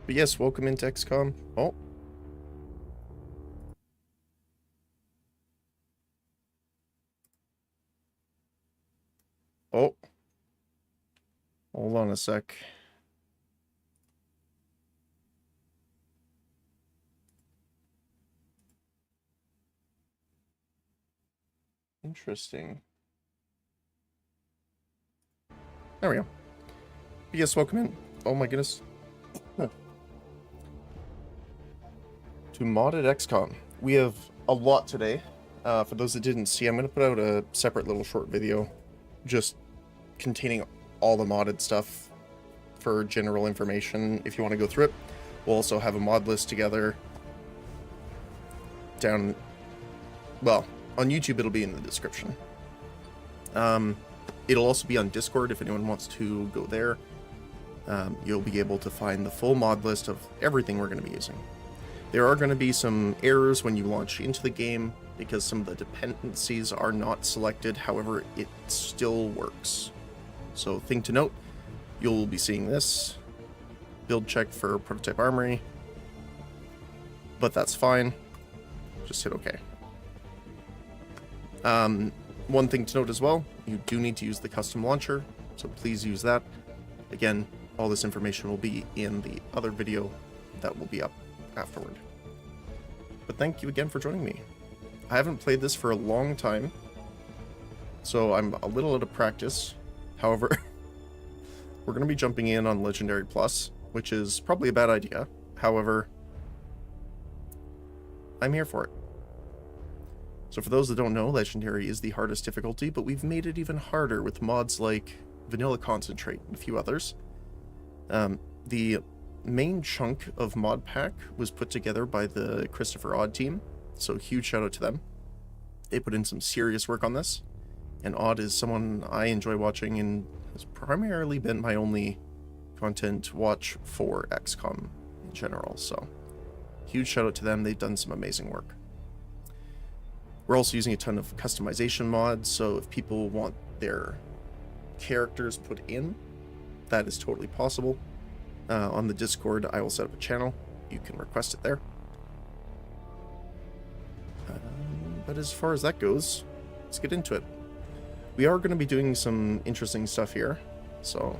But yes, welcome into XCOM. Oh. Oh. Hold on a sec. Interesting. There we go. But yes, welcome in. Oh my goodness. Huh. To modded XCOM. We have a lot today. For those that didn't see, I'm going to put out a separate little short video just containing all the modded stuff for general information if you want to go through it. We'll also have a mod list together down, well, on YouTube it'll be in the description. It'll also be on Discord if anyone wants to go there. You'll be able to find the full mod list of everything we're going to be using. There are going to be some errors when you launch into the game because some of the dependencies are not selected, however, it still works. So, thing to note, you'll be seeing this. Build check for prototype armory. But that's fine. Just hit OK. One thing to note as well, you do need to use the custom launcher, so please use that. Again, all this information will be in the other video that will be up afterward. But thank you again for joining me. I haven't played this for a long time, so I'm a little out of practice. However, we're going to be jumping in on Legendary Plus, which is probably a bad idea. However, I'm here for it. So for those that don't know, Legendary is the hardest difficulty, but we've made it even harder with mods like Vanilla Concentrate and a few others. The main chunk of mod pack was put together by the Christopher Odd team, so huge shout out to them. They put in some serious work on this, and Odd is someone I enjoy watching and has primarily been my only content watch for XCOM in general, so huge shout out to them. They've done some amazing work. We're also using a ton of customization mods, so if people want their characters put in, that is totally possible. On the Discord, I will set up a channel. You can request it there. But as far as that goes, let's get into it. We are going to be doing some interesting stuff here. So,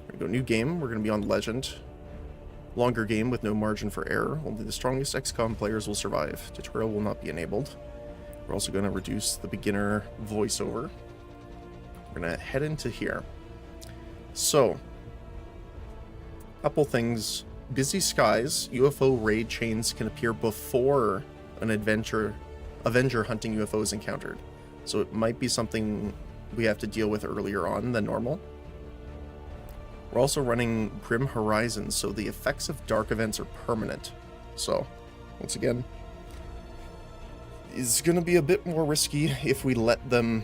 we're going to go new game. We're going to be on Legend. Longer game with no margin for error. Only the strongest XCOM players will survive. Tutorial will not be enabled. We're also going to reduce the beginner voiceover. We're going to head into here. So, couple things. Busy skies, UFO raid chains can appear before an Avenger hunting UFO is encountered. So it might be something we have to deal with earlier on than normal. We're also running Grim Horizons, so the effects of dark events are permanent. So, once again, it's going to be a bit more risky if we let them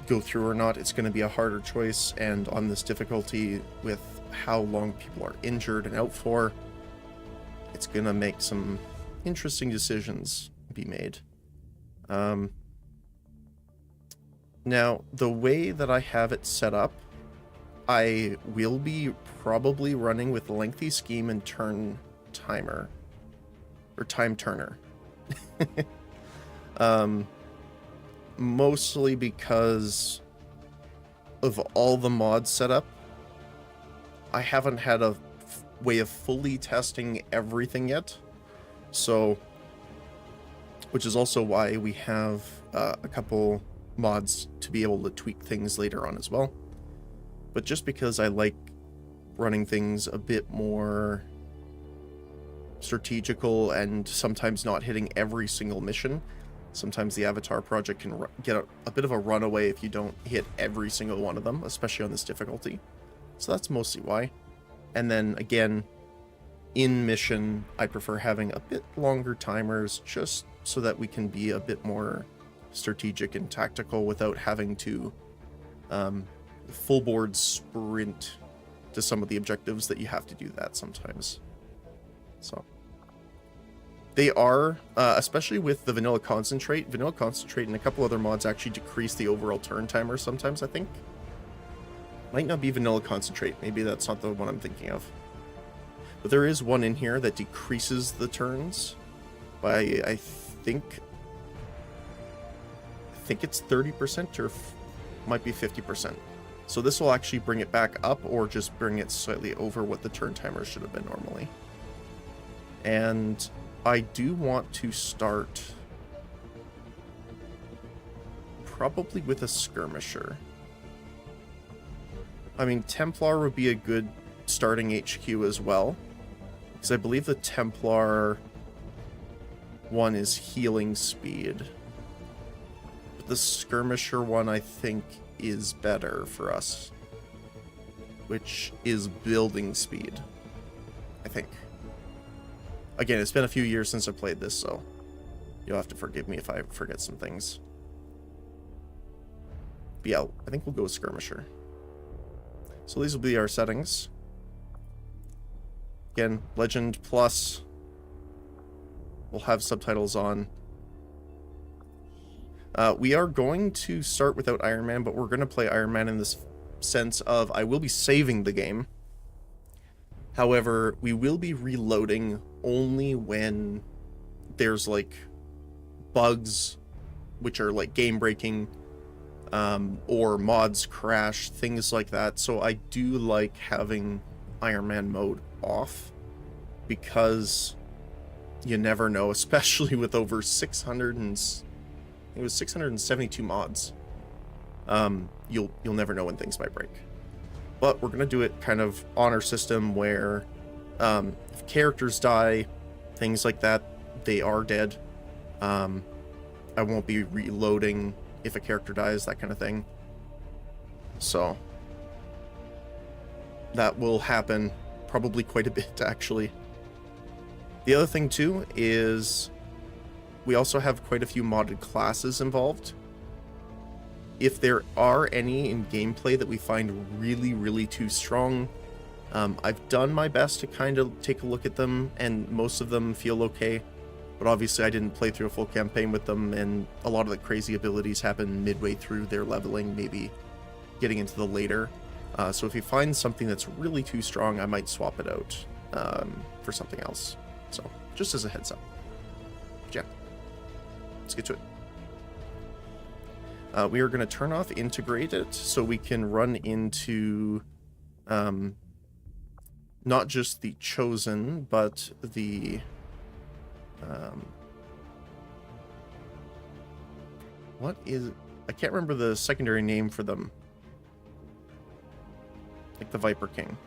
go through or not. It's going to be a harder choice, and on this difficulty with how long people are injured and out for, it's going to make some interesting decisions be made. Now, the way that I have it set up, I will be probably running with lengthy scheme and turn timer. Or time turner. Mostly because of all the mods set up. I haven't had a way of fully testing everything yet. So, which is also why we have a couple mods to be able to tweak things later on as well. But just because I like running things a bit more strategical and sometimes not hitting every single mission. Sometimes the Avatar project can get a bit of a runaway if you don't hit every single one of them, especially on this difficulty. So that's mostly why. And then again, in mission, I prefer having a bit longer timers just so that we can be a bit more strategic and tactical without having to full board sprint to some of the objectives that you have to do that sometimes. So they are, especially with the Vanilla Concentrate and a couple other mods actually decrease the overall turn timer sometimes, I think. Might not be Vanilla Concentrate, maybe that's not the one I'm thinking of. But there is one in here that decreases the turns by, I think it's 30% or might be 50%. So this will actually bring it back up or just bring it slightly over what the turn timer should have been normally. And I do want to start probably with a skirmisher. I mean, Templar would be a good starting HQ as well, because I believe the Templar one is healing speed. But the skirmisher one, I think, is better for us, which is building speed, I think. Again, it's been a few years since I played this, so you'll have to forgive me if I forget some things. But yeah, I think we'll go with skirmisher. So these will be our settings. Again, Legend Plus. We'll have subtitles on. We are going to start without Iron Man, but we're going to play Iron Man in this sense of I will be saving the game. However, we will be reloading only when there's like bugs, which are like game breaking, or mods crash, things like that. So I do like having Iron Man mode off, because you never know, especially with over 672 mods. You'll never know when things might break. But we're gonna do it kind of on our system where if characters die, things like that, they are dead. I won't be reloading if a character dies, that kind of thing. So that will happen probably quite a bit, actually. The other thing too is we also have quite a few modded classes involved. If there are any in gameplay that we find really, really too strong, I've done my best to kind of take a look at them, and most of them feel okay. But obviously I didn't play through a full campaign with them, and a lot of the crazy abilities happen midway through their leveling, maybe getting into the later. So if you find something that's really too strong, I might swap it out for something else. So just as a heads up. Yeah, let's get to it. We are going to turn off integrated so we can run into not just the chosen, but the what is, I can't remember the secondary name for them, like the Viper King,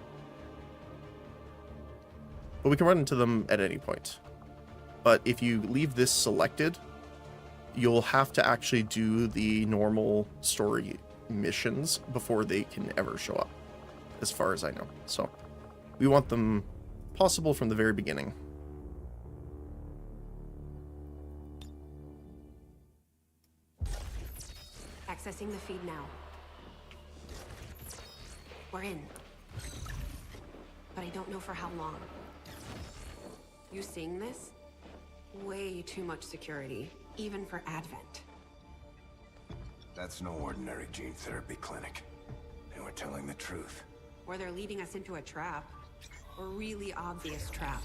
but we can run into them at any point. But if you leave this selected, you'll have to actually do the normal story missions before they can ever show up, as far as I know. So we want them possible from the very beginning. Accessing the feed now. We're in. But I don't know for how long. You seeing this? Way too much security, even for Advent. That's no ordinary gene therapy clinic. They were telling the truth. Or they're leading us into a trap. A really obvious trap.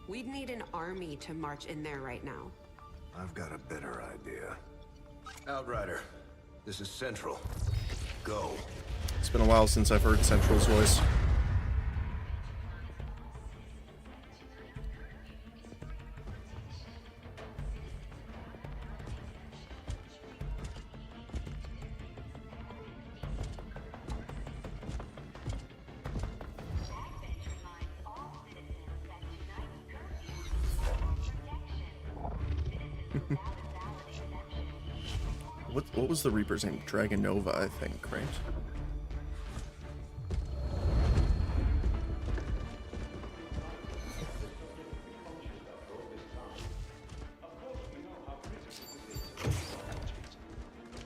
We'd need an army to march in there right now. I've got a better idea. Outrider, this is Central. Go. It's been a while since I've heard Central's voice. What was the Reaper's name? Dragon Nova, I think, right?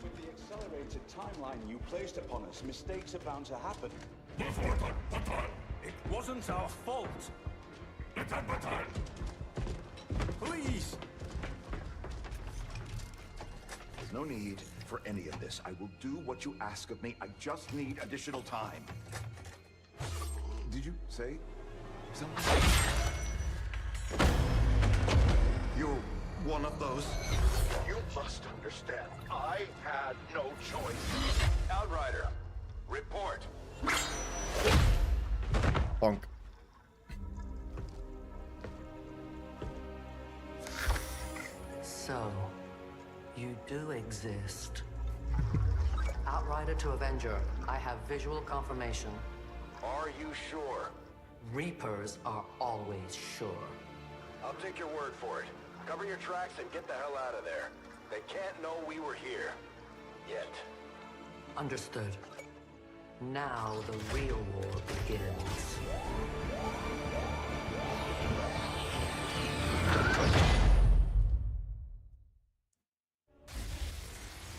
With the accelerated timeline you placed upon us, mistakes are bound to happen. It wasn't our fault. Please! There's no need for any of this. I will do what you ask of me. I just need additional time. Did you say You're one of those. You must understand. I had no choice. Outrider, report. Bonk. So, you do exist. Outrider to Avenger, I have visual confirmation. Are you sure? Reapers are always sure. I'll take your word for it. Cover your tracks and get the hell out of there. They can't know we were here. Yet. Understood. Now the real war begins.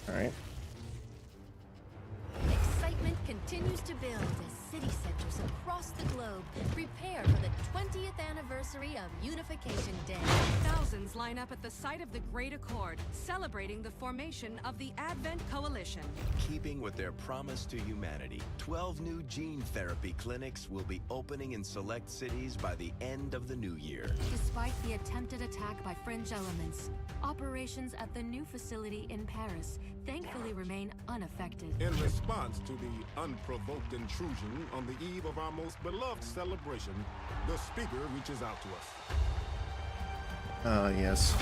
All right. Excitement continues to build as city centers across the globe prepare for the 20th anniversary of Unification Day. Thousands line up at the site of the Great Accord, celebrating the formation of the Advent Coalition. Keeping with their promise to humanity, 12 new gene therapy clinics will be opening in select cities by the end of the new year. Despite the attempted attack by fringe elements, operations at the new facility in Paris thankfully remain unaffected. In response to the unprovoked intrusion on the eve of our most beloved celebration, the speaker reaches out to us. Yes.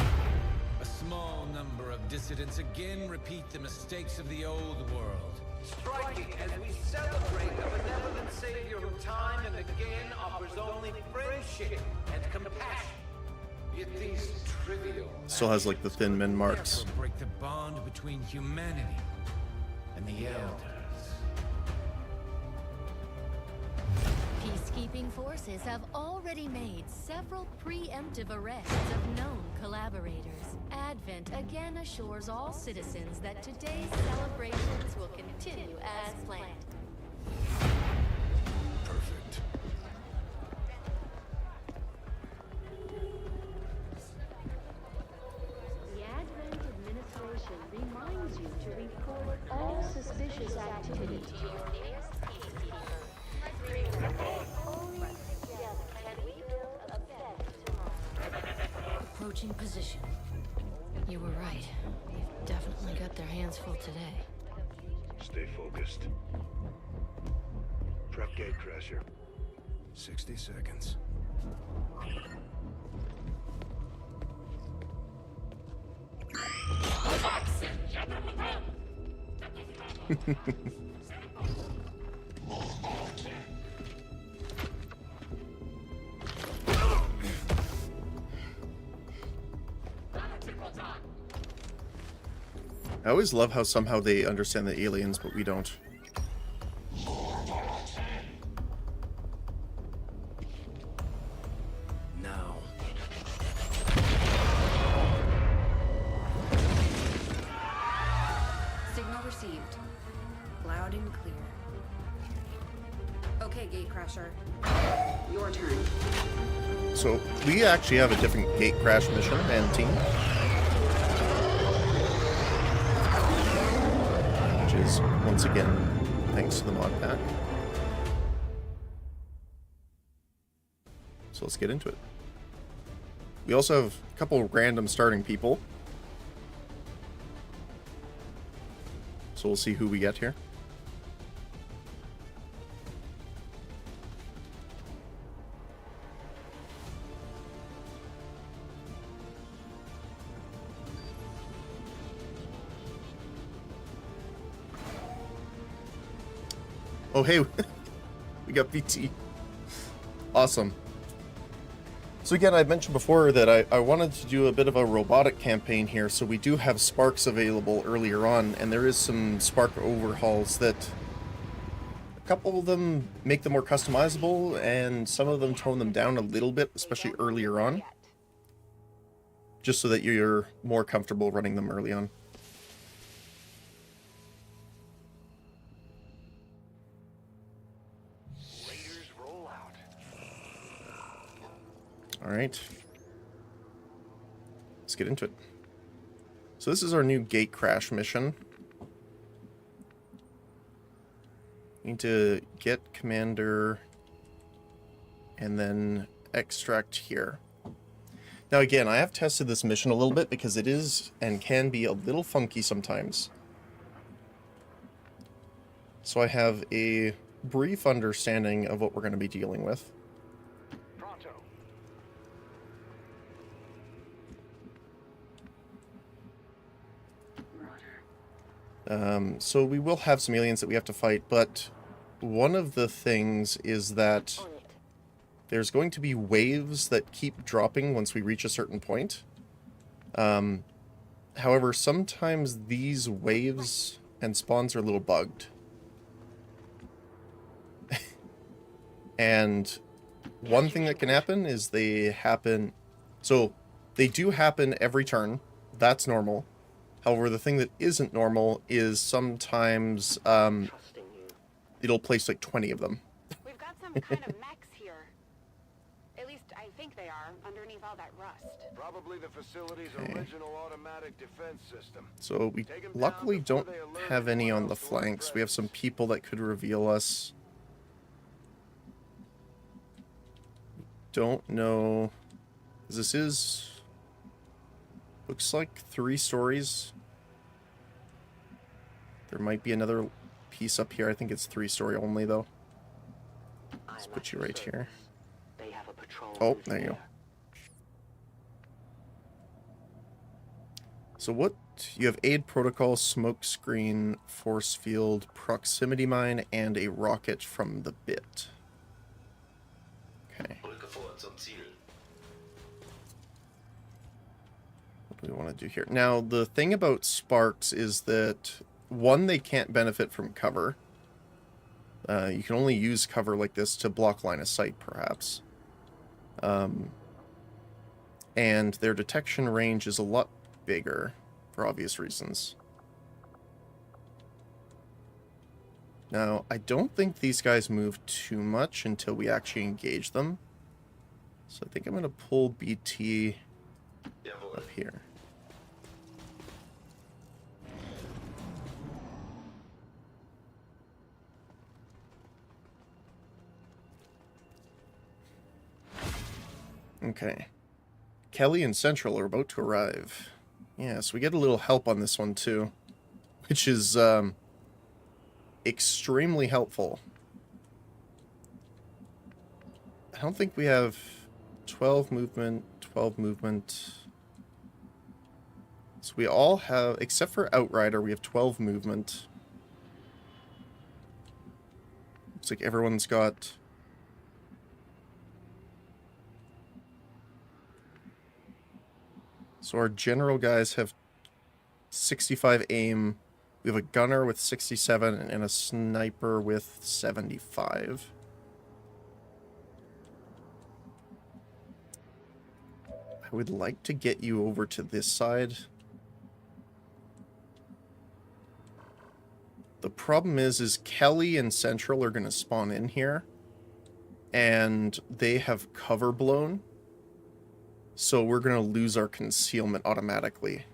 A small number of dissidents again repeat the mistakes of the old world. Striking as we celebrate a benevolent savior who time and again offers only friendship and compassion. Yet these trivial... Still has like the thin min marks. Therefore break the bond between humanity and the elders. Peacekeeping forces have already made several preemptive arrests of known collaborators. Advent again assures all citizens that today's celebrations will continue as planned. Perfect. The Advent administration reminds you to report all suspicious activity to your nearest peacekeeper. Only together can we build a better tomorrow. Approaching position. You were right. They've definitely got their hands full today. Stay focused. Prep gate crasher. 60 seconds. I always love how somehow they understand the aliens, but we don't. Now. Signal received. Loud and clear. Okay, Gatecrasher. Your turn. So we actually have a different gate crash mission and team, which is once again thanks to the mod pack. So let's get into it. We also have a couple of random starting people, so we'll see who we get here. Oh, hey, we got BT. Awesome. So again, I mentioned before that I wanted to do a bit of a robotic campaign here, so we do have sparks available earlier on, and there is some spark overhauls that a couple of them make them more customizable, and some of them tone them down a little bit, especially earlier on, just so that you're more comfortable running them early on. All right, let's get into it. So this is our new gate crash mission. Need to get Commander and then extract here. Now again, I have tested this mission a little bit because it is and can be a little funky sometimes. So I have a brief understanding of what we're going to be dealing with. So we will have some aliens that we have to fight, but one of the things is that there's going to be waves that keep dropping once we reach a certain point. However, sometimes these waves and spawns are a little bugged. And one thing that can happen is they happen... So, they do happen every turn. That's normal. However, the thing that isn't normal is sometimes it'll place like 20 of them. We've got some kind of mechs here. At least I think they are, underneath all that rust. Probably the facility's original automatic defense system. So we luckily don't have any on the flanks. We have some people that could reveal us. Don't know. This is... Looks like 3 stories. There might be another piece up here. I think it's 3-story only, though. Let's put you right here. Oh, there you go. So what? You have aid protocol, smoke screen, force field, proximity mine, and a rocket from the bit. Okay. What do we want to do here? Now, the thing about sparks is that, one, they can't benefit from cover. You can only use cover like this to block line of sight, perhaps. And their detection range is a lot bigger, for obvious reasons. Now, I don't think these guys move too much until we actually engage them. So I think I'm going to pull BT up here. Okay. Kelly and Central are about to arrive. Yeah, so we get a little help on this one too, which is extremely helpful. I don't think we have 12 movement, 12 movement. So we all have, except for Outrider, we have 12 movement. Looks like everyone's got... So our general guys have 65 aim. We have a gunner with 67 and a sniper with 75. I would like to get you over to this side. The problem is Kelly and Central are going to spawn in here. And they have cover blown. So we're going to lose our concealment automatically.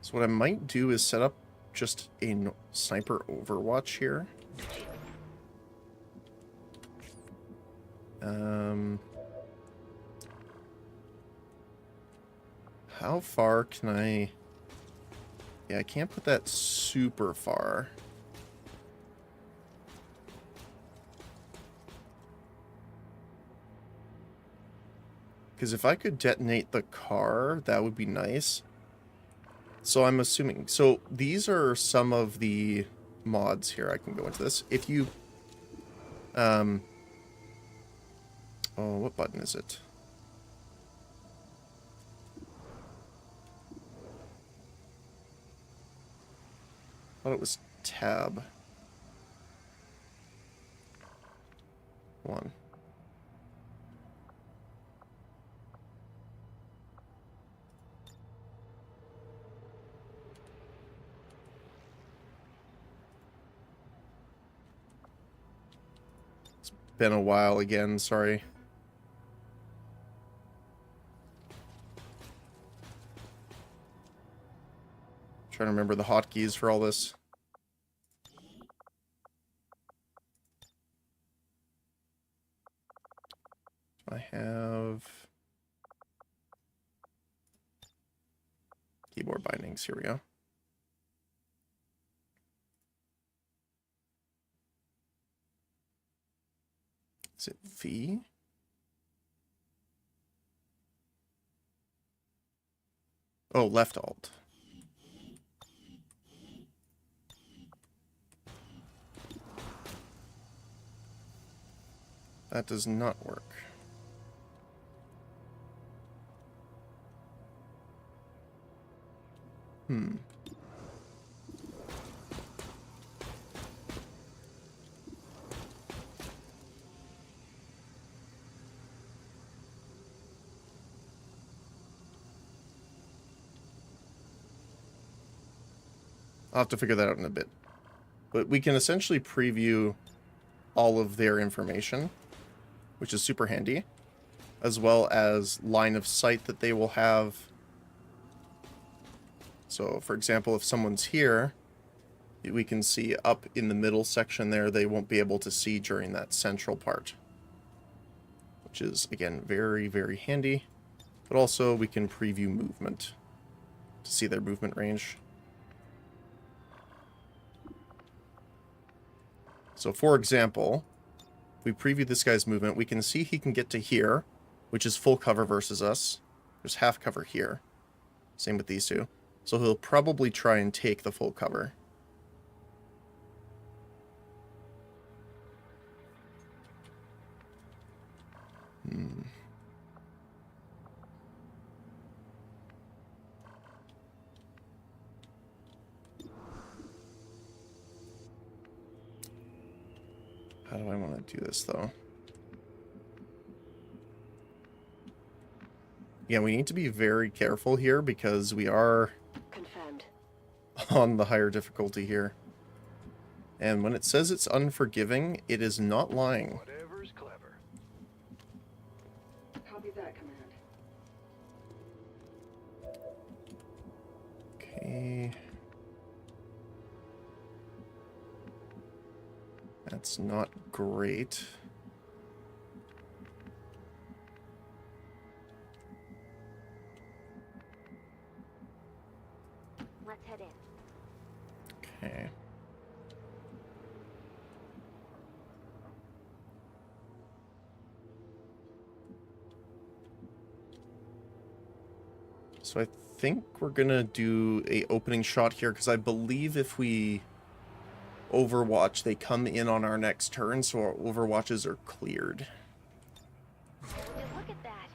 So what I might do is set up just a sniper overwatch here. How far can I... Yeah, I can't put that super far. Because if I could detonate the car, that would be nice. So I'm assuming... So these are some of the mods here. I can go into this. If you... Oh, what button is it? I thought it was tab. 1. It's been a while again, sorry. Trying to remember the hotkeys for all this. I have keyboard bindings. Here we go. Is it V? Oh, left alt. That does not work. I'll have to figure that out in a bit. But we can essentially preview all of their information, which is super handy, as well as line of sight that they will have. So, for example, if someone's here, we can see up in the middle section there, they won't be able to see during that central part. Which is, again, very, very handy. But also, we can preview movement to see their movement range. So, for example, if we preview this guy's movement, we can see he can get to here, which is full cover versus us. There's half cover here. Same with these two. So he'll probably try and take the full cover. How do I want to do this, though? Yeah, we need to be very careful here because we are Confirmed. on the higher difficulty here. And when it says it's unforgiving, it is not lying. Whatever's clever. Copy that, Command. Okay. That's not great. Let's head in. Okay. So I think we're gonna do a opening shot here, because I believe if we Overwatch, they come in on our next turn, so our Overwatches are cleared. Look at that.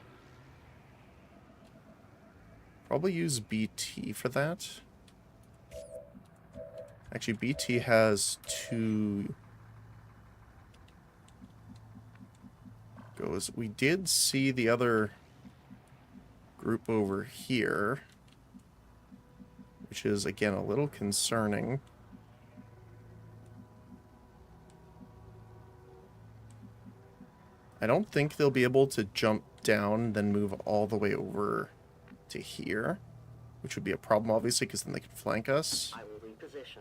Probably use BT for that. Actually, BT has 2 goes. We did see the other group over here, which is, again, a little concerning. I don't think they'll be able to jump down, then move all the way over to here, which would be a problem, obviously, because then they could flank us. I will reposition.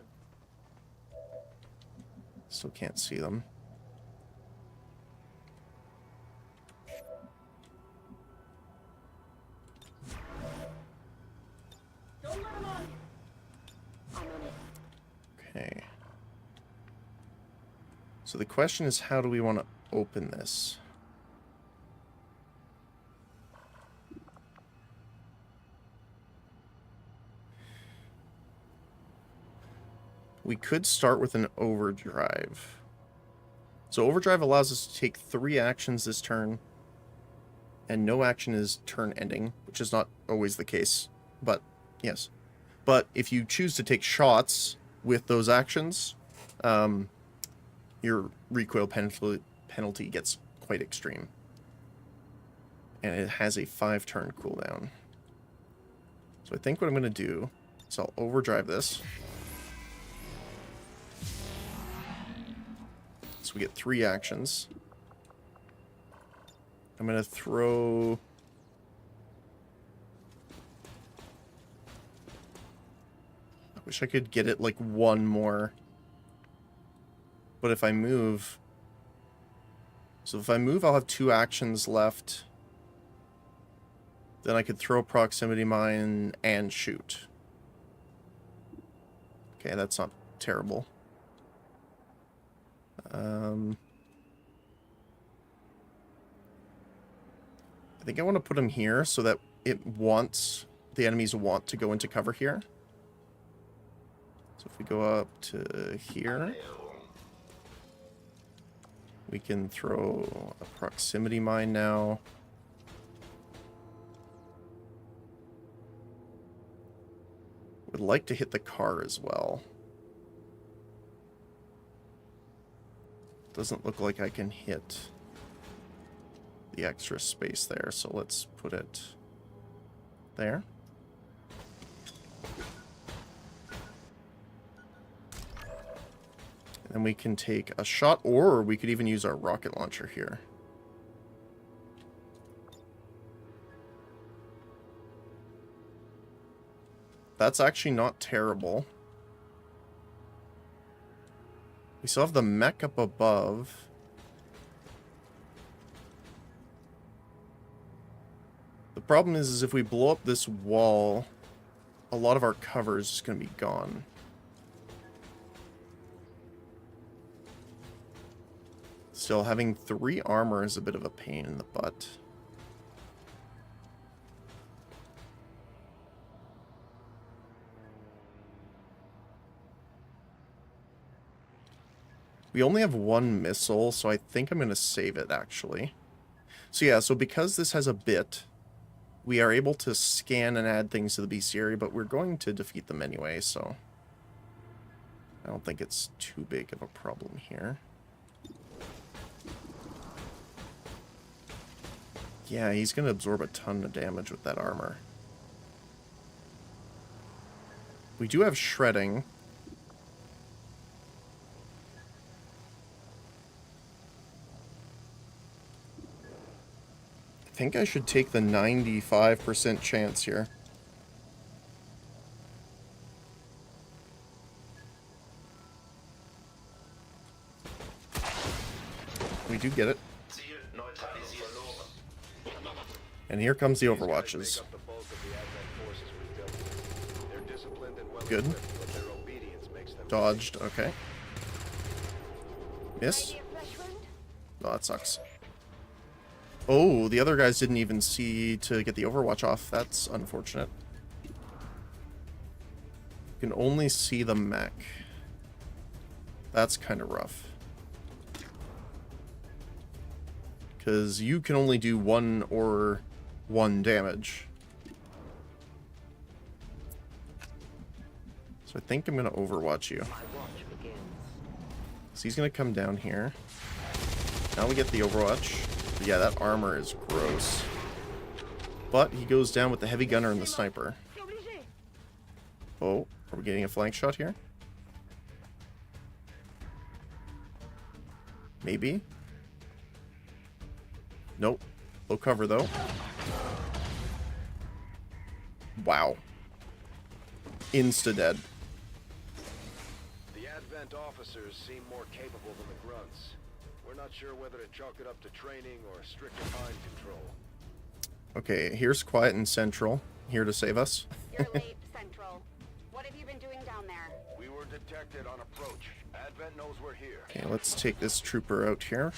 Still can't see them. Don't let him on. I'm on it. Okay. So the question is, how do we want to open this? We could start with an overdrive. So overdrive allows us to take 3 actions this turn, and no action is turn ending, which is not always the case, but yes. But if you choose to take shots with those actions, your recoil penalty gets quite extreme. And it has a 5-turn cooldown. So I think what I'm going to do is I'll overdrive this. So we get 3 actions. I'm going to throw... Wish I could get it like one more. But if I move... So if I move, I'll have 2 actions left. Then I could throw proximity mine and shoot. Okay, that's not terrible. I think I want to put him here so that the enemies want to go into cover here. So if we go up to here, we can throw a proximity mine now. Would like to hit the car as well. Doesn't look like I can hit the extra space there, so let's put it there. And then we can take a shot, or we could even use our rocket launcher here. That's actually not terrible. We still have the mech up above. The problem is if we blow up this wall, a lot of our cover is just going to be gone. Still, having 3 armor is a bit of a pain in the butt. We only have 1 missile, so I think I'm going to save it, actually. So yeah, so because this has a bit, we are able to scan and add things to the bestiary, but we're going to defeat them anyway, so I don't think it's too big of a problem here. Yeah, he's going to absorb a ton of damage with that armor. We do have shredding. I think I should take the 95% chance here. We do get it. And here comes the Overwatches. Good. Dodged, okay. Miss. Oh, that sucks. Oh, the other guys didn't even see to get the Overwatch off. That's unfortunate. You can only see the mech. That's kind of rough. Because you can only do 1 or 1 damage. So I think I'm going to Overwatch you. So he's going to come down here. Now we get the Overwatch. But yeah, that armor is gross. But he goes down with the heavy gunner and the sniper. Oh, are we getting a flank shot here? Maybe. Nope. Low cover, though. Wow. Insta-dead. The Advent officers seem more capable than the grunts. We're not sure whether to chalk it up to training or stricter mind control. Okay, here's Quiet and Central, here to save us. You're late, Central. What have you been doing down there? We were detected on approach. Advent knows we're here. Okay, let's take this trooper out here.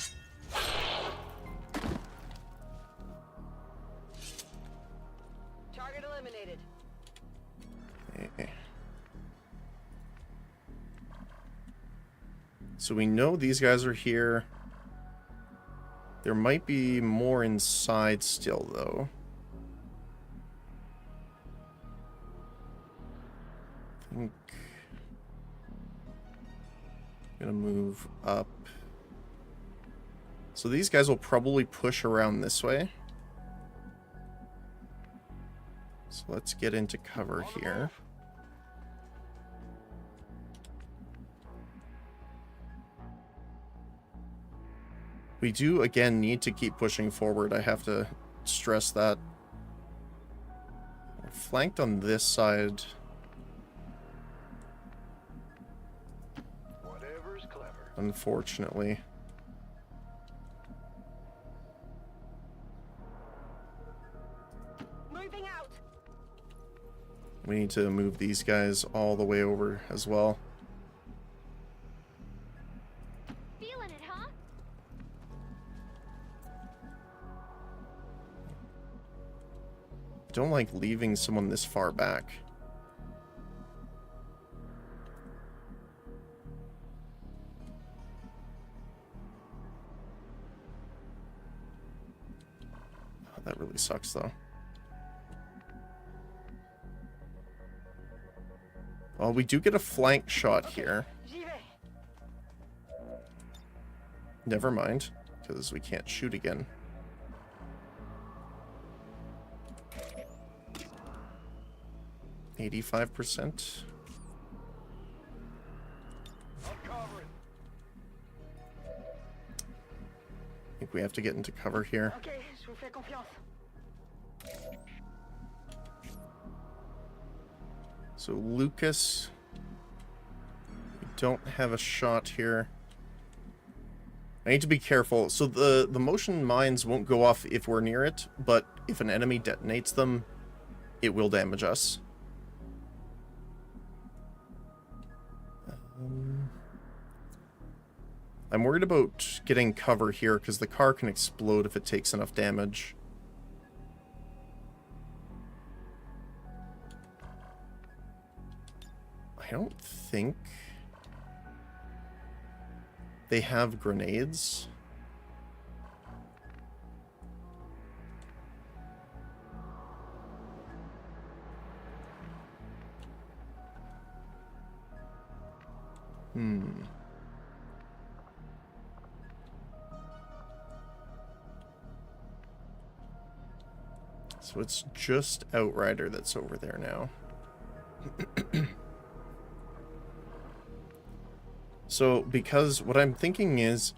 Target eliminated. Okay. So we know these guys are here. There might be more inside still, though. I think I'm gonna move up. So these guys will probably push around this way. So let's get into cover here. We do, again, need to keep pushing forward. I have to stress that. We're flanked on this side. unfortunately. Moving out. We need to move these guys all the way over as well. Feeling it, huh? Don't like leaving someone this far back. Oh, that really sucks though. Well, we do get a flank shot here. Never mind, because we can't shoot again. %. I think we have to get into cover here. Okay, je vous fais confiance. So Lucas, we don't have a shot here. I need to be careful. So the motion mines won't go off if we're near it, but if an enemy detonates them, it will damage us. I'm worried about getting cover here because the car can explode if it takes enough damage. I don't think they have grenades. So it's just Outrider that's over there now. So, because what I'm thinking is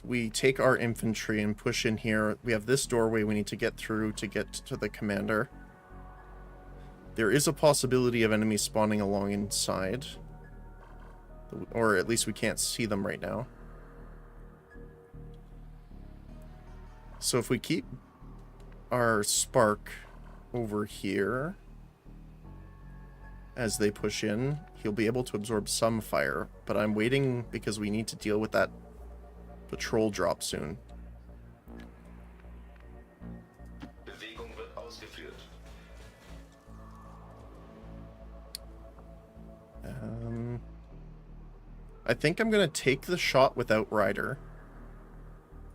we take our infantry and push in here. We have this doorway we need to get through to get to the commander. There is a possibility of enemies spawning along inside. Or at least we can't see them right now. So if we keep our spark over here as they push in, he'll be able to absorb some fire, but I'm waiting because we need to deal with that patrol drop soon. Bewegung wird ausgeführt. I think I'm gonna take the shot with Outrider.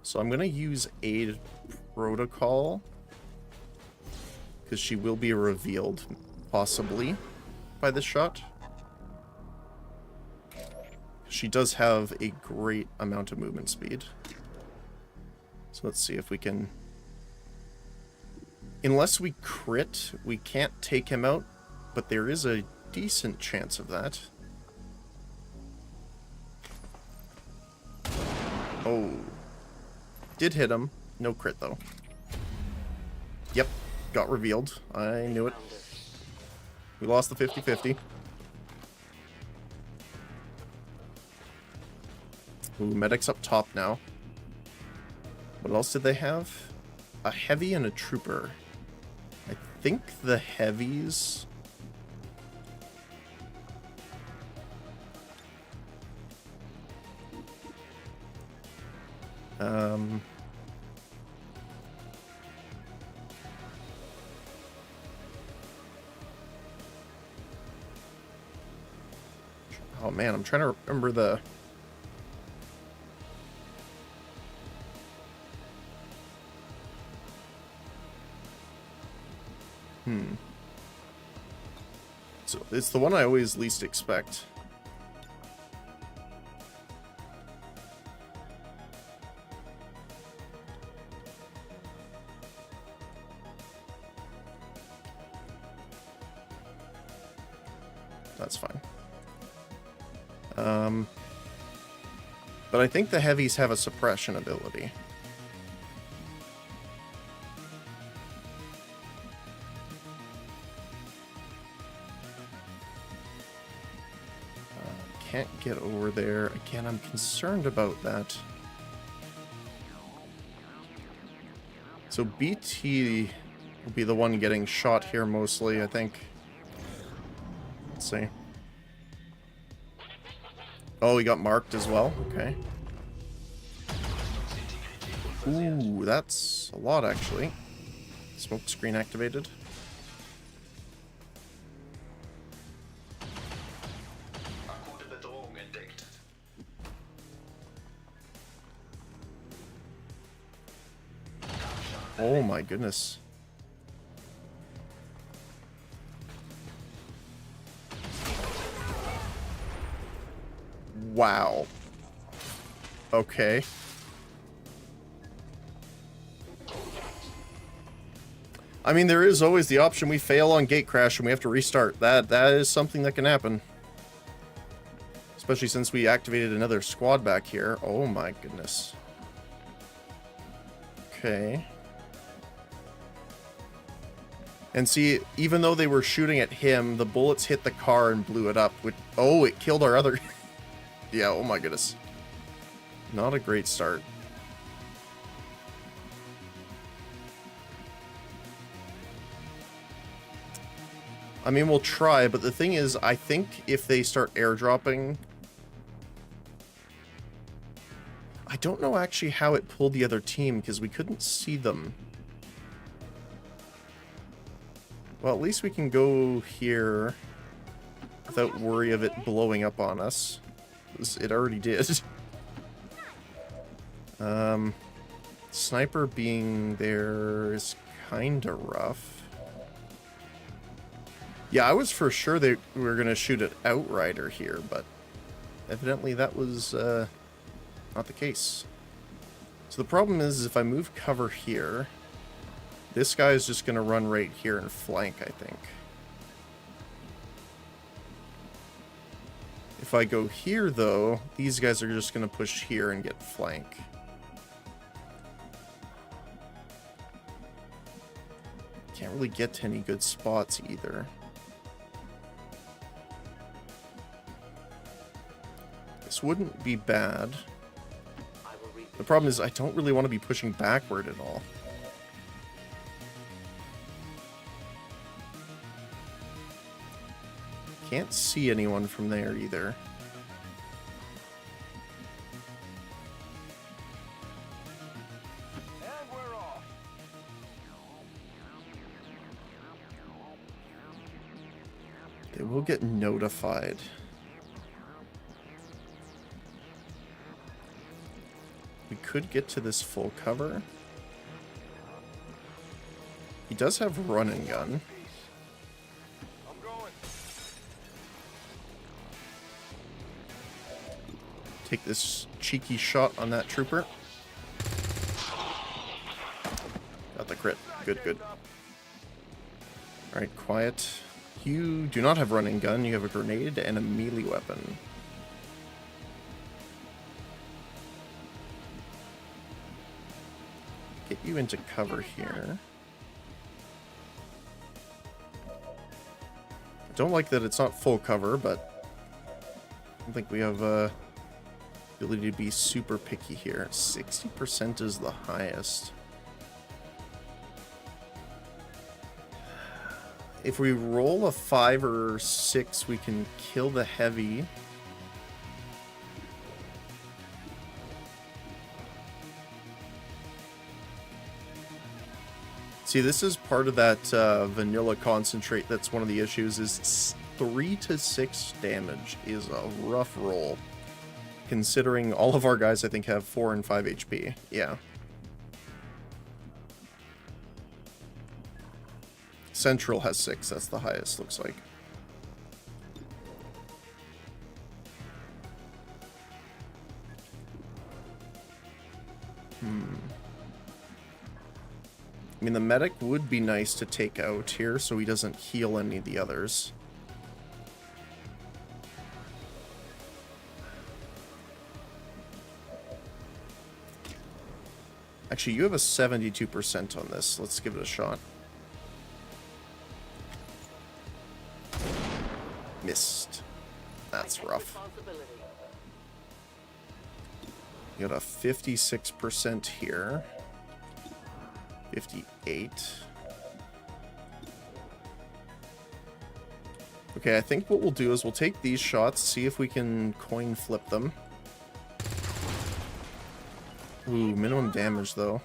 So I'm gonna use Aid Protocol, because she will be revealed, possibly, by this shot. She does have a great amount of movement speed. So let's see if we can... Unless we crit, we can't take him out, but there is a decent chance of that. Oh. Did hit him. No crit, though. Yep. Got revealed. I knew it. We lost the 50-50. Ooh, medic's up top now. What else did they have? A heavy and a trooper. I think the heavies... Oh man, I'm trying to remember the... So it's the one I always least expect. That's fine. But I think the heavies have a suppression ability. can't get over there. Again, I'm concerned about that. So BT will be the one getting shot here mostly, I think. Let's see. Oh, he got marked as well. Okay. Ooh, that's a lot, actually. Smoke screen activated. Oh my goodness. Wow. Okay. I mean, there is always the option we fail on gate crash and we have to restart. That is something that can happen. Especially since we activated another squad back here. Oh my goodness. Okay. And see, even though they were shooting at him, the bullets hit the car and blew it up. Which, oh, it killed our other... Yeah, oh my goodness. Not a great start. I mean, we'll try, but the thing is, I think if they start airdropping... I don't know actually how it pulled the other team, because we couldn't see them. Well, at least we can go here without worry of it blowing up on us. It already did. Sniper being there is kind of rough. Yeah, I was for sure they were going to shoot at Outrider here, but evidently that was not the case. So the problem is if I move cover here, this guy is just going to run right here and flank, I think. If I go here, though, these guys are just going to push here and get flank. Can't really get to any good spots either. This wouldn't be bad. The problem is I don't really want to be pushing backward at all. Can't see anyone from there either. They will get notified. We could get to this full cover. He does have run and gun. Take this cheeky shot on that trooper. Got the crit. Good, good. Alright, quiet. You do not have running gun. You have a grenade and a melee weapon. Get you into cover here. I don't like that it's not full cover, but I don't think we have ability to be super picky here. 60% is the highest. If we roll a 5 or 6, we can kill the heavy. See, this is part of that vanilla concentrate. That's one of the issues, is 3 to 6 damage is a rough roll. Considering all of our guys, I think, have 4 and 5 HP. Yeah. Central has 6. That's the highest, looks like. I mean, the medic would be nice to take out here so he doesn't heal any of the others. Actually, you have a 72% on this. Let's give it a shot. Missed. That's rough. You got a 56% here. 58. Okay, I think what we'll do is we'll take these shots, see if we can coin flip them. Ooh, minimum damage though.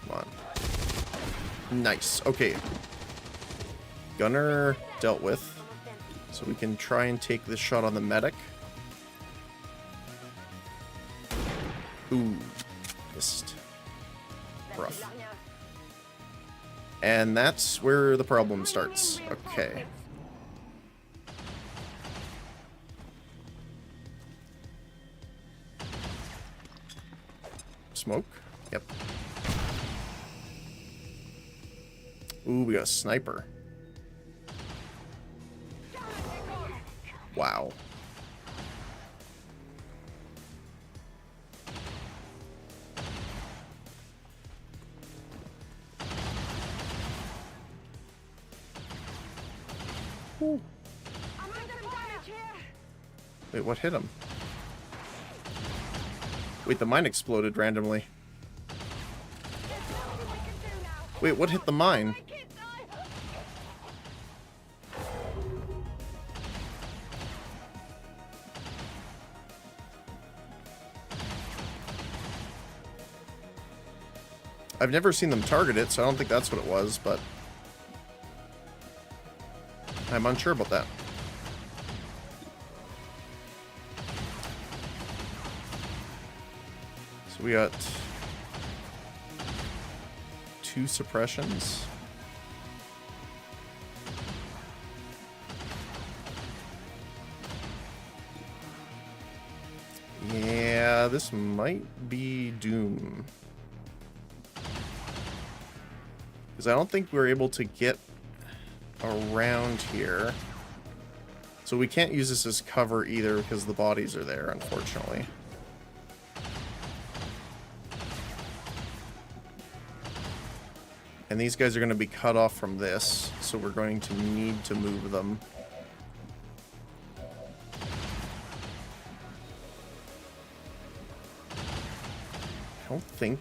Come on. Nice. Okay. Gunner dealt with. So we can try and take this shot on the medic. Ooh. Missed. Rough. And that's where the problem starts. Okay. Smoke? Yep. Ooh, we got a sniper. Wow. Ooh. Wait, what hit him? Wait, the mine exploded randomly. Wait, what hit the mine? I've never seen them target it, so I don't think that's what it was, but I'm unsure about that. So we got 2 suppressions. Yeah, this might be Doom. Because I don't think we're able to get around here. So we can't use this as cover either because the bodies are there, unfortunately. And these guys are going to be cut off from this, so we're going to need to move them. I don't think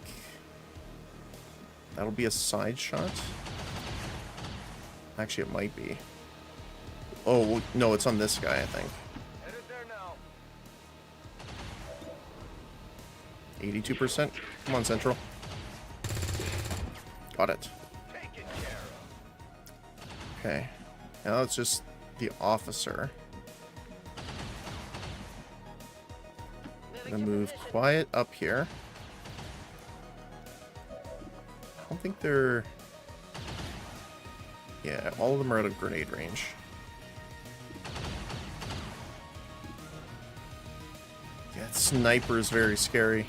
that'll be a side shot. Actually, it might be. Oh, well, no, it's on this guy, I think. 82%. Come on, Central. Got it. Okay. Now it's just the officer. I'm gonna move quiet up here. I don't think they're... Yeah, all of them are out of grenade range. Yeah, sniper is very scary.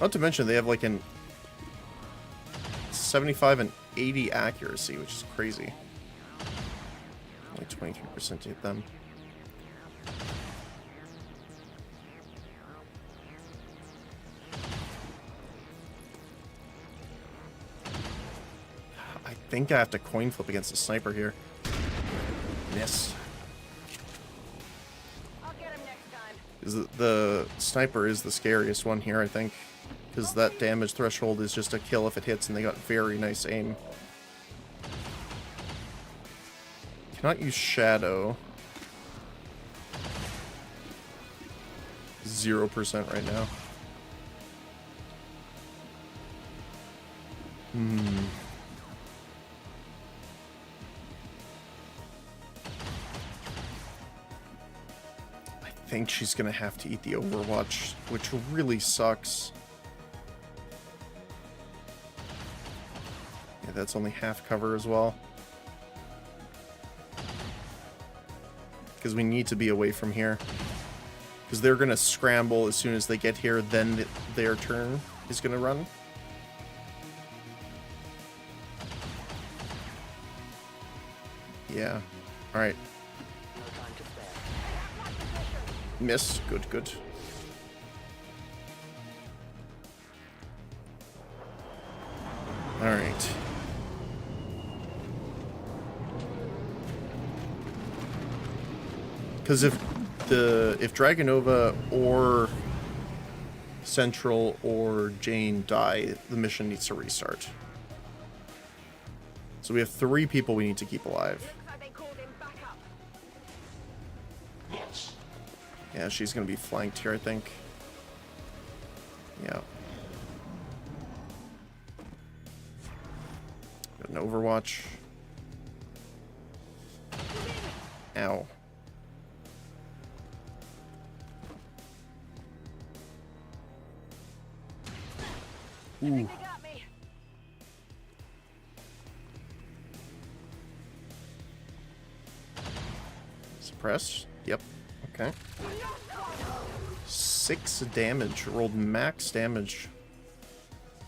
Not to mention they have like an 75 and 80 accuracy, which is crazy. Only 23% to hit them. I think I have to coin flip against the sniper here. Miss. The sniper is the scariest one here, I think. Because that damage threshold is just a kill if it hits, and they got very nice aim. Cannot use Shadow. 0% right now. I think she's gonna have to eat the Overwatch, which really sucks. Yeah, that's only half cover as well. Because we need to be away from here. Because they're gonna scramble as soon as they get here, then their turn is gonna run. Yeah. Alright. Miss. Good, good. Alright. Because if Dragonova or Central or Jane die, the mission needs to restart. So we have 3 people we need to keep alive. Yeah, she's gonna be flanked here, I think. Yeah. Got an Overwatch. Ow. Ooh. Suppress. Yep. Okay. 6 damage. Rolled max damage.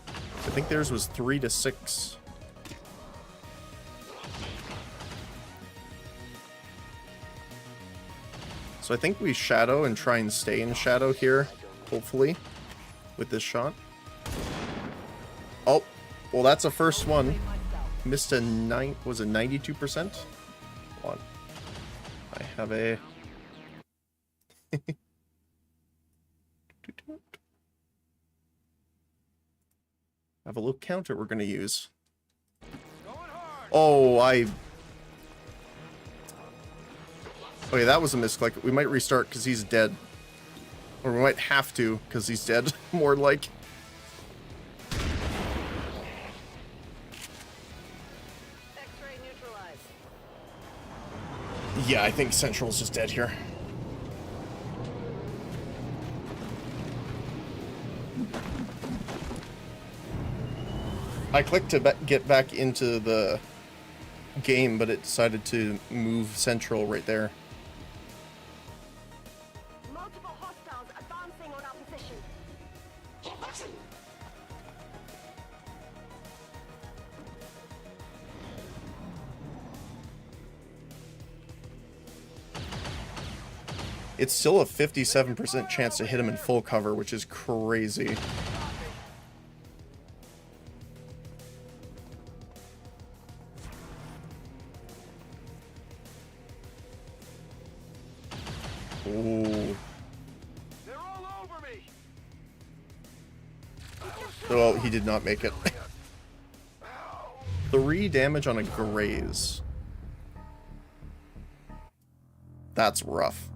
I think theirs was 3 to 6. So I think we shadow and try and stay in shadow here, hopefully, with this shot. Oh, well, that's a first one. Missed a 92%? Hold on. I have a... I have a little counter we're going to use. Oh, okay, that was a misclick. We might restart because he's dead. Or we might have to because he's dead. More like... Yeah, I think Central's just dead here. I clicked to get back into the game, but it decided to move Central right there. Multiple hostiles advancing on our position. It's still a 57% chance to hit him in full cover, which is crazy. Ooh. They're all over me. Oh, he did not make it. 3 damage on a graze. That's rough.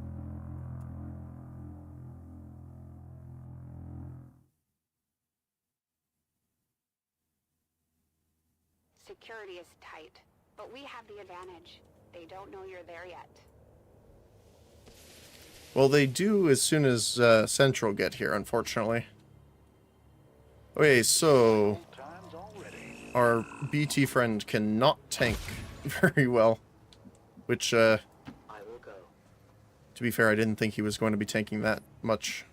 Security is tight, but we have the advantage. They don't know you're there yet. Well, they do as soon as Central get here, unfortunately. Okay, so our BT friend cannot tank very well, which, to be fair, I didn't think he was going to be tanking that much.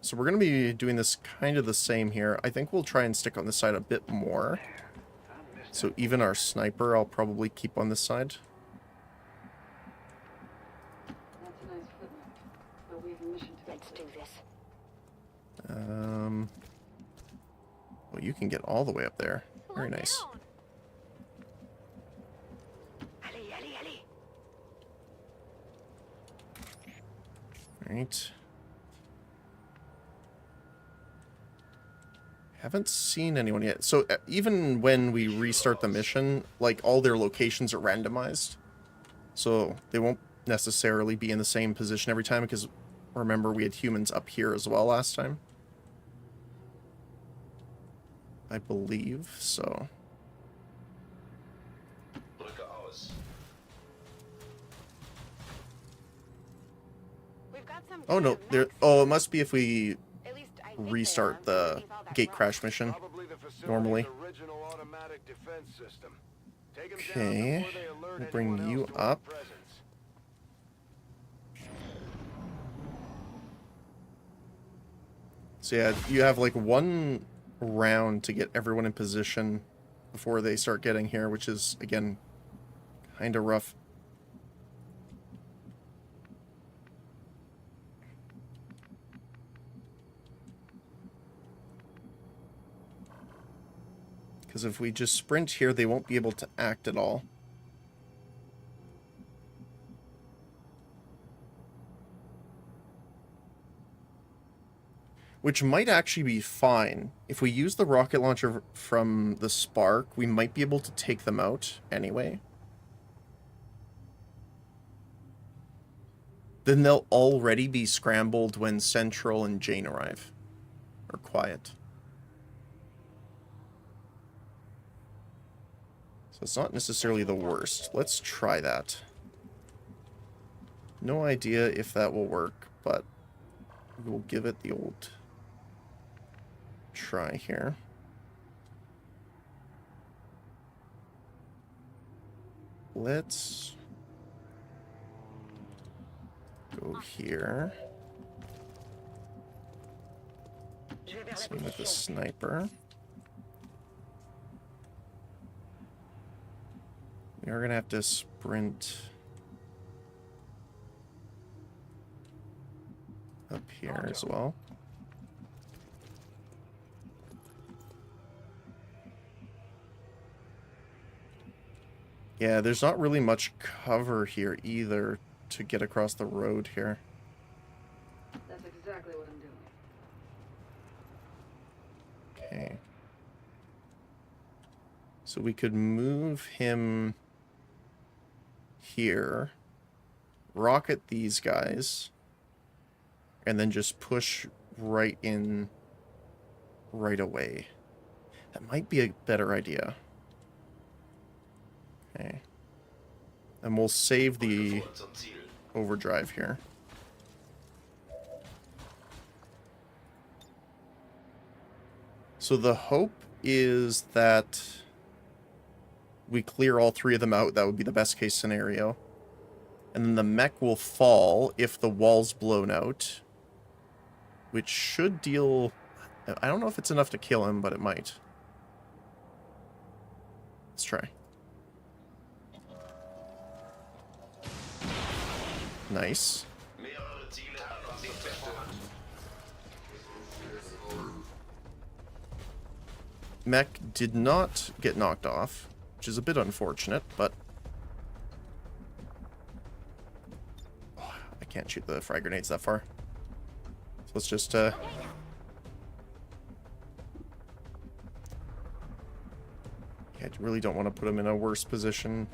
So we're going to be doing this kind of the same here. I think we'll try and stick on this side a bit more. So even our sniper, I'll probably keep on this side. Let's do this. Well, you can get all the way up there. Very nice. Alright. Haven't seen anyone yet. So even when we restart the mission, like, all their locations are randomized. So they won't necessarily be in the same position every time, because remember we had humans up here as well last time. I believe so. Oh no, there. Oh, it must be if we restart the gate crash mission normally. Okay, we'll bring you up. So yeah, you have like 1 round to get everyone in position before they start getting here, which is, again, kind of rough. Because if we just sprint here, they won't be able to act at all. which might actually be fine. If we use the rocket launcher from the Spark, we might be able to take them out anyway. Then they'll already be scrambled when Central and Jane arrive. Or Quiet. So it's not necessarily the worst. Let's try that. No idea if that will work, but we'll give it the old try here. Let's go here. Same with the sniper. We are going to have to sprint up here as well. Yeah, there's not really much cover here either to get across the road here. That's exactly what I'm doing. Okay. So we could move him here, rocket these guys, and then just push right in right away. That might be a better idea. Okay. And we'll save the overdrive here. So the hope is that we clear all three of them out. That would be the best case scenario. And then the mech will fall if the wall's blown out, which should deal... I don't know if it's enough to kill him, but it might. Let's try. Nice. Mech did not get knocked off, which is a bit unfortunate, but... Oh, I can't shoot the frag grenades that far. So let's just, Yeah, I really don't want to put him in a worse position.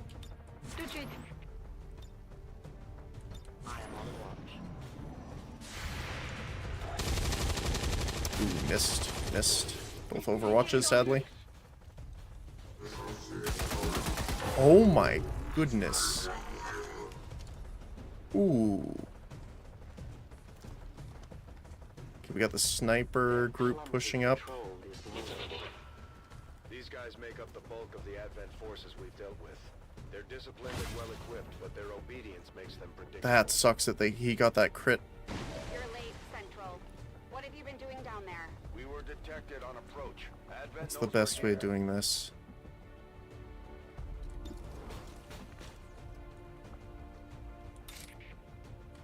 Ooh, missed. Both Overwatches, sadly. Oh my goodness. Ooh. Okay, we got the sniper group pushing up. These guys make up the bulk of the Advent forces we've dealt with. They're disciplined and well equipped, but their obedience makes them predictable. That sucks that he got that crit. You're late, Central. What have you been doing down there? We were detected on approach. Advent That's the best way of doing this.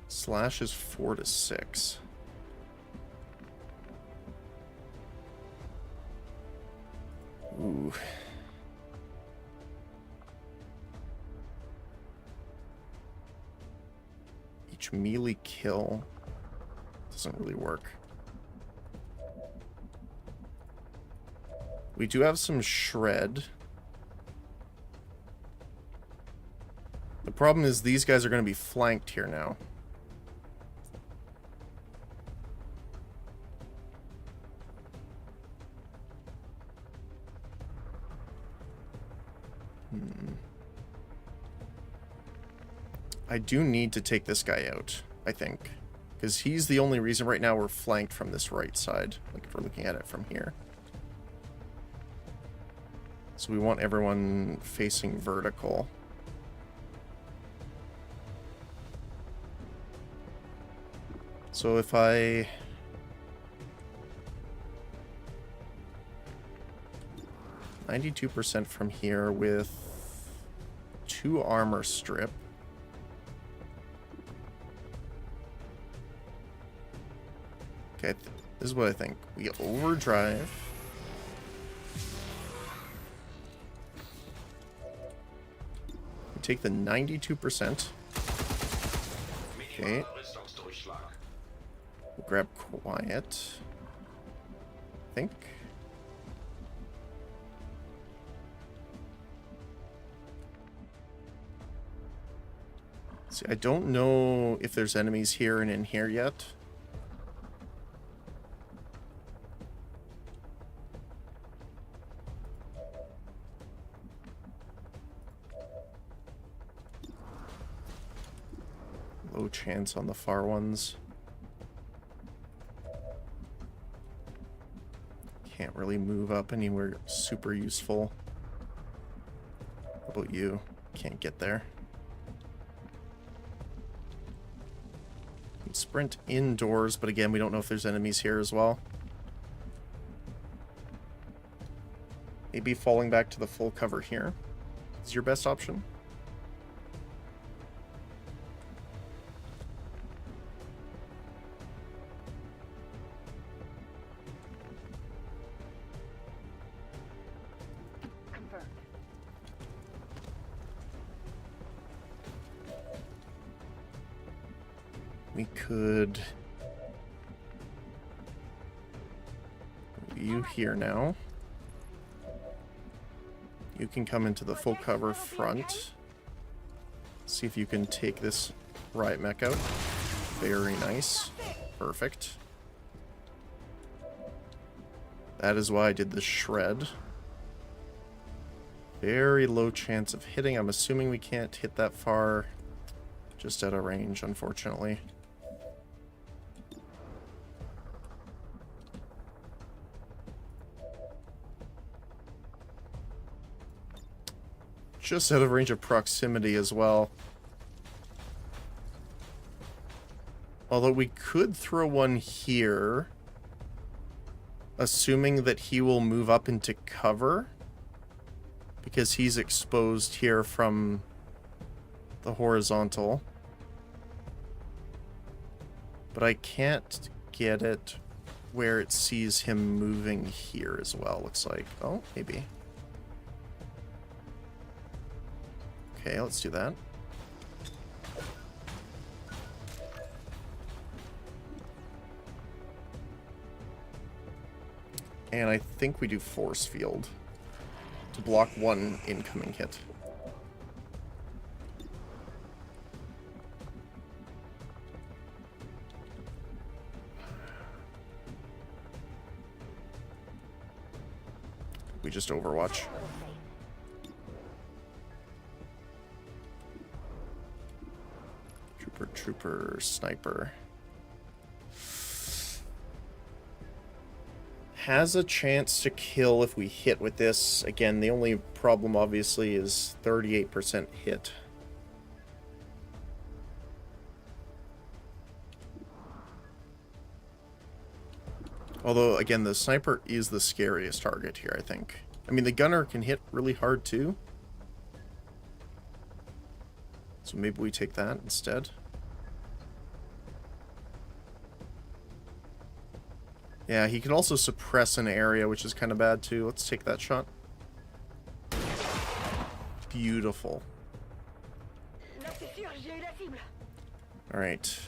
Slash is 4 to 6. Ooh. Each melee kill doesn't really work. We do have some shred. The problem is these guys are going to be flanked here now. I do need to take this guy out, I think. Because he's the only reason right now we're flanked from this right side. Like if we're looking at it from here. So we want everyone facing vertical. So if I... 92% from here with 2 armor strip. Okay, this is what I think. We overdrive. We take the 92%. Okay. We'll grab quiet. think. See, I don't know if there's enemies here and in here yet. Low chance on the far ones. Can't really move up anywhere super useful. How about you? Can't get there. Can sprint indoors, but again, we don't know if there's enemies here as well. Maybe falling back to the full cover here is your best option. We could... You here now. You can come into the full cover front. See if you can take this riot mech out. Very nice. Perfect. That is why I did the shred. Very low chance of hitting. I'm assuming we can't hit that far. Just out of range, unfortunately. Just out of range of proximity as well. Although we could throw one here, assuming that he will move up into cover, because he's exposed here from the horizontal. But I can't get it where it sees him moving here as well, looks like. Oh, maybe. Okay, let's do that. And I think we do force field to block one incoming hit. We just overwatch. Trooper, sniper. Has a chance to kill if we hit with this. Again, the only problem obviously is 38% hit. Although, again, the sniper is the scariest target here, I think. I mean, the gunner can hit really hard too. So maybe we take that instead. Yeah, he can also suppress an area, which is kind of bad too. Let's take that shot. Beautiful. Alright.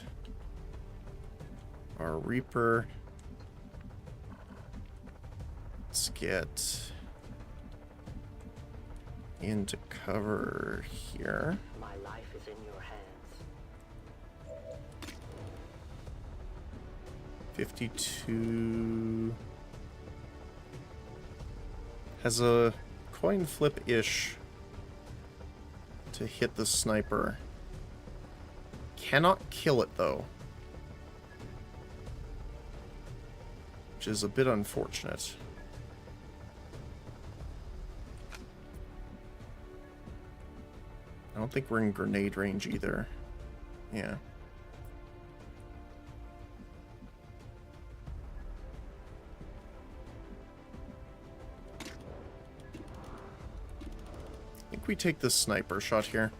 Our Reaper. Let's get into cover here. My life is in your hands. 52 has a coin flip-ish to hit the sniper. Cannot kill it though, which is a bit unfortunate. I don't think we're in grenade range either. Yeah. I think we take the sniper shot here.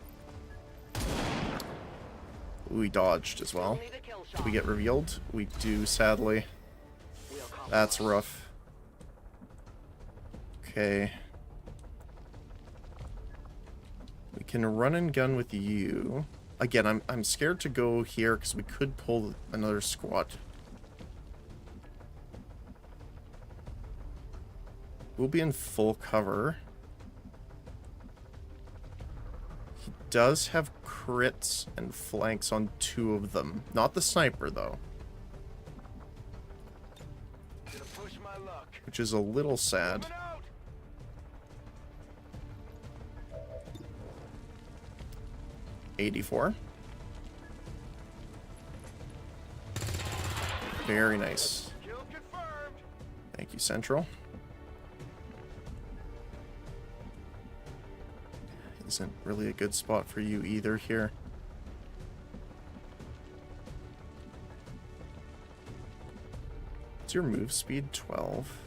We dodged as well. Did we get revealed? We do, sadly. That's rough. Okay. We can run and gun with you. Again, I'm scared to go here because we could pull another squad. We'll be in full cover. He does have crits and flanks on 2 of them. Not the sniper, though. Which is a little sad. $84. Very nice. Thank you, Central. Isn't really a good spot for you either here. What's your move speed? 12.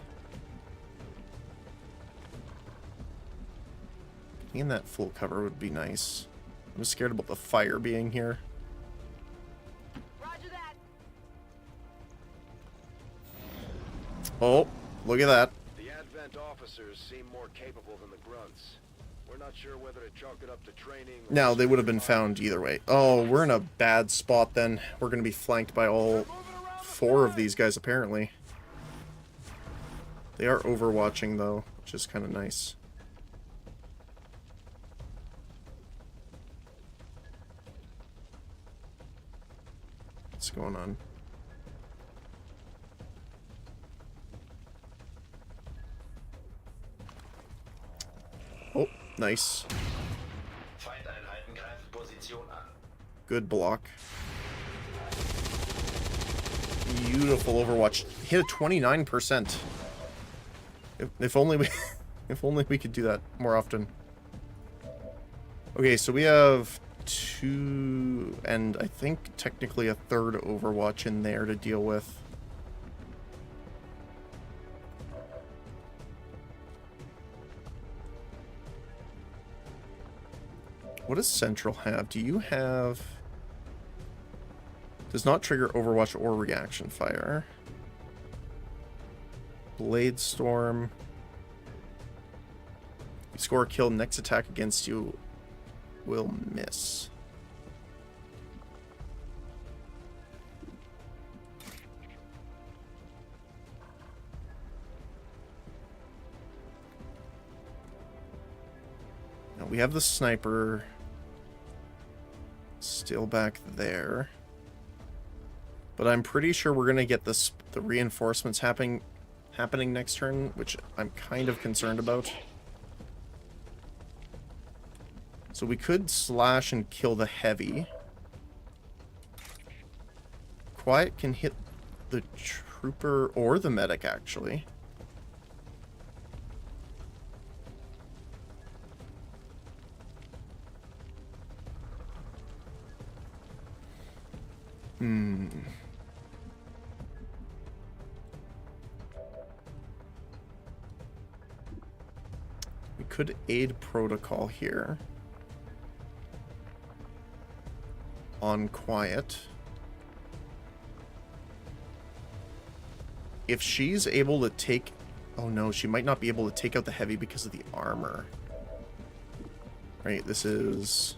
Getting in that full cover would be nice. I'm scared about the fire being here. Roger that. Oh, look at that. The Advent officers seem more capable than the grunts. We're not sure whether to chalk it up to training. Now, they would have been found either way. Oh, we're in a bad spot then. We're going to be flanked by all 4 of these guys, apparently. They are overwatching, though, which is kind of nice. What's going on? Oh, nice. Good block. Beautiful Overwatch. Hit a 29%. If only we if only we could do that more often. Okay, so we have 2 and I think technically a 3rd Overwatch in there to deal with. What does Central have? Do you have... Does not trigger Overwatch or reaction fire. Blade Storm. You score a kill, next attack against you will miss. Now we have the sniper still back there. But I'm pretty sure we're going to get the reinforcements happening next turn, which I'm kind of concerned about. So we could slash and kill the heavy. Quiet can hit the trooper or the medic, actually. We could aid protocol here. On Quiet. If she's able to take... Oh no, she might not be able to take out the heavy because of the armor. Right, this is...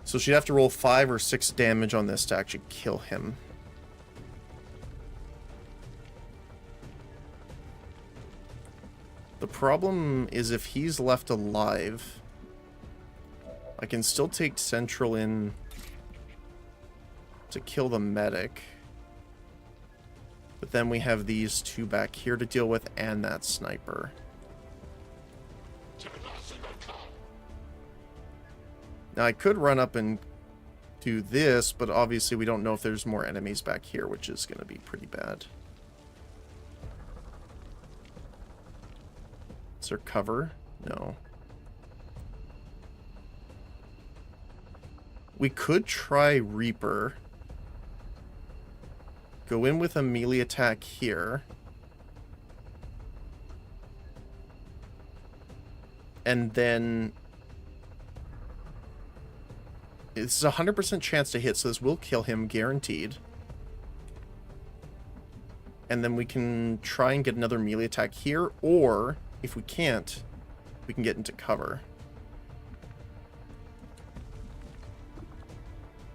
So she'd have to roll 5 or 6 damage on this to actually kill him. The problem is if he's left alive, I can still take Central in to kill the medic. But then we have these 2 back here to deal with and that sniper. Now I could run up and do this, but obviously we don't know if there's more enemies back here, which is going to be pretty bad. Is there cover? No. We could try Reaper. Go in with a melee attack here. And then... This is a 100% chance to hit, so this will kill him, guaranteed. And then we can try and get another melee attack here, or, if we can't, we can get into cover.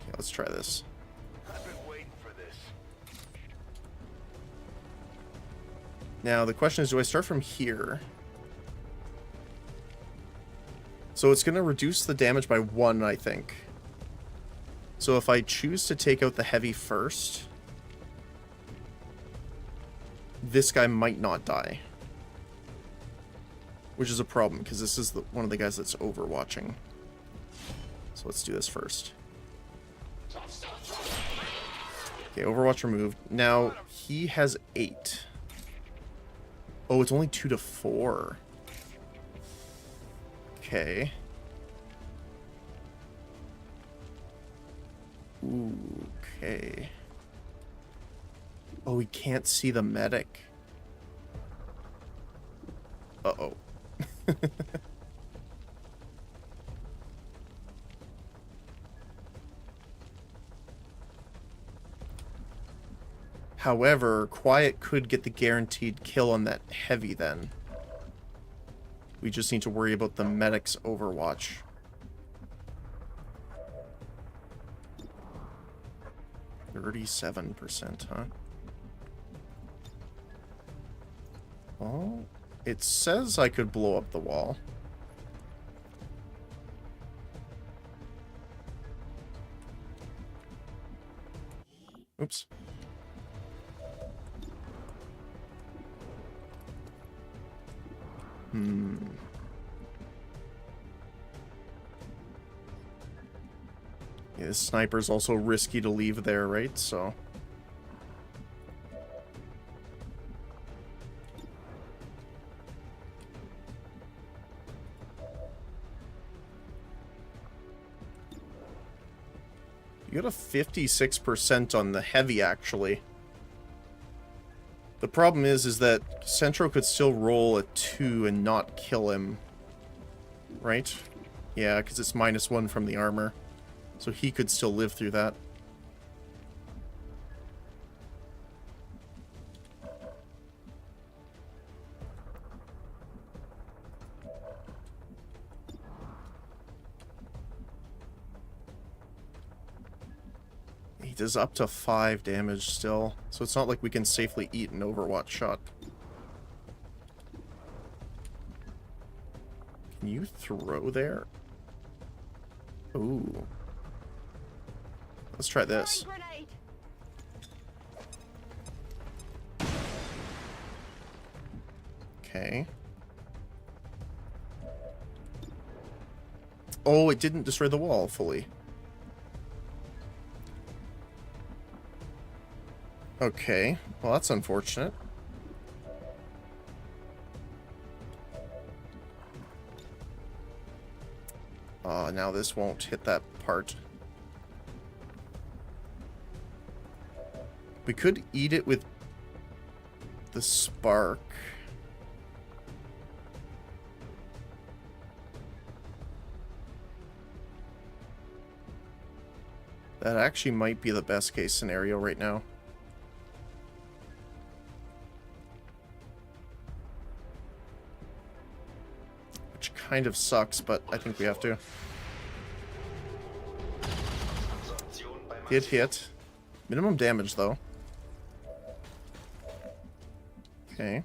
Okay, let's try this. I've been waiting for this. Now, the question is, do I start from here? So it's going to reduce the damage by 1, I think. So if I choose to take out the heavy first, this guy might not die. Which is a problem, because this is one of the guys that's overwatching. So let's do this first. Okay, Overwatch removed. Now, he has 8. Oh, it's only 2 to 4. Okay. Ooh, okay. Oh, we can't see the medic. Uh-oh. However, Quiet could get the guaranteed kill on that heavy then. We just need to worry about the medic's Overwatch. %, huh? Well, it says I could blow up the wall. Oops. Yeah, this sniper's also risky to leave there, right? So... You got a 56% on the heavy, actually. The problem is that Centro could still roll a 2 and not kill him. Right? Yeah, because it's -1 from the armor. So he could still live through that. He does up to 5 damage still, so it's not like we can safely eat an Overwatch shot. Can you throw there? Ooh. Let's try this. Okay. Oh, it didn't destroy the wall fully. Okay, well that's unfortunate. Now this won't hit that part. We could eat it with the spark. That actually might be the best case scenario right now. Which kind of sucks, but I think we have to. Did hit. Minimum damage, though. Okay.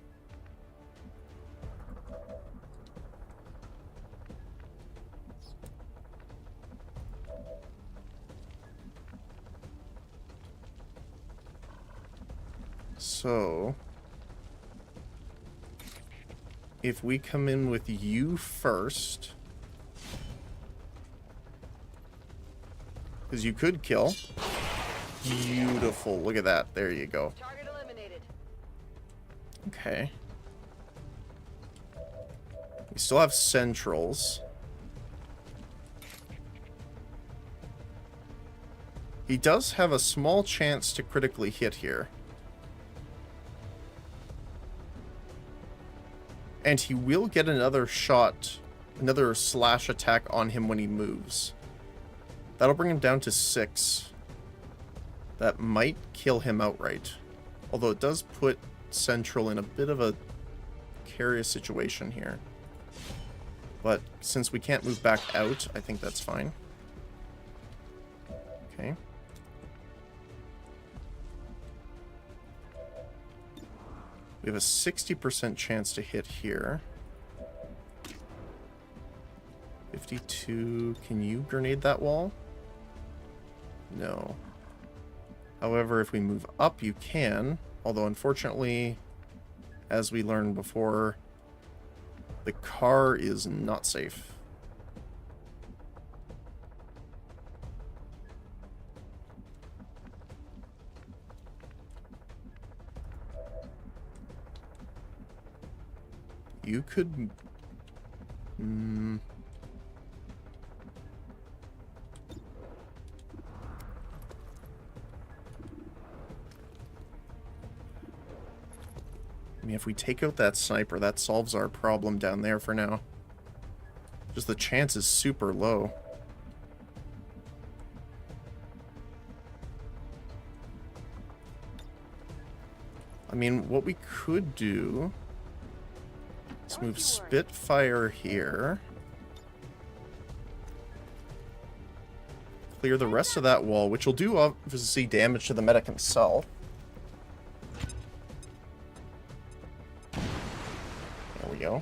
So, if we come in with you first, because you could kill. Beautiful. Look at that. There you go. Target eliminated. Okay. We still have centrals. He does have a small chance to critically hit here. And he will get another shot, another slash attack on him when he moves. That'll bring him down to 6. That might kill him outright. Although it does put Central in a bit of a precarious situation here. But since we can't move back out, I think that's fine. Okay. We We have a 60% chance to hit here. 52. Can you grenade that wall? No. However, if we move up, you can. Although, unfortunately, as we learned before, the car is not safe. You could... I mean, if we take out that sniper, that solves our problem down there for now. Just the chance is super low. I mean, what we could do... Let's move Spitfire here. Clear the rest of that wall, which will do obviously damage to the medic himself. There we go.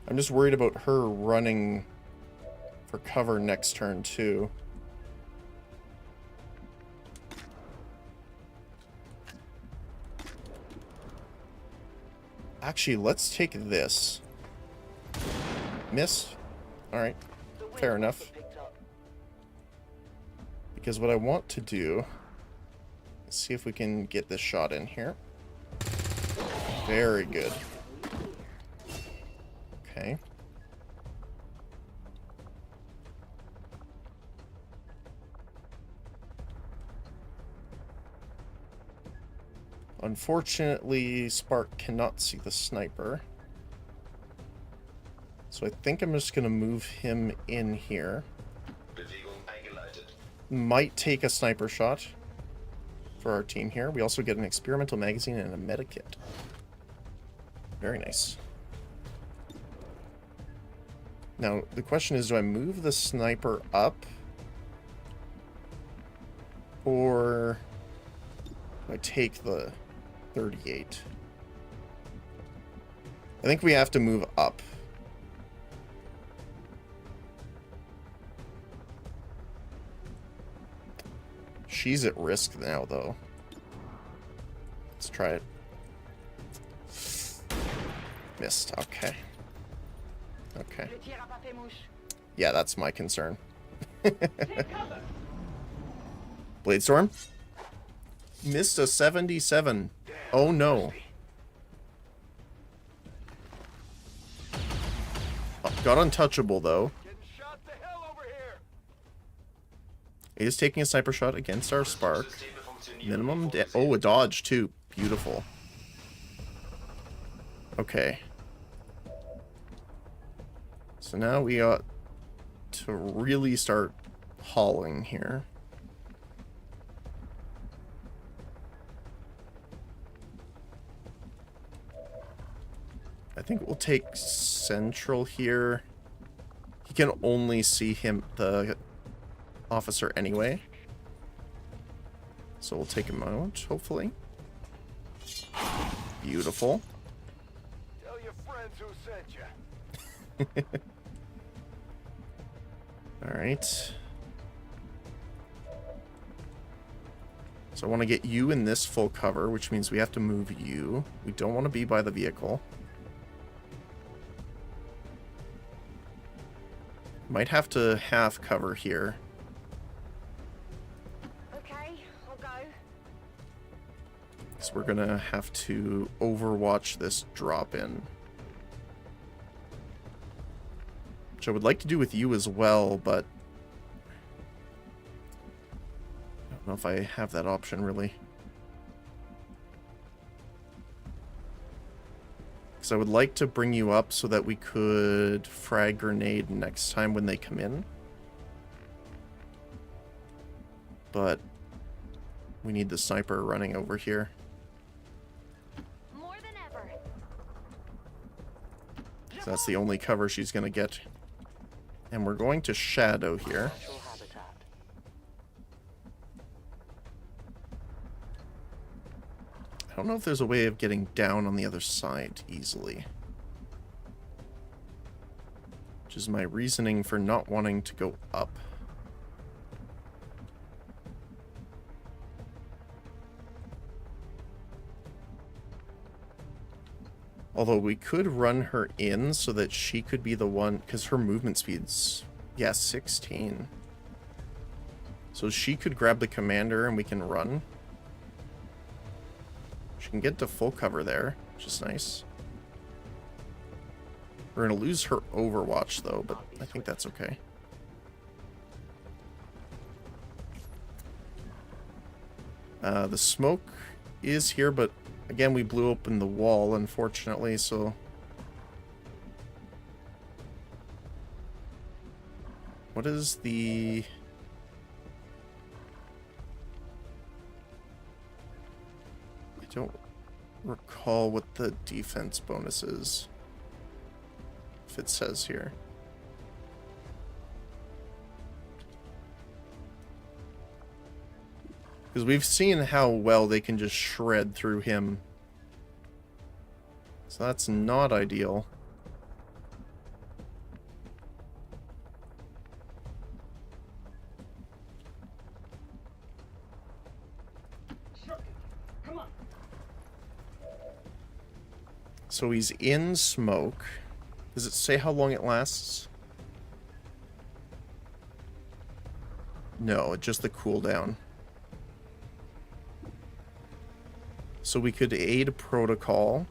I'm just worried about her running for cover next turn too. Actually, let's take this. Miss. Alright. Fair enough. Because what I want to do is see if we can get this shot in here. Very good. Okay. Unfortunately, Spark cannot see the sniper. So I think I'm just going to move him in here. Might take a sniper shot for our team here. We also get an experimental magazine and a medikit. Very nice. Now, the question is, do I move the sniper up? Or do I take the 38? I think we have to move up. She's at risk now, though. Let's try it. Missed. Okay. Okay. Yeah, that's my concern. Bladestorm? Missed a 77. Oh no. Oh, got untouchable though. He is taking a sniper shot against our Spark. Minimum oh, a dodge too. Beautiful. Okay. So now we ought to really start hauling here. I think we'll take Central here. He can only see him, the officer, anyway. So we'll take him out, hopefully. Beautiful. Tell your friends who sent you. Alright. So I want to get you in this full cover, which means we have to move you. We don't want to be by the vehicle. Might have to half cover here. Okay, I'll go. So we're gonna have to overwatch this drop in. Which I would like to do with you as well, but I don't know if I have that option really. Because I would like to bring you up so that we could frag grenade next time when they come in. But we need the sniper running over here. More than ever. So that's the only cover she's going to get. And we're going to shadow here. I don't know if there's a way of getting down on the other side easily. Which is my reasoning for not wanting to go up. Although we could run her in so that she could be the one, because her movement speed's, yeah, 16. So she could grab the commander and we can run. She can get to full cover there, which is nice. We're going to lose her Overwatch, though, but I think that's okay. The smoke is here, but again, we blew open the wall, unfortunately, so... What is the... I don't recall what the defense bonus is. If it says here. Because we've seen how well they can just shred through him. So that's not ideal. Come on. So he's in smoke. Does it say how long it lasts? No, just the cooldown. So we could aid protocol.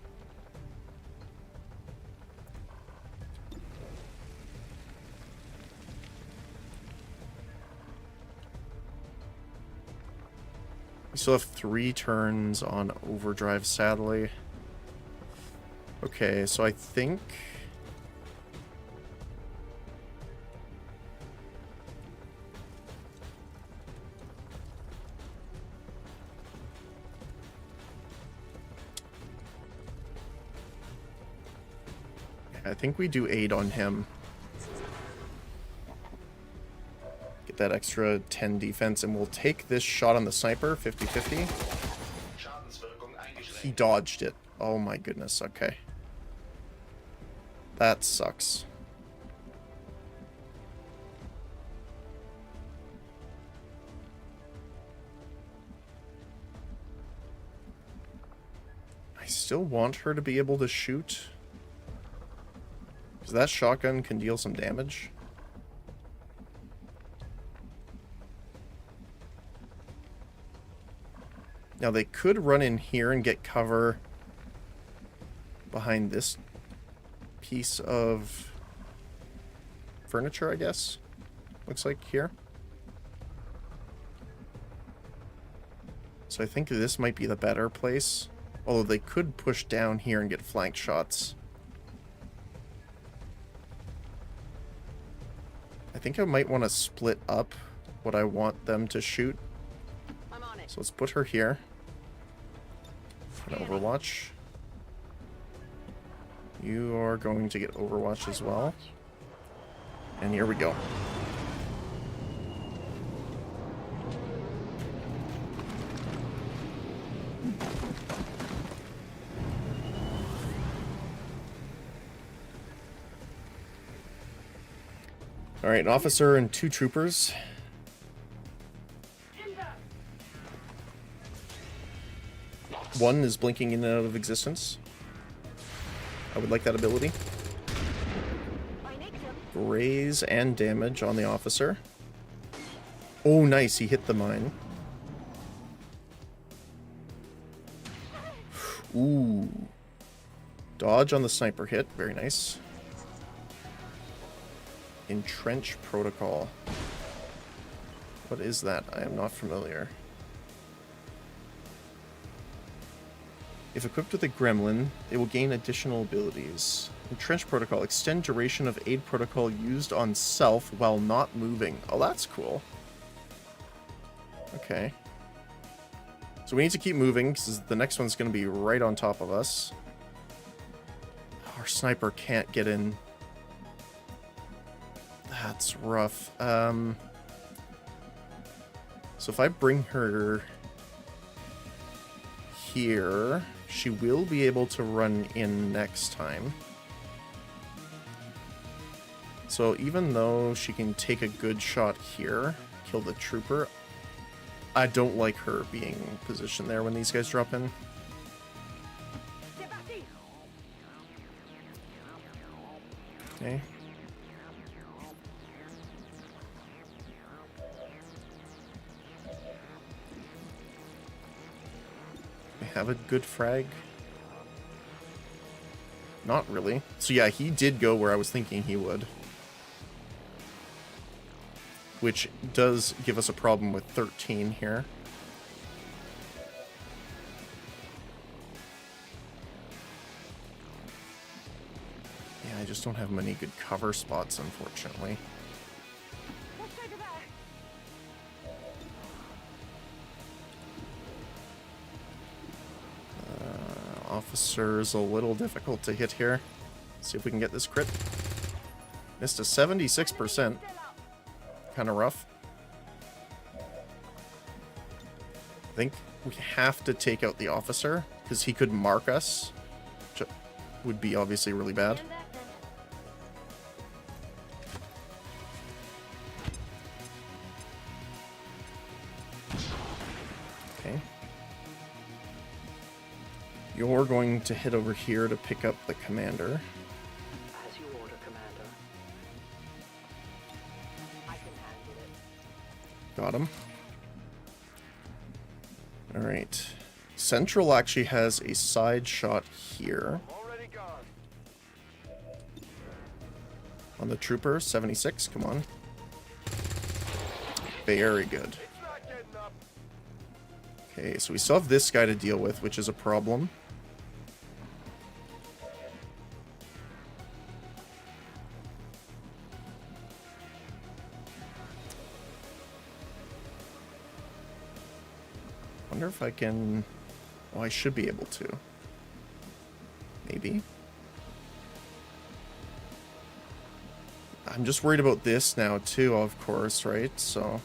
We still have 3 turns on overdrive, sadly. Okay, so I think... I think we do 8 on him. Get that extra 10 defense, and we'll take this shot on the sniper, 50-50. He dodged it. Oh my goodness, okay. That sucks. I still want her to be able to shoot. Because that shotgun can deal some damage. Now they could run in here and get cover behind this piece of furniture, I guess. Looks like here. So I think this might be the better place. Although they could push down here and get flank shots. I think I might want to split up what I want them to shoot. So let's put her here. And Overwatch. You are going to get Overwatch as well. And here we go. Alright, an officer and 2 troopers. One is blinking in and out of existence. I would like that ability. Graze and damage on the officer. Oh, nice. He hit the mine. Ooh. Dodge on the sniper hit. Very nice. Entrench protocol. What is that? I am not familiar. If equipped with a gremlin, they will gain additional abilities. Entrench protocol. Extend duration of aid protocol used on self while not moving. Oh, that's cool. Okay. So we need to keep moving because the next one's going to be right on top of us. Our sniper can't get in. That's rough. So if I bring her here. She will be able to run in next time. So even though she can take a good shot here, kill the trooper, I don't like her being positioned there when these guys drop in. Okay. We have a good frag. Not really. So yeah, he did go where I was thinking he would. Which does give us a problem with 13 here. Yeah, I just don't have many good cover spots, unfortunately. Officer's a little difficult to hit here. See if we can get this crit. Missed a 76%. Kind of rough. I think we have to take out the officer because he could mark us, which would be obviously really bad. Okay. You're going to head over here to pick up the commander. As you order, Commander. I can handle it. Got him. Alright. Central actually has a side shot here. On the trooper, 76, come on. Very good. Okay, so we still have this guy to deal with, which is a problem. Wonder if I can... Oh, I should be able to. Maybe. I'm just worried about this now too, of course, right? So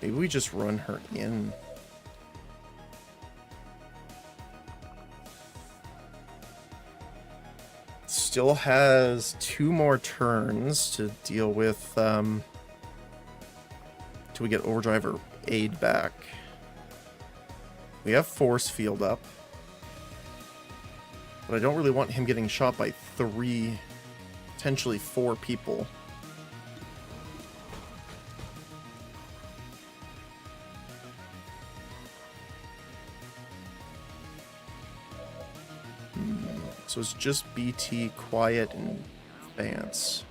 maybe we just run her in. Still has 2 more turns to deal with till we get overdrive or aid back. We have force field up, but I don't really want him getting shot by 3, potentially 4 people. So it's just BT, quiet, and Vance.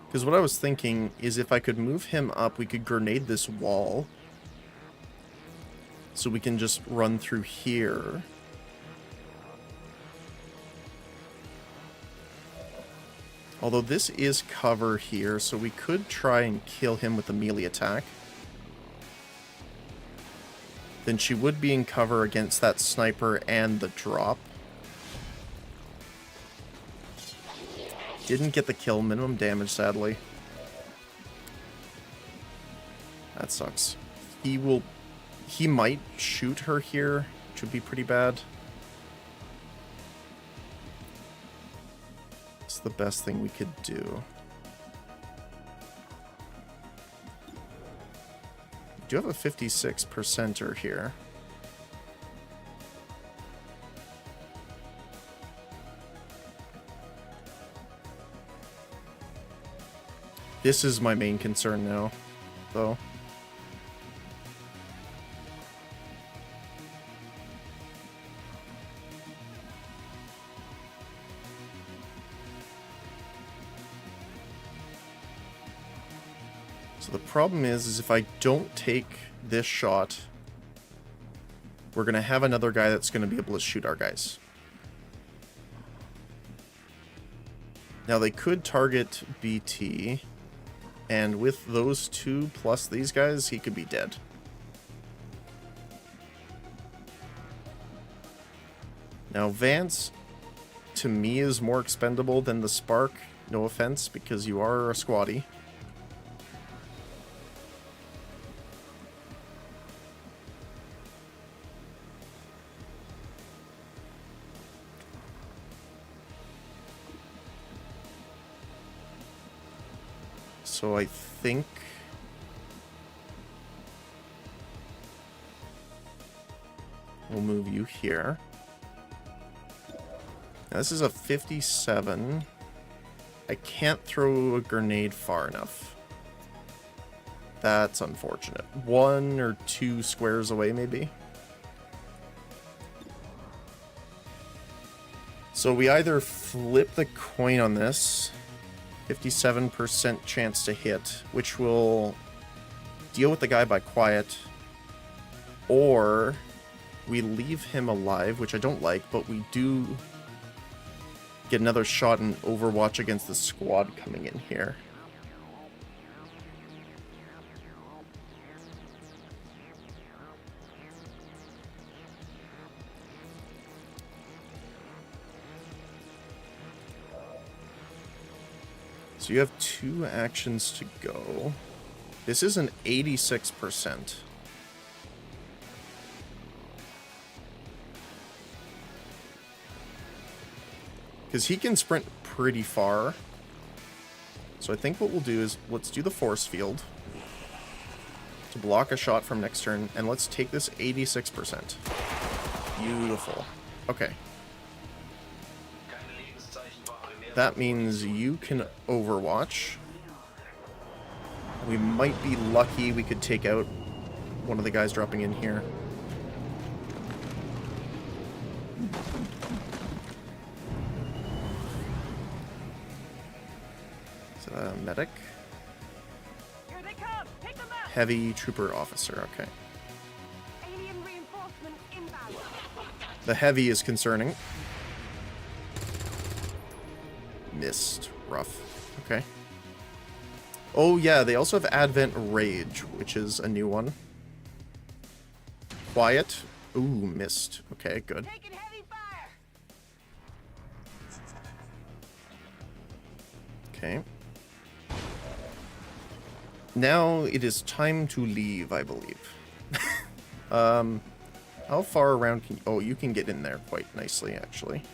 Because what I was thinking is if I could move him up, we could grenade this wall. So we can just run through here. Although this is cover here, so we could try and kill him with a melee attack. Then she would be in cover against that sniper and the drop. Didn't get the kill, minimum damage, sadly. That sucks. He might shoot her here, which would be pretty bad. It's the best thing we could do. We do have a 56%er here. This is my main concern now, though. So the problem is if I don't take this shot, we're going to have another guy that's going to be able to shoot our guys. Now they could target BT, and with those 2 plus these guys, he could be dead. Now Vance, to me, is more expendable than the Spark. No offense, because you are a squatty. So I think... we'll move you here. Now, this is a 57. I can't throw a grenade far enough. That's unfortunate. 1 or 2 squares away, maybe. So we either flip the coin on this, 57% chance to hit, which will deal with the guy by quiet, or we leave him alive, which I don't like, but we do get another shot in Overwatch against the squad coming in here. So you have 2 actions to go. This is an 86%. Because he can sprint pretty far. So I think what we'll do is, let's do the force field to block a shot from next turn, and let's take this 86%. Beautiful. Okay. That means you can Overwatch. We might be lucky we could take out one of the guys dropping in here. Medic. Here they come. Take them out. Heavy trooper officer, okay. Alien reinforcement inbound. The heavy is concerning. Missed. Rough. Okay. Oh yeah, they also have Advent Rage, which is a new one. Quiet. Ooh, missed. Okay, good. Taking heavy fire. Okay. Now it is time to leave, I believe. How far around can you... Oh, you can get in there quite nicely, actually.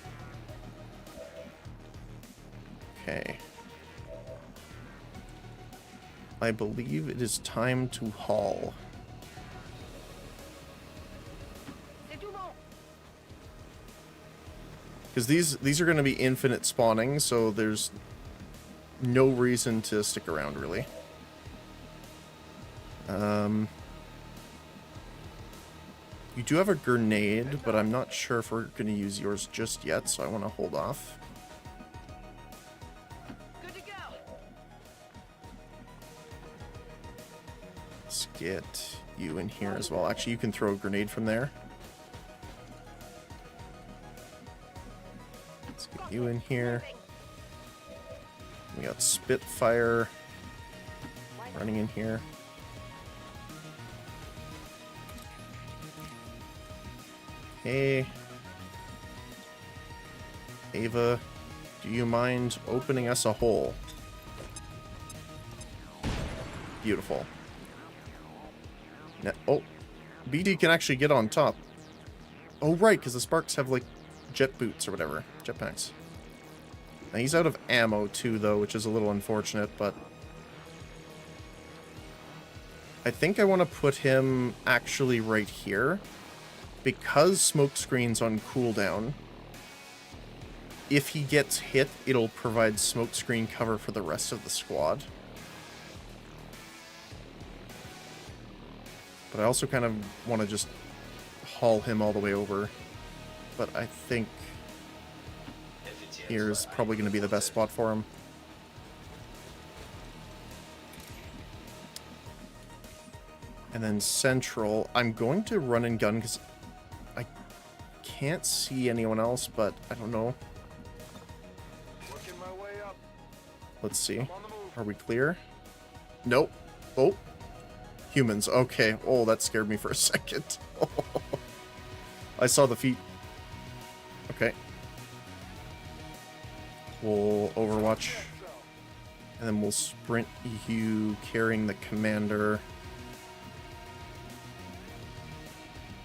Okay. I believe it is time to haul. Because these are going to be infinite spawning, so there's no reason to stick around, really. You do have a grenade, but I'm not sure if we're going to use yours just yet, so I want to hold off. Good to go. Let's get you in here as well. Actually, you can throw a grenade from there. Let's get you in here. We got Spitfire running in here. Hey, Ava, do you mind opening us a hole? Beautiful. Now, oh, BD can actually get on top. Oh, right, because the Sparks have, like, jet boots or whatever. Jetpacks. Now, he's out of ammo, too, though, which is a little unfortunate, but... I think I want to put him actually right here. Because smokescreen's on cooldown, if he gets hit, it'll provide smokescreen cover for the rest of the squad. But I also kind of want to just haul him all the way over. But I think here's probably going to be the best spot for him. And then central, I'm going to run and gun because I can't see anyone else, but I don't know. Working my way up. Let's see. Are we clear? Nope. Oh. Humans. Okay. Oh, that scared me for a second. I saw the feet. Okay. We'll Overwatch. And then we'll sprint you carrying the commander.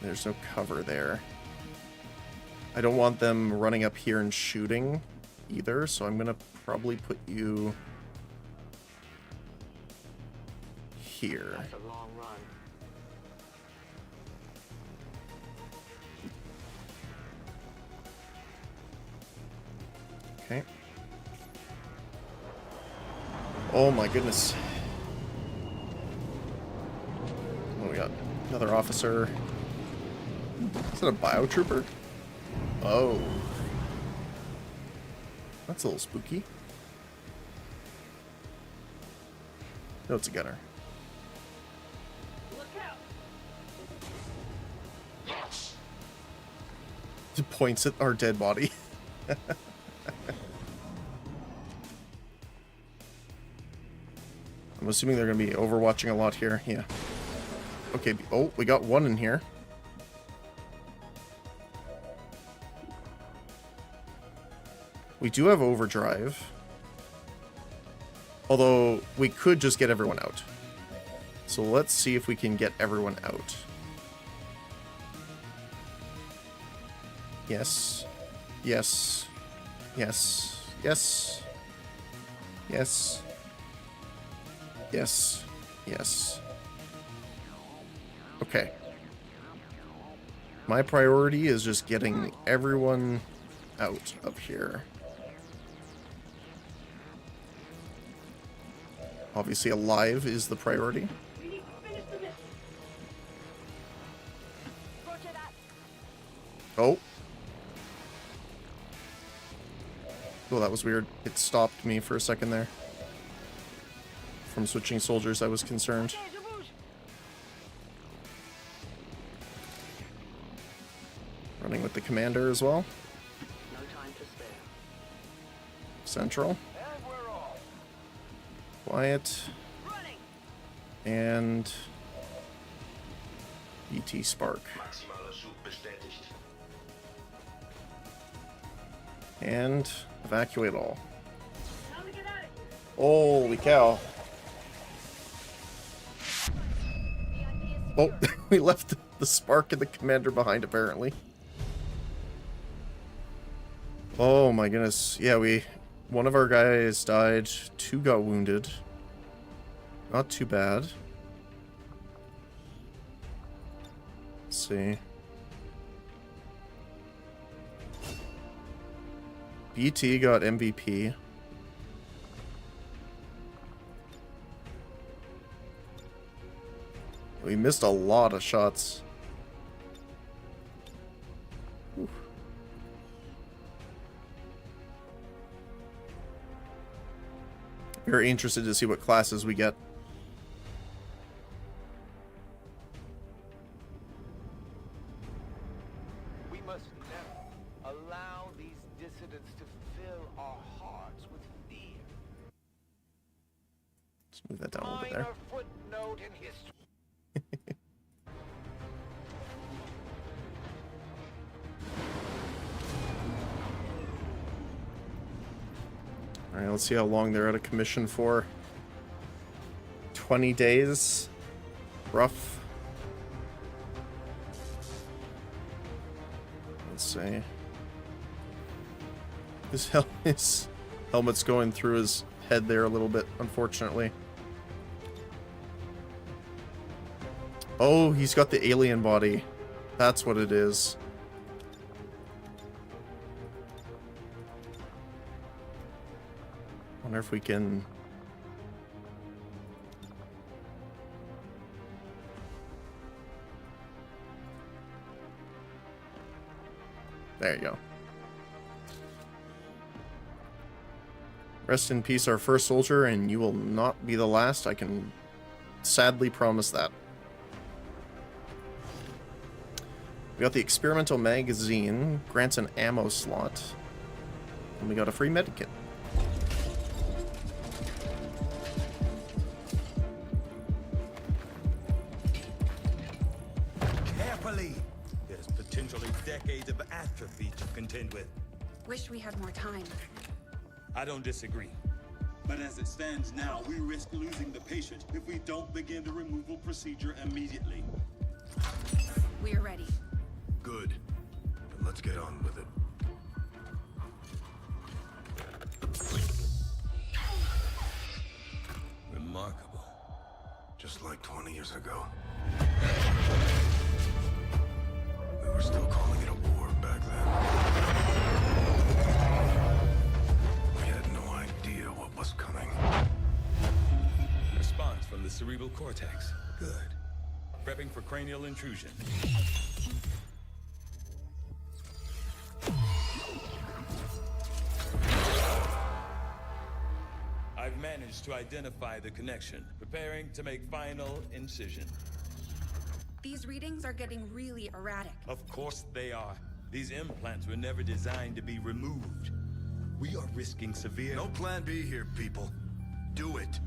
There's no cover there. I don't want them running up here and shooting either, so I'm gonna probably put you here. That's a long run. Okay. Oh my goodness. What do we got? Another officer. Is that a biotrooper? Oh. That's a little spooky. No, it's a gunner. Look out! It points at our dead body. I'm assuming they're going to be overwatching a lot here. Yeah. Okay. Oh, we got one in here. We do have overdrive. Although, we could just get everyone out. So let's see if we can get everyone out. Yes. Yes. Yes. Yes. Yes. Yes. Yes. Okay. My priority is just getting everyone out of here. Obviously, alive is the priority. We need to finish the mission. Roger that. Oh. Oh, that was weird. It stopped me for a second there. From switching soldiers, I was concerned. Running with the commander as well. No time to spare. Central. Quiet. And ET Spark. And evacuate all. Holy cow. Oh, we left the Spark and the commander behind apparently. Oh my goodness. Yeah, one of our guys died, 2 got wounded. Not too bad. Let's see. BT got MVP. We missed a lot of shots. Oof. Very interested to see what classes we get. We must never allow these dissidents to fill our hearts with fear. Let's move that down a little bit there. Minor footnote in history. Alright, let's see how long they're out of commission for. 20 days. Rough. Let's see. His helmet's going through his head there a little bit, unfortunately. Oh, he's got the alien body. That's what it is. Wonder if we can... There you go. Rest in peace, our first soldier, and you will not be the last. I can sadly promise that. We got the experimental magazine, grants an ammo slot, and we got a free medikit. Carefully! There's potentially decades of atrophy to contend with. Wish we had more time. I don't disagree. But as it stands now, we risk losing the patient if we don't begin the removal procedure immediately. We're ready. Good. Then let's get on with it. Remarkable. Just like years ago. We were still calling it a war back then. We had no idea what was coming. Response from the cerebral cortex. Good. Prepping for cranial intrusion. I've managed to identify the connection. Preparing to make final incision. These readings are getting really erratic. Of course they are. These implants were never designed to be removed. We are risking severe... No plan B here, people. Do it.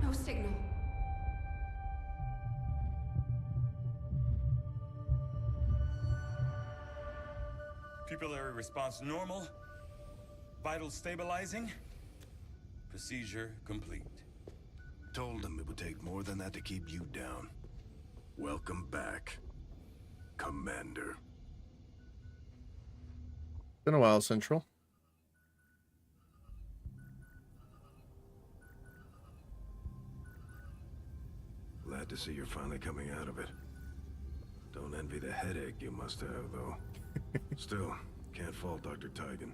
No signal. Pupillary response normal. Vital stabilizing. Procedure complete. Told them it would take more than that to keep you down. Welcome back, Commander. Been a while, Central. Glad to see you're finally coming out of it. Don't envy the headache you must have, though. Still, can't fault Dr. Tigan.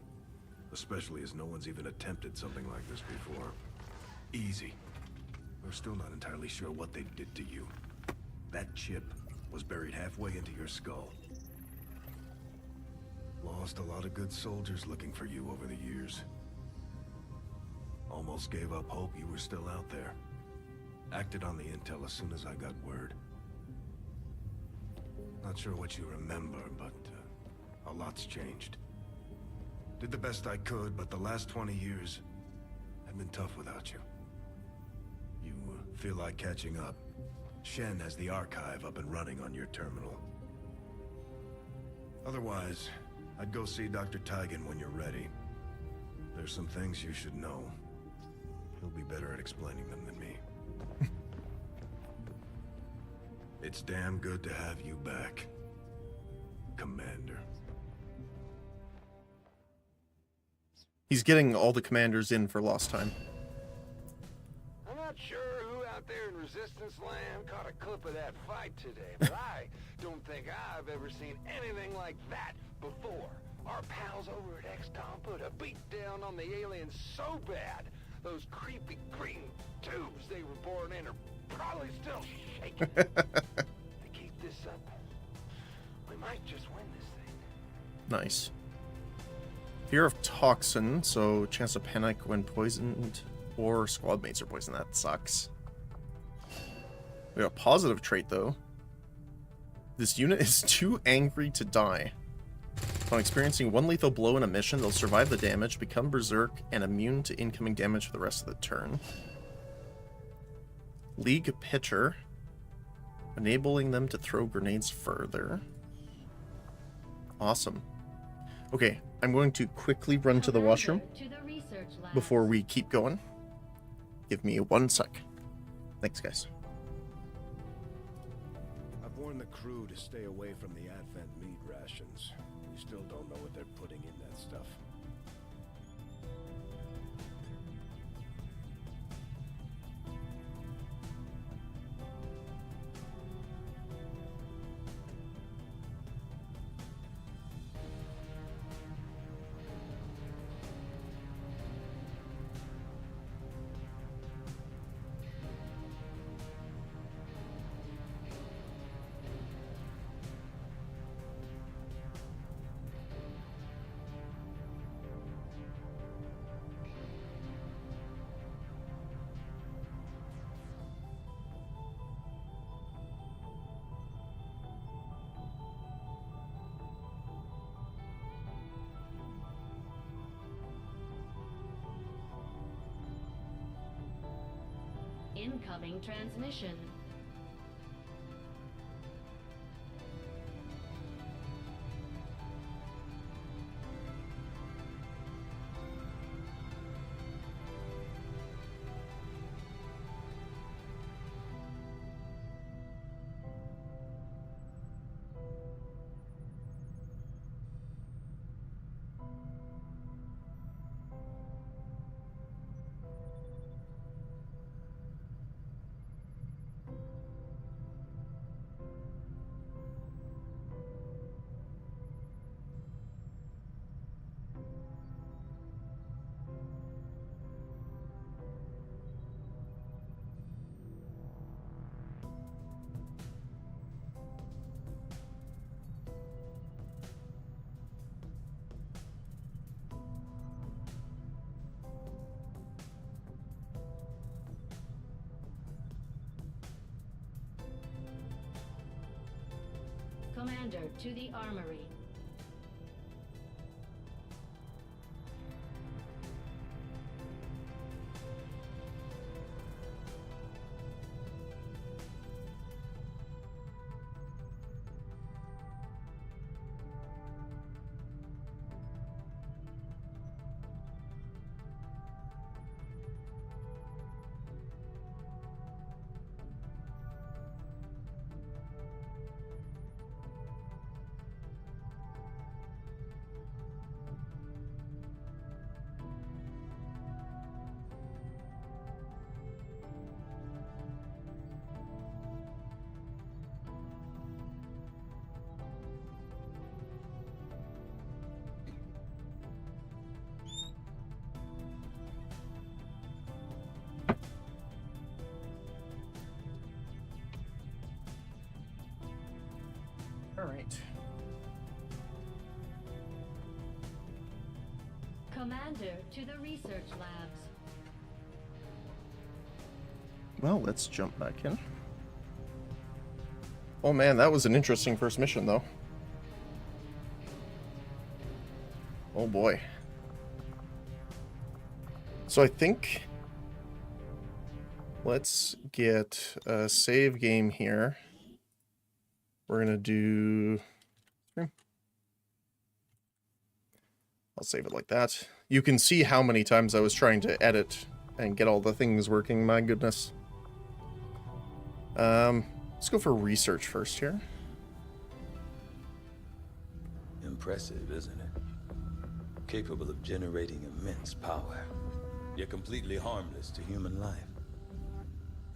Especially as no one's even attempted something like this before. Easy. We're still not entirely sure what they did to you. That chip was buried halfway into your skull. Lost a lot of good soldiers looking for you over the years. Almost gave up hope you were still out there. Acted on the intel as soon as I got word. Not sure what you remember, but a lot's changed. Did the best I could, but the last 20 years have been tough without you. You feel like catching up. Shen has the archive up and running on your terminal. Otherwise, I'd go see Dr. Tigan when you're ready. There's some things you should know. He'll be better at explaining them than me. It's damn good to have you back, Commander. He's getting all the commanders in for lost time. I'm not sure who out there in Resistance Land caught a clip of that fight today, but I don't think I've ever seen anything like that before. Our pals over at XCOM put a beat down on the aliens so bad, those creepy green tubes they were born in are probably still shaking. They keep this up, we might just win this thing. Nice. Fear of toxin, so chance of panic when poisoned or squad mates are poisoned. That sucks. We got a positive trait though. This unit is too angry to die. Upon experiencing one lethal blow in a mission, they'll survive the damage, become berserk, and immune to incoming damage for the rest of the turn. League pitcher, enabling them to throw grenades further. Awesome. Okay, I'm going to quickly run to the washroom before we keep going. Give me 1 sec. Thanks, guys. I've warned the crew to stay away from the Advent meat rations. We still don't know what they're putting in that stuff. Incoming transmission. Commander, to the armory. All right. Commander, to the research labs. Well, let's jump back in. Oh man, that was an interesting first mission, though. Oh boy. So I think... let's get a save game here. We're gonna do... I'll save it like that. You can see how many times I was trying to edit and get all the things working, my goodness. Let's go for research first here. Impressive, isn't it? Capable of generating immense power, yet completely harmless to human life.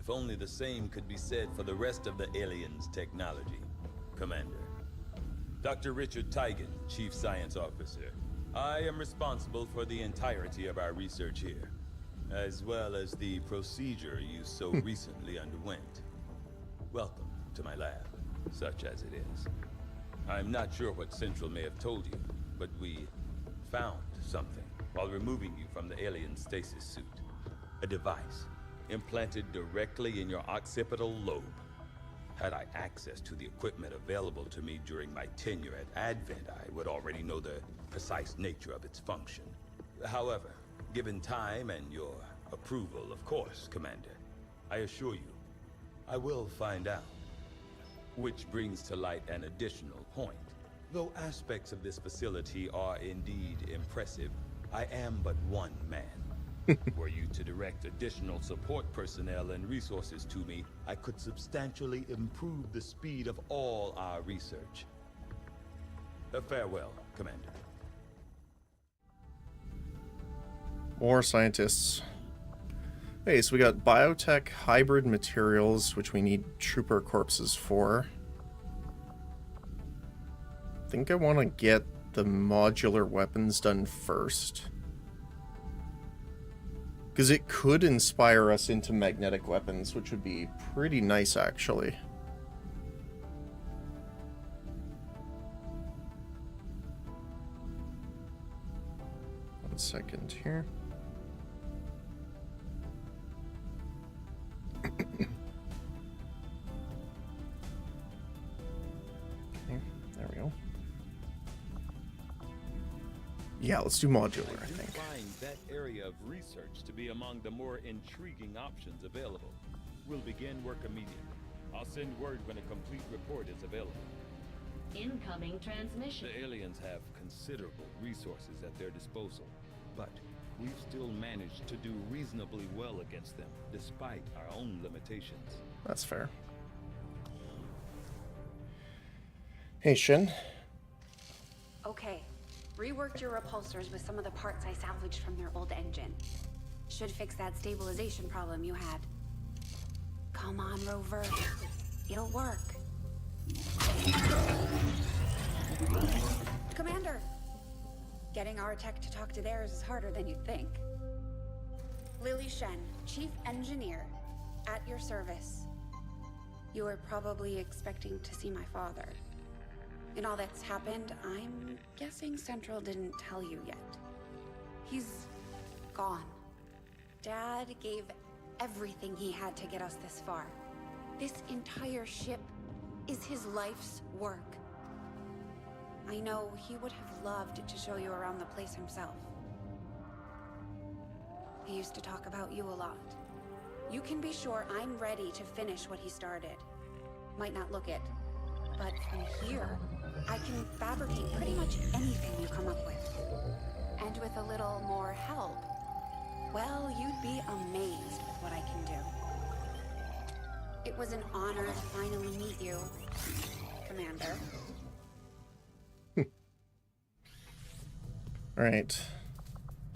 If only the same could be said for the rest of the aliens' technology. Commander. Dr. Richard Teigen, Chief Science Officer. I am responsible for the entirety of our research here, as well as the procedure you so recently underwent. Welcome to my lab, such as it is. I'm not sure what Central may have told you, but we found something while removing you from the alien stasis suit. A device implanted directly in your occipital lobe. Had I access to the equipment available to me during my tenure at Advent, I would already know the precise nature of its function. However, given time and your approval, of course, Commander, I assure you, I will find out. Which brings to light an additional point. Though aspects of this facility are indeed impressive, I am but one man. Were you to direct additional support personnel and resources to me, I could substantially improve the speed of all our research. Farewell, Commander. More scientists. Okay, so we got biotech hybrid materials, which we need trooper corpses for. I think I want to get the modular weapons done first. Because it could inspire us into magnetic weapons, which would be pretty nice, actually. One second here. Okay, there we go. Yeah, let's do modular, I think. Find that area of research to be among the more intriguing options available. We'll begin work immediately. I'll send word when a complete report is available. Incoming transmission. The aliens have considerable resources at their disposal, but we've still managed to do reasonably well against them, despite our own limitations. That's fair. Hey, Shin. Okay. Reworked your repulsors with some of the parts I salvaged from their old engine. Should fix that stabilization problem you had. Come on, Rover. It'll work. Commander! Getting our tech to talk to theirs is harder than you'd think. Lily Shen, Chief Engineer, at your service. You were probably expecting to see my father. In all that's happened, I'm guessing Central didn't tell you yet. He's gone. Dad gave everything he had to get us this far. This entire ship is his life's work. I know he would have loved to show you around the place himself. He used to talk about you a lot. You can be sure I'm ready to finish what he started. Might not look it, but from here, I can fabricate pretty much anything you come up with. And with a little more help, well, you'd be amazed with what I can do. It was an honor to finally meet you, Commander. Alright.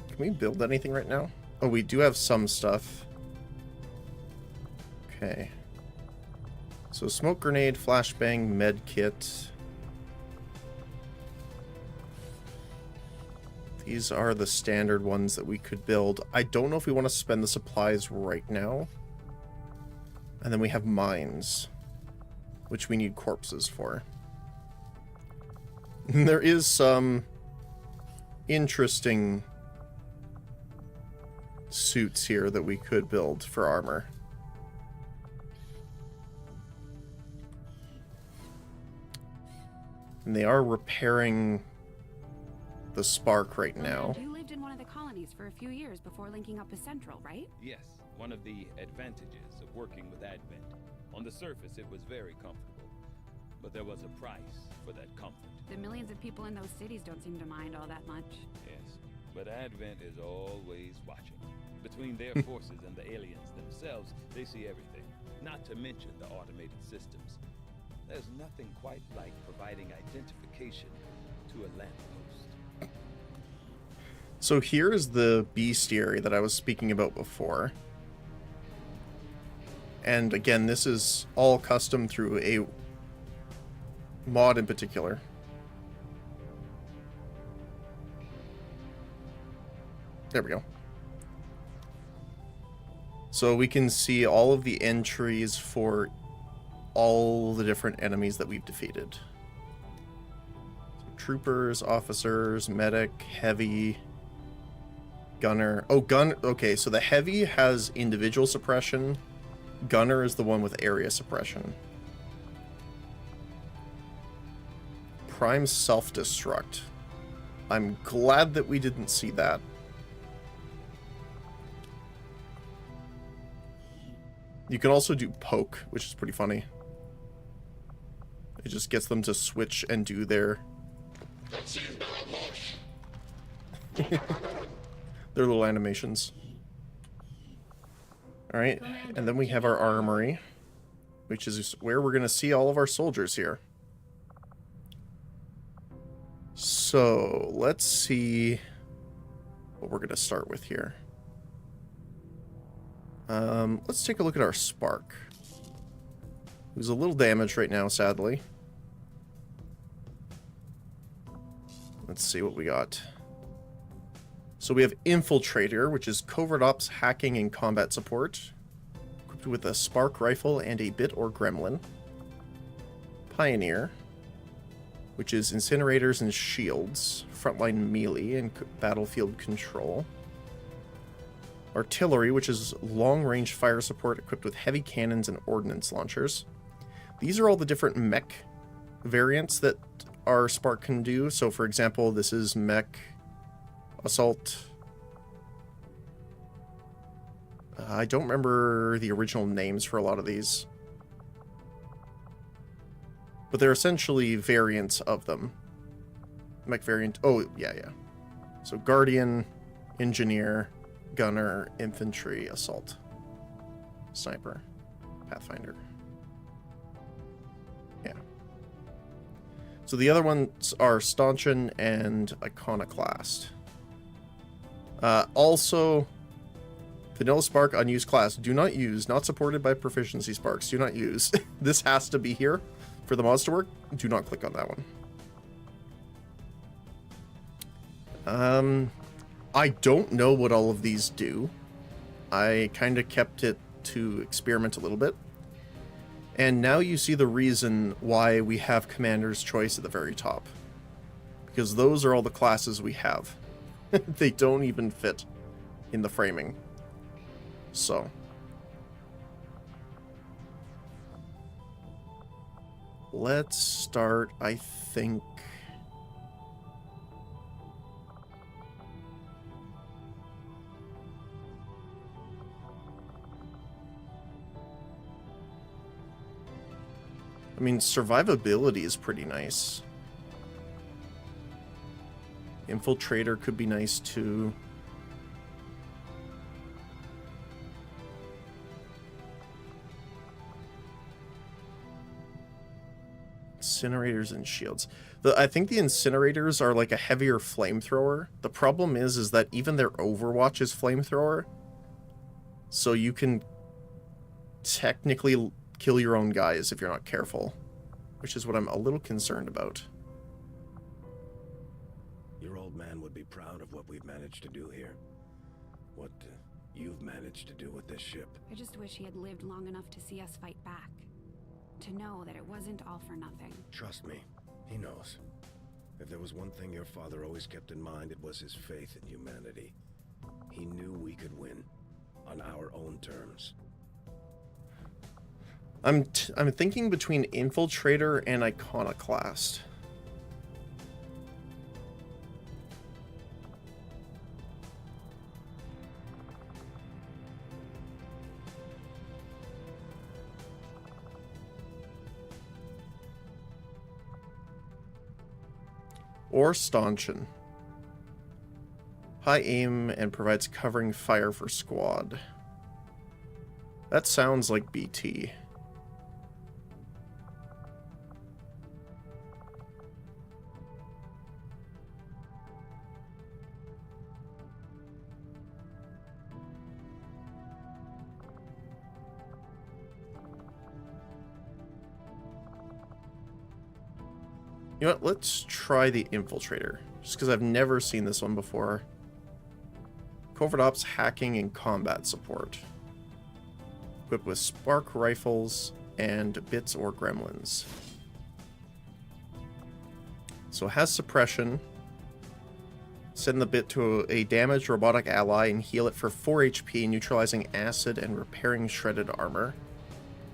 Can we build anything right now? Oh, we do have some stuff. Okay. So smoke grenade, flashbang, med kit. These are the standard ones that we could build. I don't know if we want to spend the supplies right now. And then we have mines, which we need corpses for. And there is some interesting suits here that we could build for armor. And they are repairing the spark right now. You lived in one of the colonies for a few years before linking up with Central, right? Yes, one of the advantages of working with Advent. On the surface, it was very comfortable, but there was a price for that comfort. The millions of people in those cities don't seem to mind all that much. Yes, but Advent is always watching. Between their forces and the aliens themselves, they see everything, not to mention the automated systems. There's nothing quite like providing identification to a lamppost. So here is the bestiary that I was speaking about before. And again, this is all custom through a mod in particular. There we go. So we can see all of the entries for all the different enemies that we've defeated. So troopers, officers, medic, heavy, gunner. Oh, okay, so the heavy has individual suppression. Gunner is the one with area suppression. Prime self-destruct. I'm glad that we didn't see that. You can also do poke, which is pretty funny. It just gets them to switch and do their little animations. Alright, and then we have our armory, which is where we're going to see all of our soldiers here. So, let's see what we're going to start with here. Let's take a look at our spark. Who's a little damaged right now, sadly. Let's see what we got. So we have Infiltrator, which is covert ops, hacking, and combat support. Equipped with a spark rifle and a bit or gremlin. Pioneer, which is incinerators and shields, frontline melee, and battlefield control. Artillery, which is long-range fire support equipped with heavy cannons and ordnance launchers. These are all the different mech variants that our spark can do. So, for example, this is mech assault. I don't remember the original names for a lot of these, but they're essentially variants of them. Mech variant. Oh, yeah. So, Guardian, Engineer, Gunner, Infantry, Assault, Sniper, Pathfinder. Yeah. So the other ones are Stanchion and Iconoclast. Also, Vanilla Spark, unused class. Do not use. Not supported by proficiency sparks. Do not use. This has to be here for the mods to work. Do not click on that one. I don't know what all of these do. I kind of kept it to experiment a little bit. And now you see the reason why we have Commander's Choice at the very top. Because those are all the classes we have. They don't even fit in the framing. So. Let's start, I think, I mean, survivability is pretty nice. Infiltrator could be nice too. Incinerators and shields. I think the incinerators are like a heavier flamethrower. The problem is that even their Overwatch is flamethrower. So you can technically kill your own guys if you're not careful. Which is what I'm a little concerned about. Your old man would be proud of what we've managed to do here. What you've managed to do with this ship. I just wish he had lived long enough to see us fight back. To know that it wasn't all for nothing. Trust me, he knows. If there was one thing your father always kept in mind, it was his faith in humanity. He knew we could win on our own terms. I'm thinking between Infiltrator and Iconoclast. Or Stanchion. High aim and provides covering fire for squad. That sounds like BT. You know what, let's try the Infiltrator, just because I've never seen this one before. Covert Ops, hacking, and combat support. Equipped with spark rifles and bits or gremlins. So it has suppression. Send the bit to a damaged robotic ally and heal it for 4 HP, neutralizing acid and repairing shredded armor.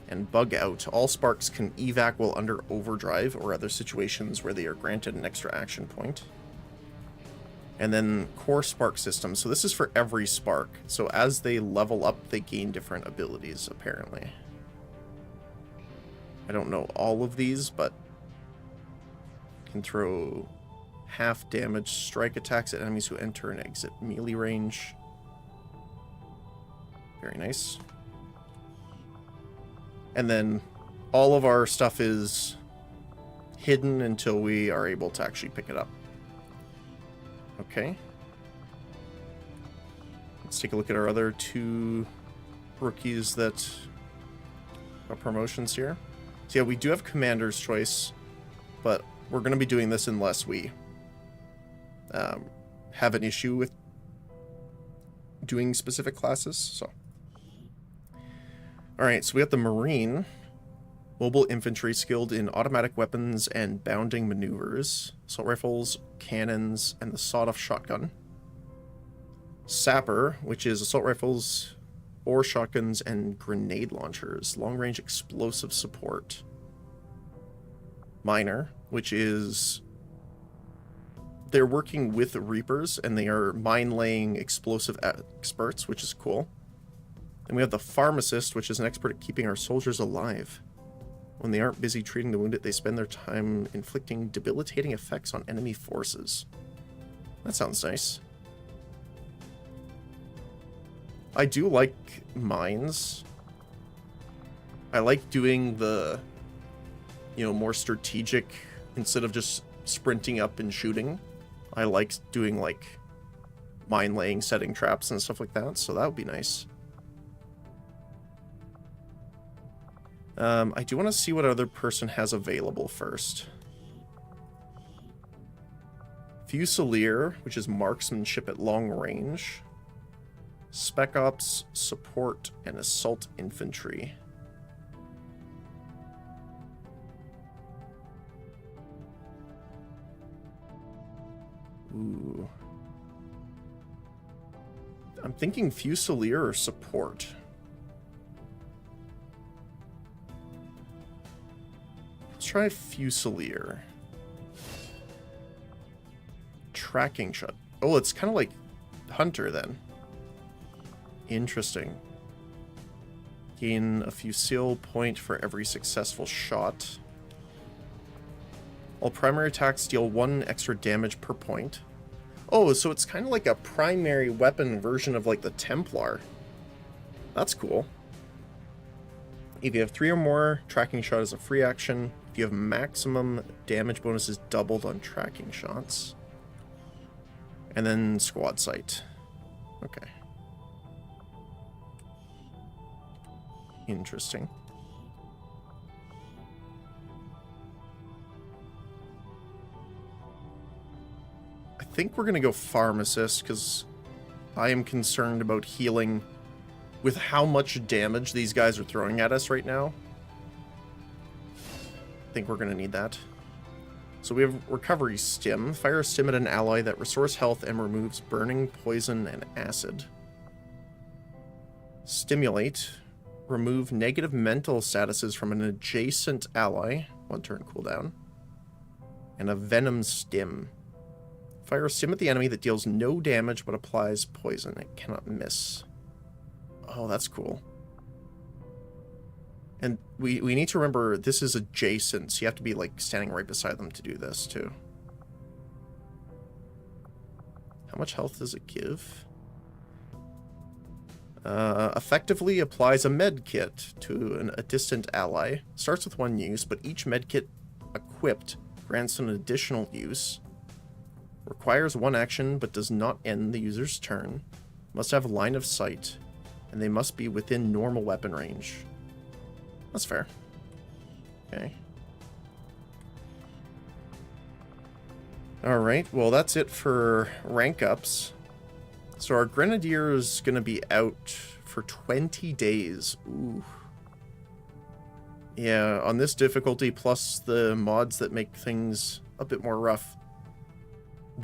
And bug out. All sparks can evac while under overdrive or other situations where they are granted an extra action point. And then core spark system. So this is for every spark. So as they level up, they gain different abilities, apparently. I don't know all of these, but can throw half damage strike attacks at enemies who enter and exit melee range. Very nice. And then all of our stuff is hidden until we are able to actually pick it up. Okay. Let's take a look at our other 2 rookies that got promotions here. So yeah, we do have Commander's Choice, but we're going to be doing this unless we have an issue with doing specific classes. So. Alright, so we got the Marine, mobile infantry skilled in automatic weapons and bounding maneuvers, assault rifles, cannons, and the sawed-off shotgun. Sapper, which is assault rifles or shotguns and grenade launchers, long-range explosive support. Miner, which is... they're working with Reapers, and they are mine-laying explosive experts, which is cool. And we have the Pharmacist, which is an expert at keeping our soldiers alive. When they aren't busy treating the wounded, they spend their time inflicting debilitating effects on enemy forces. That sounds nice. I do like mines. I like doing the, you know, more strategic, instead of just sprinting up and shooting. I like doing, like, mine laying, setting traps and stuff like that, so that would be nice. I do want to see what other person has available first. Fusilier, which is marksmanship at long range. Spec Ops, support, and assault infantry. Ooh. I'm thinking Fusilier or support. Let's try Fusilier. Tracking shot. Oh, it's kind of like Hunter then. Interesting. Gain a Fusil point for every successful shot. All primary attacks deal 1 extra damage per point. Oh, so it's kind of like a primary weapon version of like the Templar. That's cool. If you have 3 or more, tracking shot is a free action. If you have maximum damage bonuses doubled on tracking shots. And then squad sight. Okay. Interesting. I think we're going to go pharmacist because I am concerned about healing with how much damage these guys are throwing at us right now. I think we're going to need that. So we have recovery stim. Fire a stim at an ally that restores health and removes burning, poison, and acid. Stimulate. Remove negative mental statuses from an adjacent ally. 1 turn cooldown. And a venom stim. Fire a stim at the enemy that deals no damage but applies poison. It cannot miss. Oh, that's cool. And we need to remember this is adjacent, so you have to be like standing right beside them to do this too. How much health does it give? Effectively applies a med kit to a distant ally. Starts with 1 use, but each med kit equipped grants an additional use. Requires 1 action, but does not end the user's turn. Must have line of sight, and they must be within normal weapon range. That's fair. Okay. Alright, well that's it for rank ups. So our Grenadier is going to be out for 20 days. Ooh. Yeah, on this difficulty, plus the mods that make things a bit more rough,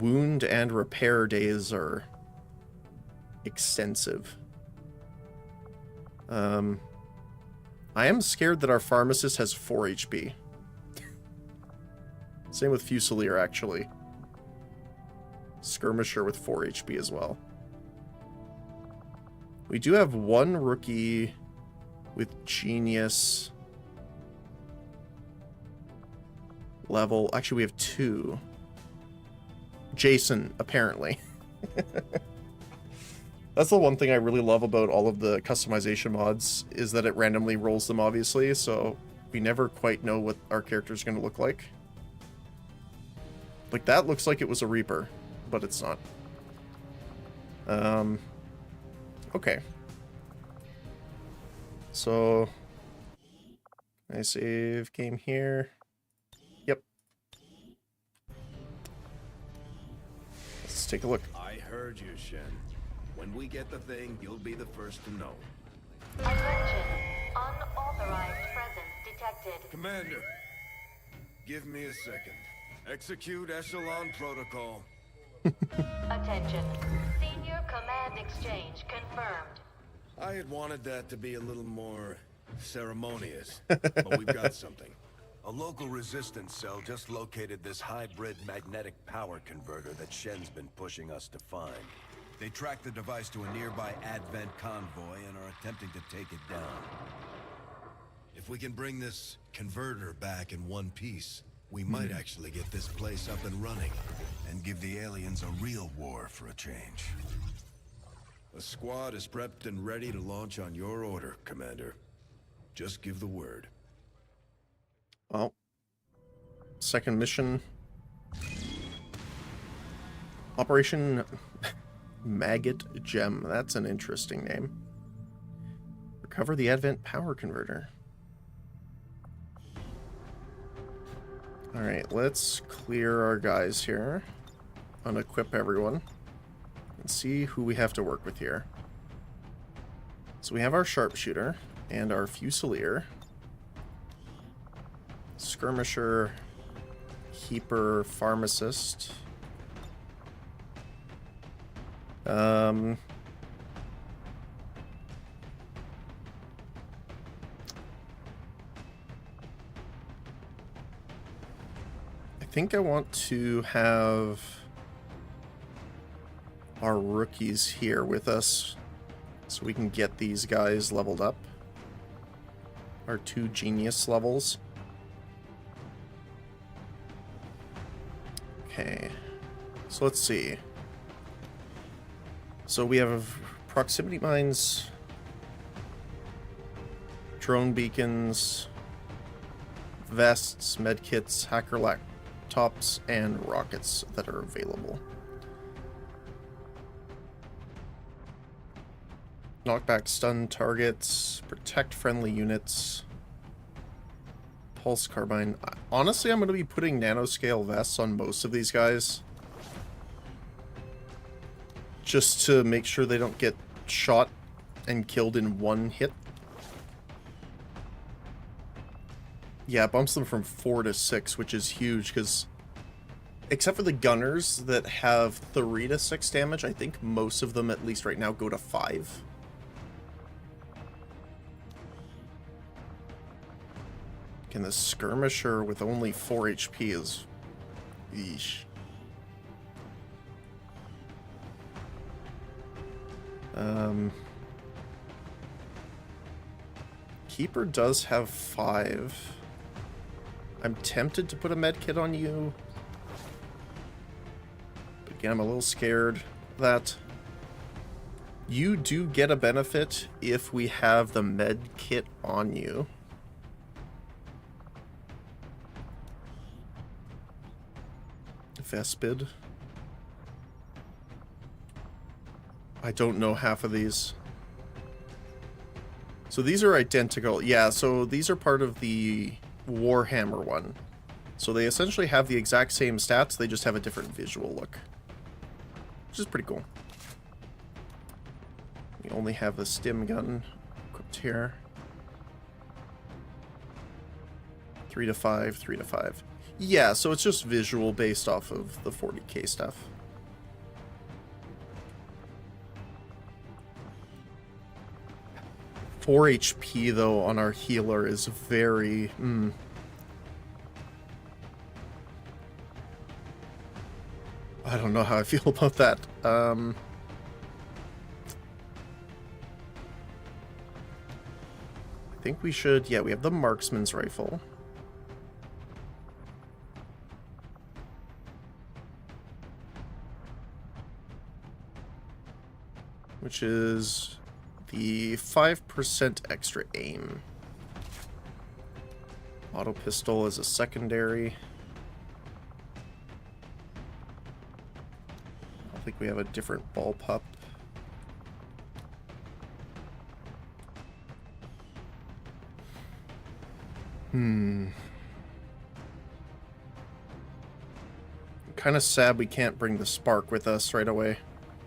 wound and repair days are extensive. I am scared that our pharmacist has 4 HP. Same with Fusilier, actually. Skirmisher with 4 HP as well. We do have 1 rookie with Genius level. Actually, we have 2. Jason, apparently. That's the one thing I really love about all of the customization mods, is that it randomly rolls them, obviously, so we never quite know what our character's going to look like. Like, that looks like it was a Reaper, but it's not. Okay. So, I save game here. Yep. Let's take a look. I heard you, Shen. When we get the thing, you'll be the first to know. Attention. Unauthorized presence detected. Commander, give me a second. Execute Echelon Protocol. Attention. Senior command exchange confirmed. I had wanted that to be a little more ceremonious, but we've got something. A local resistance cell just located this hybrid magnetic power converter that Shen's been pushing us to find. They tracked the device to a nearby Advent convoy and are attempting to take it down. If we can bring this converter back in one piece, we might actually get this place up and running and give the aliens a real war for a change. The squad is prepped and ready to launch on your order, Commander. Just give the word. Well, second mission. Operation Maggot Gem. That's an interesting name. Recover the Advent power converter. Alright, let's clear our guys here. Unequip everyone. And see who we have to work with here. So we have our sharpshooter and our fusilier. Skirmisher, keeper, pharmacist. I think I want to have our rookies here with us so we can get these guys leveled up. Our 2 genius levels. Okay. So let's see. So we have proximity mines, drone beacons, vests, medkits, hacker laptops, and rockets that are available. Knockback stun targets, protect friendly units, pulse carbine. Honestly, I'm going to be putting nanoscale vests on most of these guys, just to make sure they don't get shot and killed in one hit. Yeah, it bumps them from 4 to 6, which is huge, because except for the gunners that have 3 to 6 damage, I think most of them, at least right now, go to 5. And the skirmisher with only 4 HP is... Yeesh. Keeper does have 5. I'm tempted to put a med kit on you. But again, I'm a little scared that you do get a benefit if we have the med kit on you. Vespid. I don't know half of these. So these are identical. Yeah, so these are part of the Warhammer one. So they essentially have the exact same stats, they just have a different visual look. Which is pretty cool. We only have the stim gun equipped here. 3 to 5, 3 to 5. Yeah, so it's just visual based off of the 40k stuff. Four HP though on our healer is very... I don't know how I feel about that. I think we should... Yeah, we have the marksman's rifle. Which is the 5% extra aim. Auto pistol is a secondary. I think we have a different ball pup. Kind of sad we can't bring the Spark with us right away.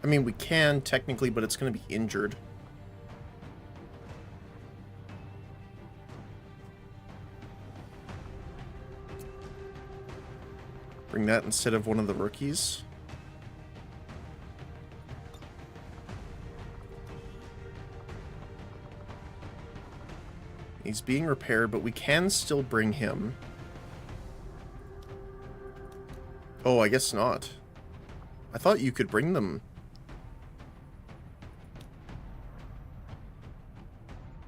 I mean, we can, technically, but it's going to be injured. Bring that instead of one of the rookies. He's being repaired, but we can still bring him. Oh, I guess not. I thought you could bring them.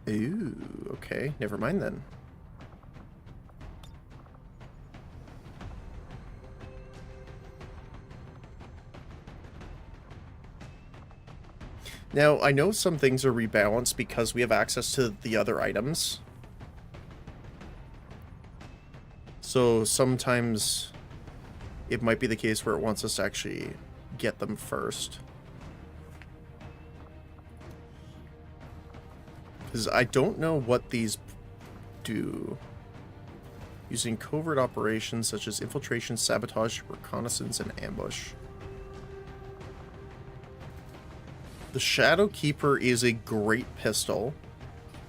Ooh, okay. Never mind then. Now, I know some things are rebalanced because we have access to the other items. So sometimes it might be the case where it wants us to actually get them first. Because I don't know what these do. Using covert operations such as infiltration, sabotage, reconnaissance, and ambush. The Shadow Keeper is a great pistol.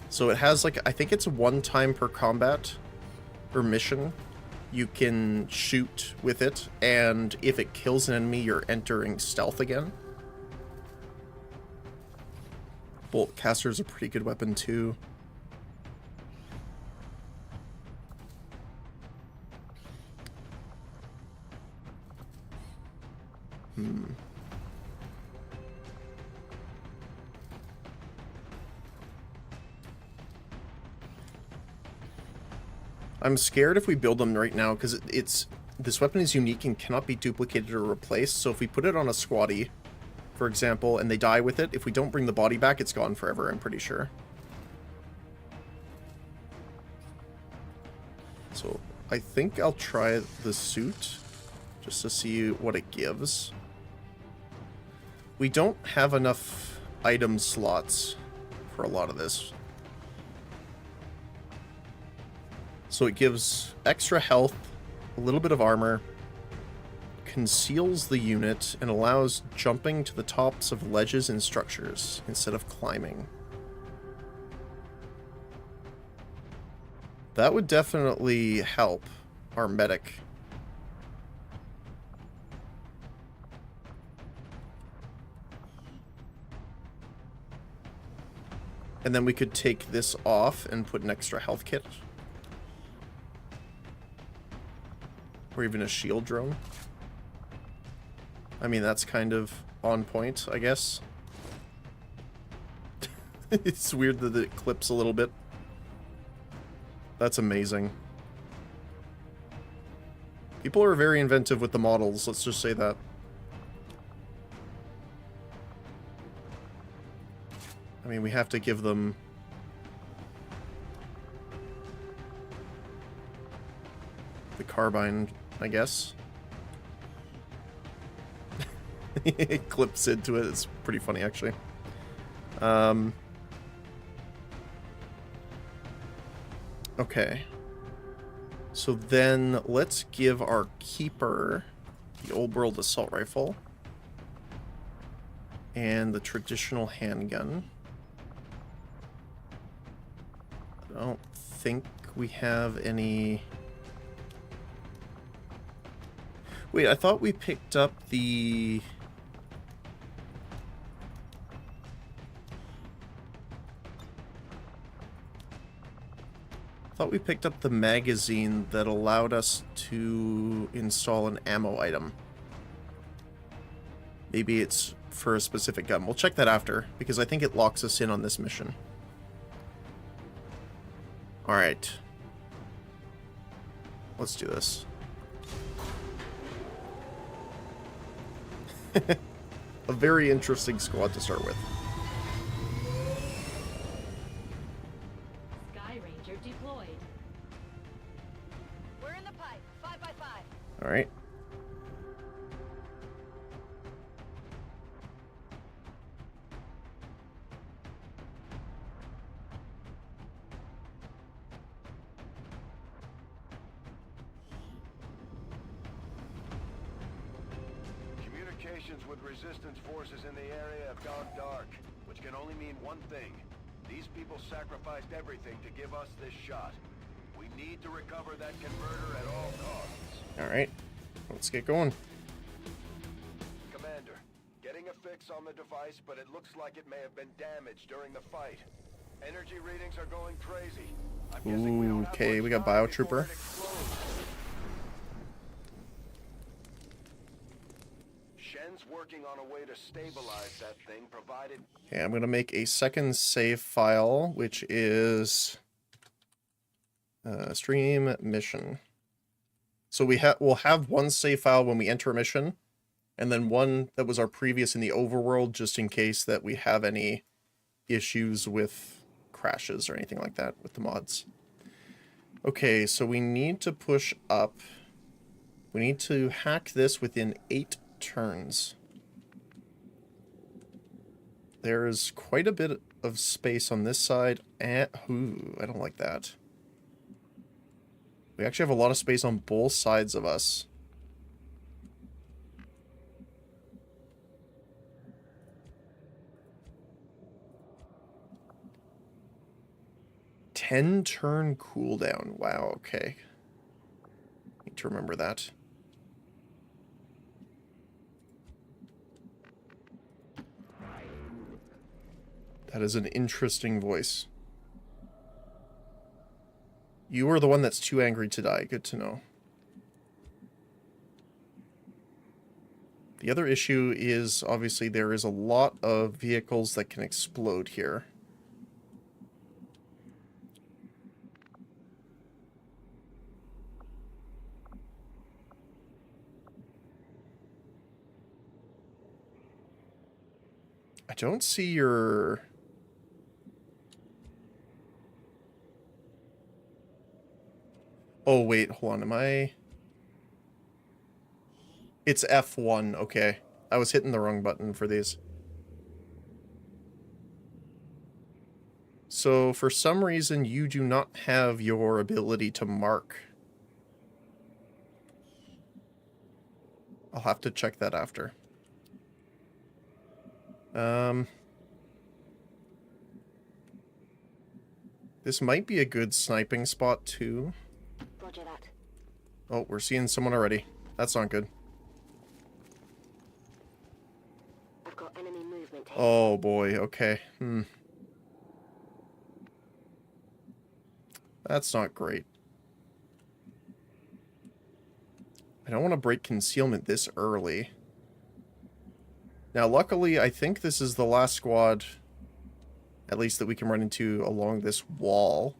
So it has, like, I think it's 1 time per combat or mission. You can shoot with it, and if it kills an enemy, you're entering stealth again. Bolt Caster is a pretty good weapon, too. I'm scared if we build them right now, because it's this weapon is unique and cannot be duplicated or replaced. So if we put it on a squatty, for example, and they die with it, if we don't bring the body back, it's gone forever, I'm pretty sure. So I think I'll try the suit just to see what it gives. We don't have enough item slots for a lot of this. So it gives extra health, a little bit of armor, conceals the unit, and allows jumping to the tops of ledges and structures instead of climbing. That would definitely help our medic. And then we could take this off and put an extra health kit. Or even a shield drone. I mean, that's kind of on point, I guess. It's weird that it clips a little bit. That's amazing. People are very inventive with the models, let's just say that. I mean, we have to give them the carbine, I guess. It clips into it. It's pretty funny, actually. Okay. So then let's give our keeper the old world assault rifle and the traditional handgun. I don't think we have any... Wait, I thought we picked up the... I thought we picked up the magazine that allowed us to install an ammo item. Maybe it's for a specific gun. We'll check that after, because I think it locks us in on this mission. Alright. Let's do this. A very interesting squad to start with. Sky Ranger deployed. We're in the pipe. 5x5. Alright. Communications with resistance forces in the area have gone dark, which can only mean one thing. These people sacrificed everything to give us this shot. We need to recover that converter at all costs. Alright. Let's get going. Commander, getting a fix on the device, but it looks like it may have been damaged during the fight. Energy readings are going crazy. I'm guessing we don't have Okay, much we got time before Biotrooper. it explodes. Shen's working on a way to stabilize that thing, provided... Okay, I'm going to make a second save file, which is stream mission. So we'll have one save file when we enter a mission, and then one that was our previous in the overworld, just in case that we have any issues with crashes or anything like that with the mods. Okay, so we need to push up. We need to hack this within 8 turns. There's quite a bit of space on this side. Ooh, I don't like that. We actually have a lot of space on both sides of us. Turn cooldown. Wow, okay. Need to remember that. That is an interesting voice. You are the one that's too angry to die. Good to know. The other issue is, obviously, there is a lot of vehicles that can explode here. I don't see your... Oh, wait, hold on. Am I... It's F1. Okay. I was hitting the wrong button for these. So, for some reason, you do not have your ability to mark. I'll have to check that after. This might be a good sniping spot, too. Roger that. Oh, we're seeing someone already. That's not good. I've got enemy movement here. Oh, boy. Okay. That's not great. I don't want to break concealment this early. Now, luckily, I think this is the last squad, at least that we can run into along this wall.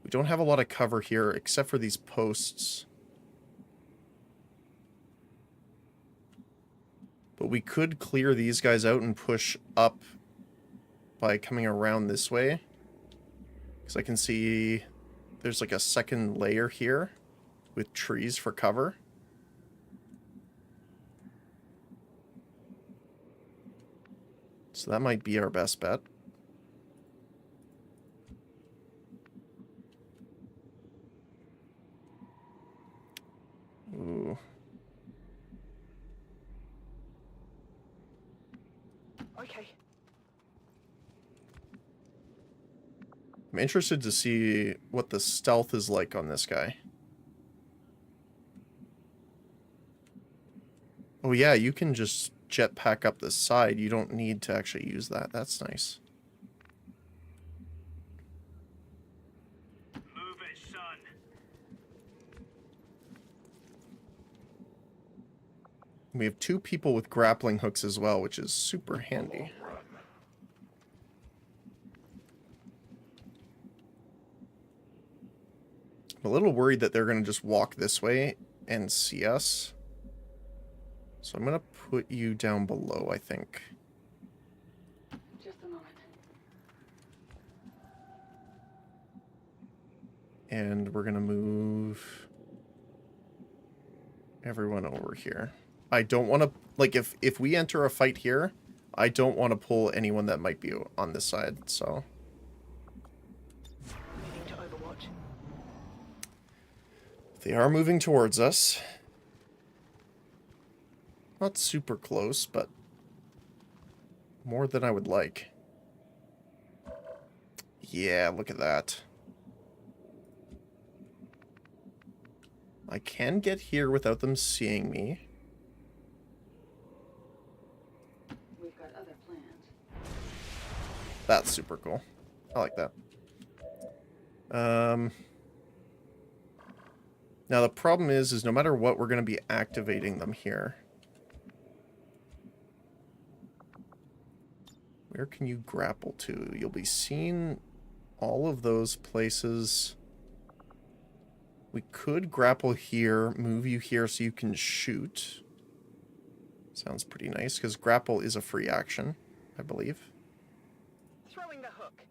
We don't have a lot of cover here, except for these posts. But we could clear these guys out and push up by coming around this way. Because I can see there's like a second layer here with trees for cover. So that might be our best bet. Ooh. Okay. I'm interested to see what the stealth is like on this guy. Oh yeah, you can just jetpack up the side. You don't need to actually use that. That's nice. Move it, son. We have 2 people with grappling hooks as well, which is super handy. I'm a little worried that they're going to just walk this way and see us. So I'm going to put you down below, I think. Just a moment. And we're going to move everyone over here. I don't want to, like, if we enter a fight here, I don't want to pull anyone that might be on this side, so. Moving to Overwatch. They are moving towards us. Not super close, but more than I would like. Yeah, look at that. I can get here without them seeing me. We've got other plans. That's super cool. I like that. Now the problem is no matter what, we're going to be activating them here. Where can you grapple to? You'll be seeing all of those places. We could grapple here, move you here so you can shoot. Sounds pretty nice, because grapple is a free action, I believe. Throwing the hook.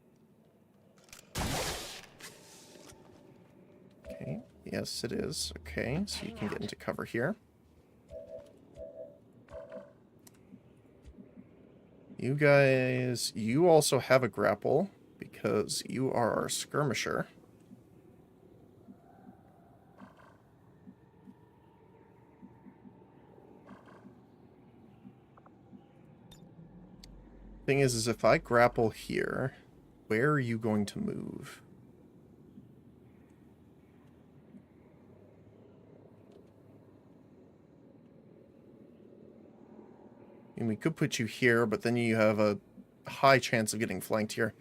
Okay, yes it is. Okay, so you can get into cover here. You guys, you also have a grapple, because you are our skirmisher. Thing is if I grapple here, where are you going to move? And we could put you here, but then you have a high chance of getting flanked here.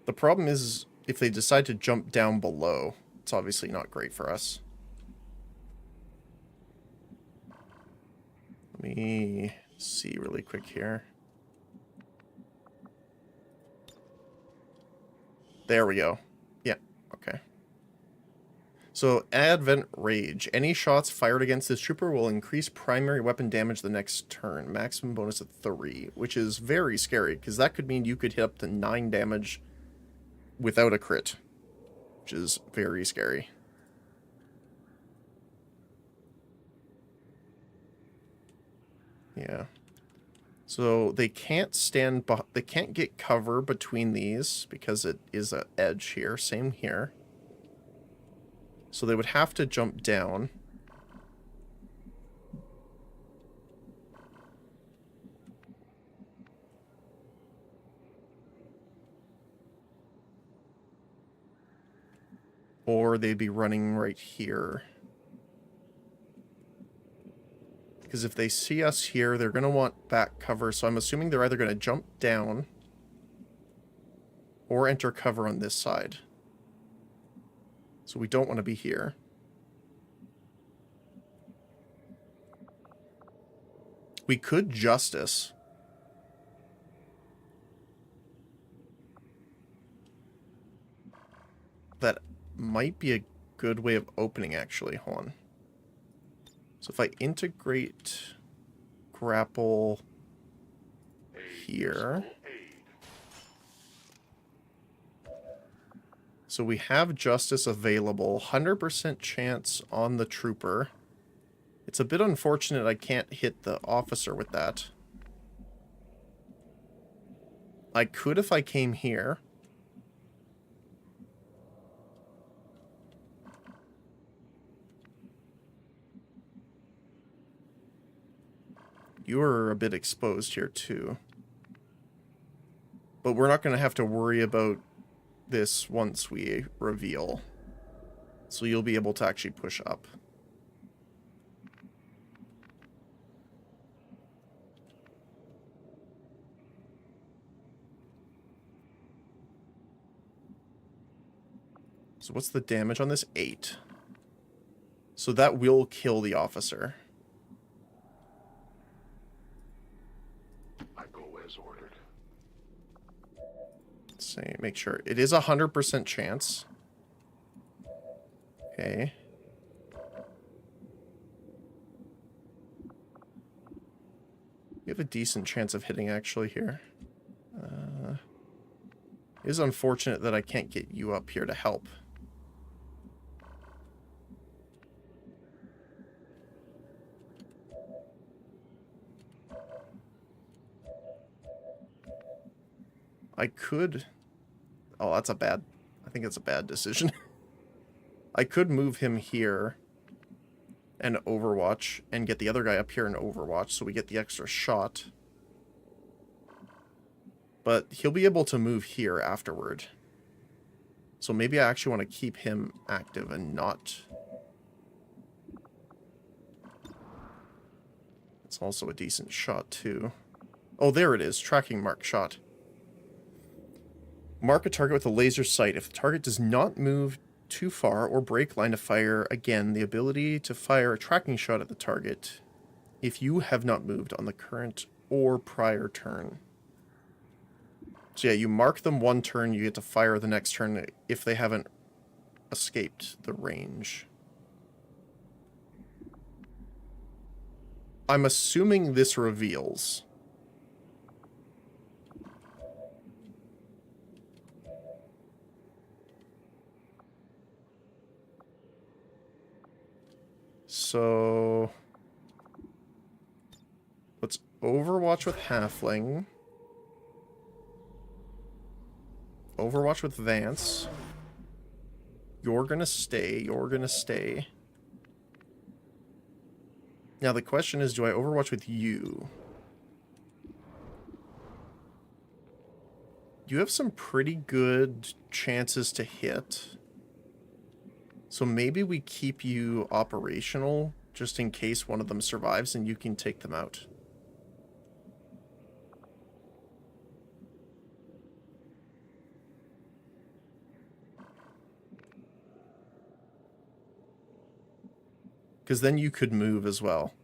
The problem is, if they decide to jump down below, it's obviously not great for us. Let me see really quick here. There we go. Yeah, okay. So, Advent Rage. Any shots fired against this trooper will increase primary weapon damage the next turn. Maximum bonus at 3, which is very scary, because that could mean you could hit up to 9 damage without a crit, which is very scary. Yeah. So they can't they can't get cover between these because it is an edge here. Same here. So they would have to jump down. Or they'd be running right here. Because if they see us here, they're going to want back cover. So I'm assuming they're either going to jump down or enter cover on this side. So we don't want to be here. We could Justice. That might be a good way of opening, actually. Hold on. So if I integrate grapple here. So we have Justice available. 100% chance on the trooper. It's a bit unfortunate I can't hit the officer with that. I could if I came here. You are a bit exposed here, too. But we're not going to have to worry about this once we reveal. So you'll be able to actually push up. So what's the damage on this? 8. So that will kill the officer. Say, make sure. It is 100% chance. Okay. You have a decent chance of hitting, actually, here. It is unfortunate that I can't get you up here to help. I could... Oh, that's a bad... I think it's a bad decision. I could move him here and Overwatch and get the other guy up here and Overwatch so we get the extra shot. But he'll be able to move here afterward. So maybe I actually want to keep him active and not... It's also a decent shot, too. Oh, there it is. Tracking mark shot. Mark a target with a laser sight. If the target does not move too far or break line of fire, again, the ability to fire a tracking shot at the target if you have not moved on the current or prior turn. So yeah, you mark them one turn, you get to fire the next turn if they haven't escaped the range. I'm assuming this reveals. So let's Overwatch with Halfling. Overwatch with Vance. You're gonna stay. You're gonna stay. Now the question is, do I Overwatch with you? You have some pretty good chances to hit. So maybe we keep you operational just in case one of them survives and you can take them out. Because then you could move as well.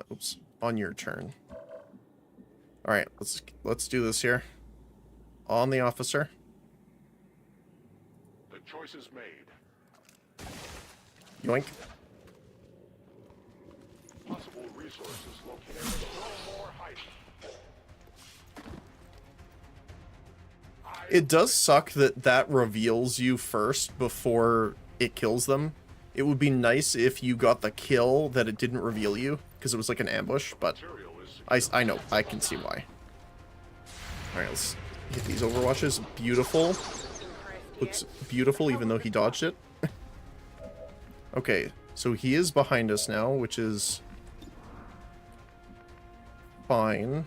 Oops, on your turn. All right, let's do this here. On the officer. The choice is made. Yoink. Possible resources located. No more hiding. It does suck that that reveals you first before it kills them. It would be nice if you got the kill that it didn't reveal you, because it was like an ambush, but I know, I can see why. Alright, let's get these overwatches. Beautiful. Looks beautiful even though he dodged it. Okay, so he is behind us now, which is fine.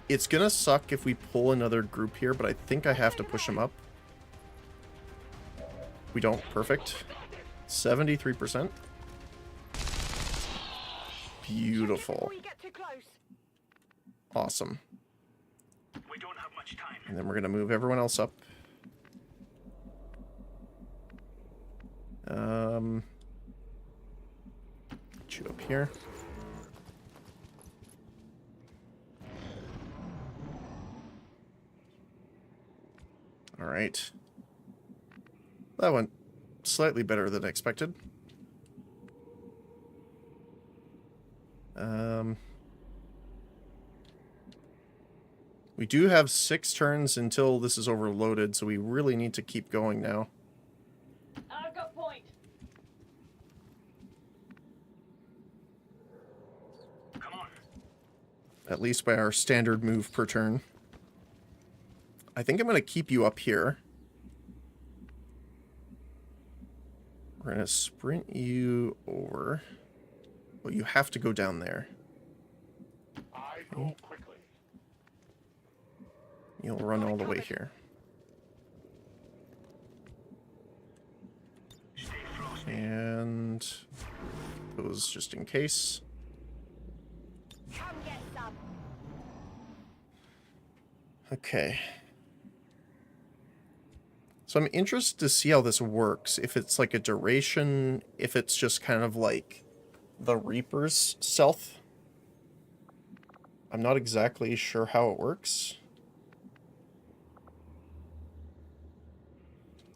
It's gonna suck if we pull another group here, but I think I have to push him up. We don't. Perfect. 73%. Beautiful. Awesome. We don't have much time. And then we're gonna move everyone else up. Get you up here. All right. That went slightly better than expected. We do have 6 turns until this is overloaded, so we really need to keep going now. I've got point. Come on. At least by our standard move per turn. I think I'm going to keep you up here. We're going to sprint you over. Well, you have to go down there. I go quickly. You'll run all the way here. And those just in case. Come get some. Okay. So I'm interested to see how this works. If it's like a duration, if it's just kind of like the Reaper's stealth. I'm not exactly sure how it works.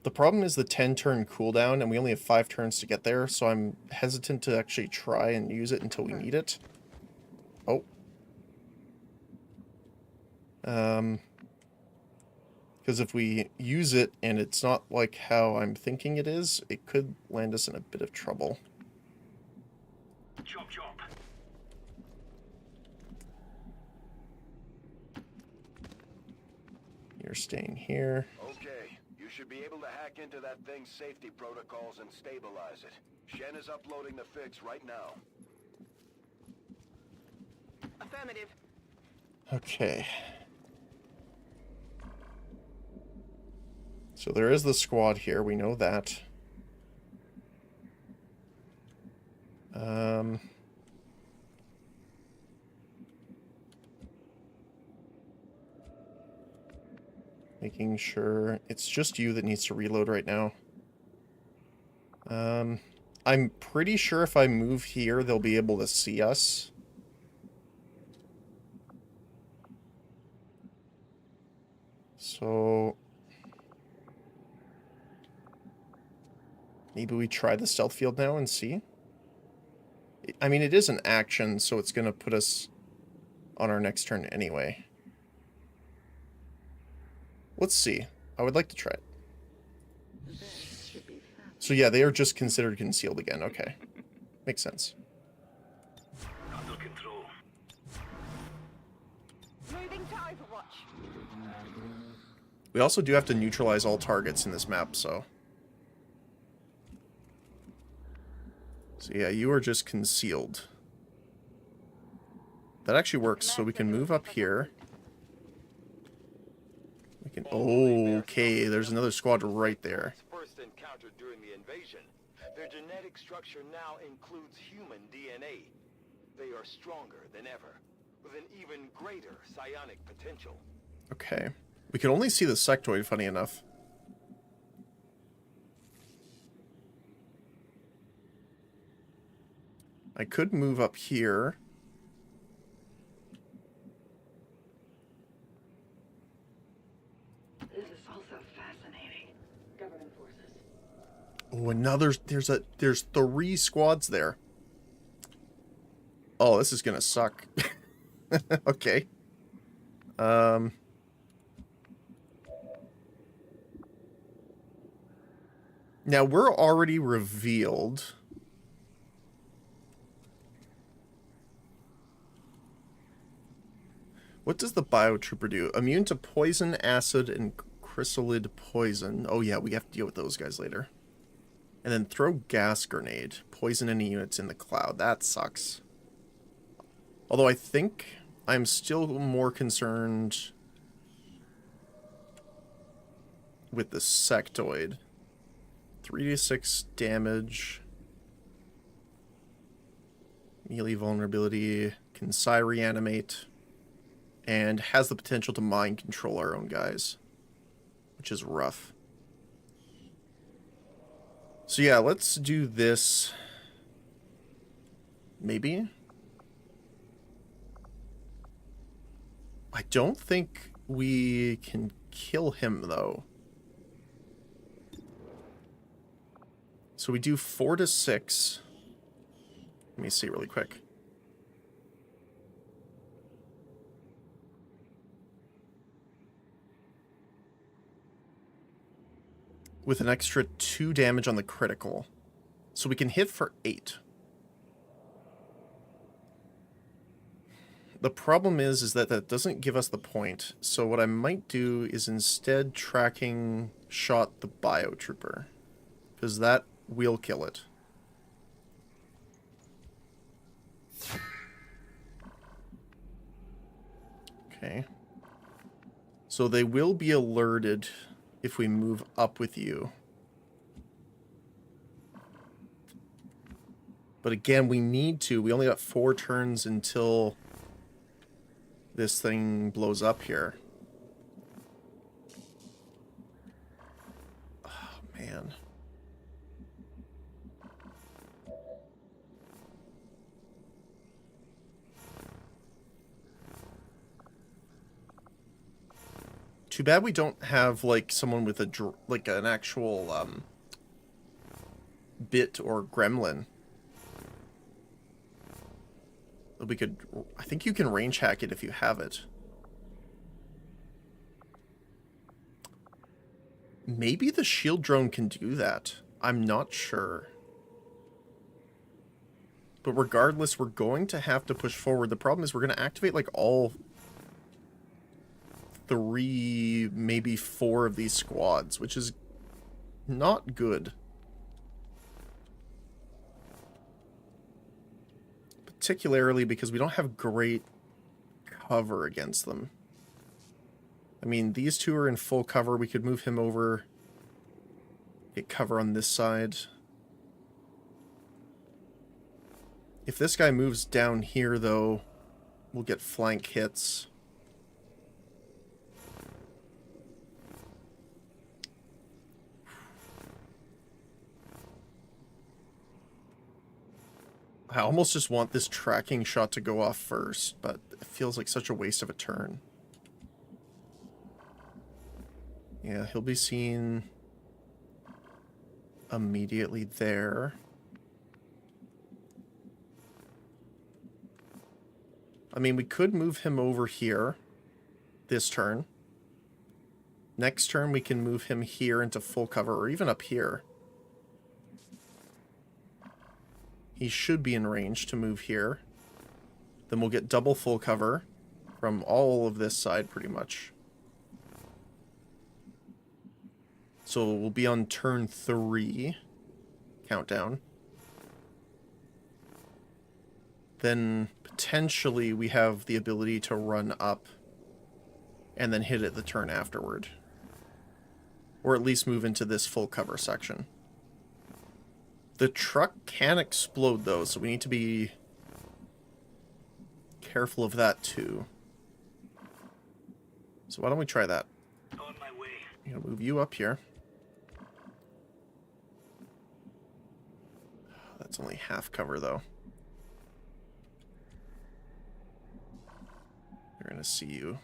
The problem is the 10-turn cooldown, and we only have 5 turns to get there, so I'm hesitant to actually try and use it until we need it. Oh. Because if we use it and it's not like how I'm thinking it is, it could land us in a bit of trouble. Chop, chop. You're staying here. Okay, you should be able to hack into that thing's safety protocols and stabilize it. Shen is uploading the fix right now. Affirmative. Okay. So there is the squad here, we know that. Making sure it's just you that needs to reload right now. I'm pretty sure if I move here, they'll be able to see us. So maybe we try the stealth field now and see. I mean, it is an action, so it's going to put us on our next turn anyway. Let's see. I would like to try it. So yeah, they are just considered concealed again. Okay. Makes sense. Under control. Moving to Overwatch. We also do have to neutralize all targets in this map, so... So yeah, you are just concealed. That actually works, so we can move up here. We can... Okay, there's another squad right there. First encountered during the invasion. Their genetic structure now includes human DNA. They are stronger than ever, with an even greater psionic potential. Okay. We can only see the sectoid, funny enough. I could move up here. This is also fascinating. Government forces. Oh, another, there's 3 squads there. Oh, this is gonna suck. Okay. Now we're already revealed. What does the biotrooper do? Immune to poison, acid, and chrysalid poison. Oh yeah, we have to deal with those guys later. And then throw gas grenade. Poison any units in the cloud. That sucks. Although I think I'm still more concerned with the sectoid. 3d6 damage. Melee vulnerability. Can psi reanimate. And has the potential to mind control our own guys. Which is rough. So yeah, let's do this. Maybe? I don't think we can kill him, though. So we do 4 to 6. Let me see really quick. With an extra 2 damage on the critical. So we can hit for 8. The problem is that that doesn't give us the point. So what I might do is instead tracking shot the biotrooper. Because that will kill it. Okay. So they will be alerted if we move up with you. But again, we need to. We only got 4 turns until this thing blows up here. Oh, man. Too bad we don't have, like, someone with a, like, an actual, bit or gremlin. We could, I think you can range hack it if you have it. Maybe the shield drone can do that. I'm not sure. But regardless, we're going to have to push forward. The problem is we're going to activate, like, all 3, maybe 4 of these squads, which is not good. Particularly because we don't have great cover against them. I mean, these 2 are in full cover. We could move him over, get cover on this side. If this guy moves down here, though, we'll get flank hits. I almost just want this tracking shot to go off first, but it feels like such a waste of a turn. Yeah, he'll be seen immediately there. I mean, we could move him over here this turn. Next turn, we can move him here into full cover, or even up here. He should be in range to move here. Then we'll get double full cover from all of this side, pretty much. So we'll be on turn 3. Countdown. Then potentially we have the ability to run up and then hit it the turn afterward. Or at least move into this full cover section. The truck can explode, though, so we need to be careful of that, too. So why don't we try that? On my way. I'm going to move you up here. That's only half cover, though. They're going to see you.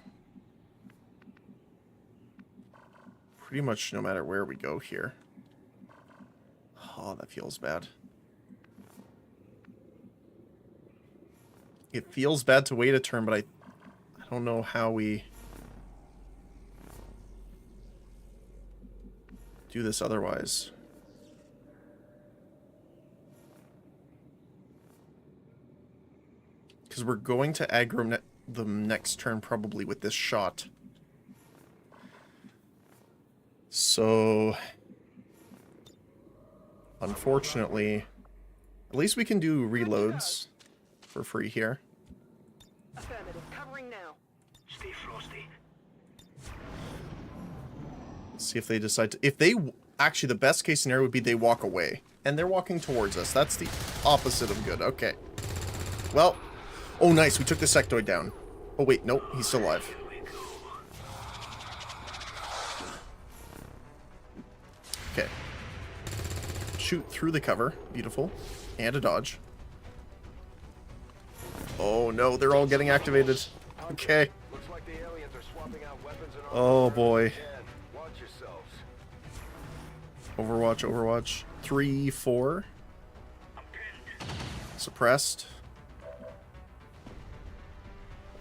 Pretty much no matter where we go here. Oh, that feels bad. It feels bad to wait a turn, but I don't know how we do this otherwise. Because we're going to aggro the next turn probably with this shot. So, unfortunately, at least we can do reloads for free here. Affirmative. Covering now. Stay frosty. Let's see if they decide to... If they... Actually, the best case scenario would be they walk away. And they're walking towards us. That's the opposite of good. Okay. Well... Oh, nice. We took the sectoid down. Oh, wait. Nope. He's still alive. Okay. Shoot through the cover. Beautiful. And a dodge. Oh, no. They're all getting activated. Okay. Looks like the aliens are swapping out weapons and Oh, boy. again. Watch yourselves. Overwatch, Overwatch. 3, 4. Suppressed.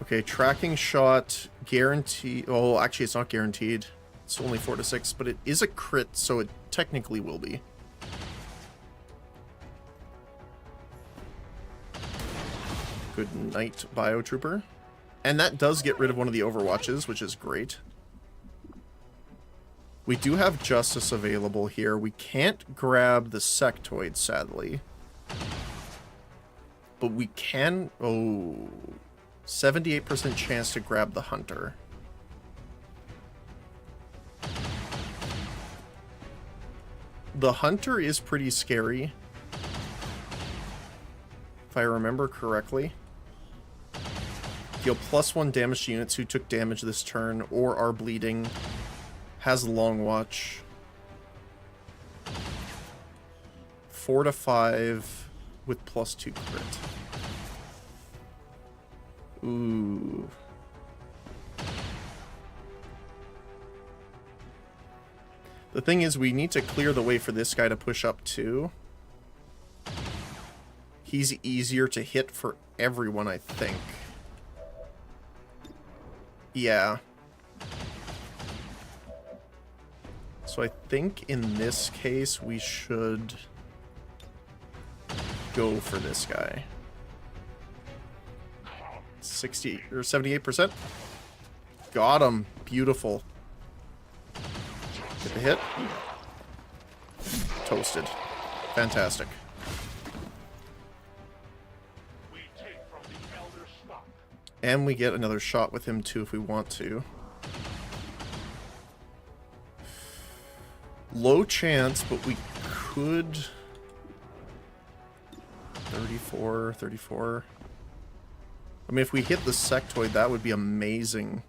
Okay, tracking shot, guaranteed. Oh, actually, it's not guaranteed. It's only 4 to 6, but it is a crit, so it technically will be. Good night, Biotrooper. And that does get rid of one of the Overwatches, which is great. We do have Justice available here. We can't grab the Sectoid, sadly. But we can... Oh... 78% chance to grab the Hunter. The Hunter is pretty scary. If I remember correctly. Deal +1 damage to units who took damage this turn or are bleeding. Has Long Watch. 4 to 5 with +2 crit. Ooh. The thing is, we need to clear the way for this guy to push up too. He's easier to hit for everyone, I think. Yeah. So I think in this case, we should go for this guy. 60 or 78%. Got him. Beautiful. Get the hit. Toasted. Fantastic. And we get another shot with him too if we want to. Low chance, but we could... 34, 34... I mean, if we hit the sectoid, that would be amazing.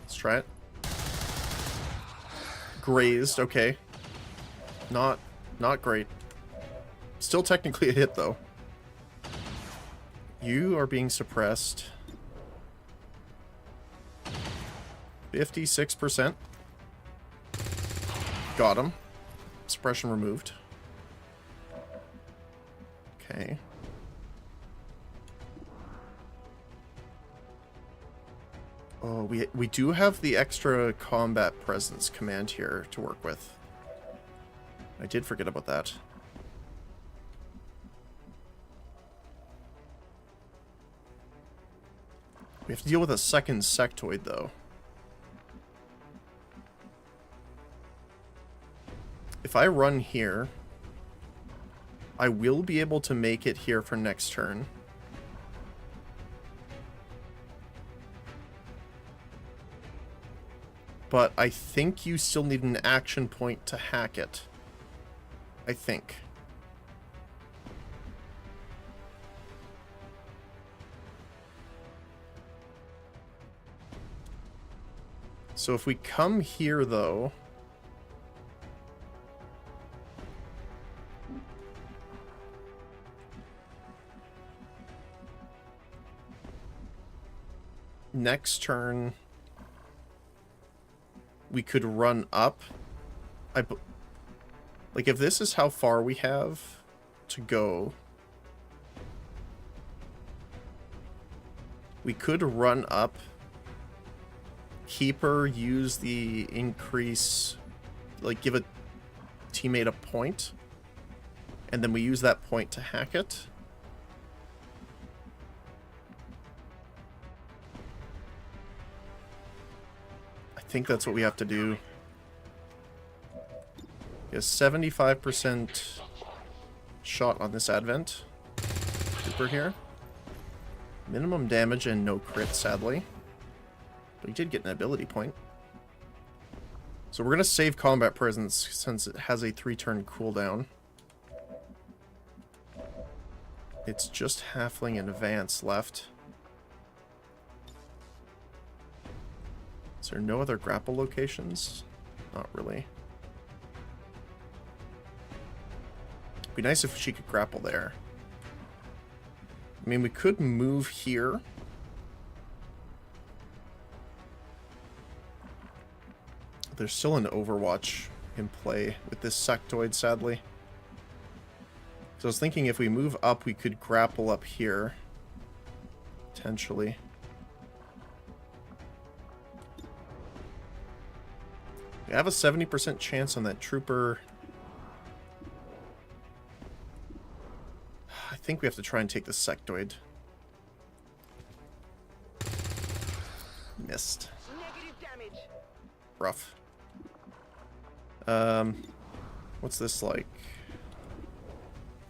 Let's try it. Grazed, okay. Not great. Still technically a hit, though. You are being suppressed. 56%. Got him. Suppression removed. Okay. Oh, we do have the extra combat presence command here to work with. I did forget about that. We have to deal with a second sectoid, though. If I run here, I will be able to make it here for next turn. But I think you still need an action point to hack it. I think. So if we come here, though... next turn we could run up. Like, if this is how far we have to go, we could run up, keep her, use the increase, like give a teammate a point, and then we use that point to hack it. I think that's what we have to do. Yes, 75% shot on this Advent Trooper here. Minimum damage and no crit, sadly. But he did get an ability point. So we're going to save combat presence since it has a 3-turn cooldown. It's just Halfling and Advance left. Is there no other grapple locations? Not really. It'd be nice if she could grapple there. I mean, we could move here. There's still an Overwatch in play with this sectoid, sadly. So I was thinking if we move up, we could grapple up here. Potentially. We have a 70% chance on that trooper. I think we have to try and take the sectoid. Missed. Negative damage. Rough. What's this like?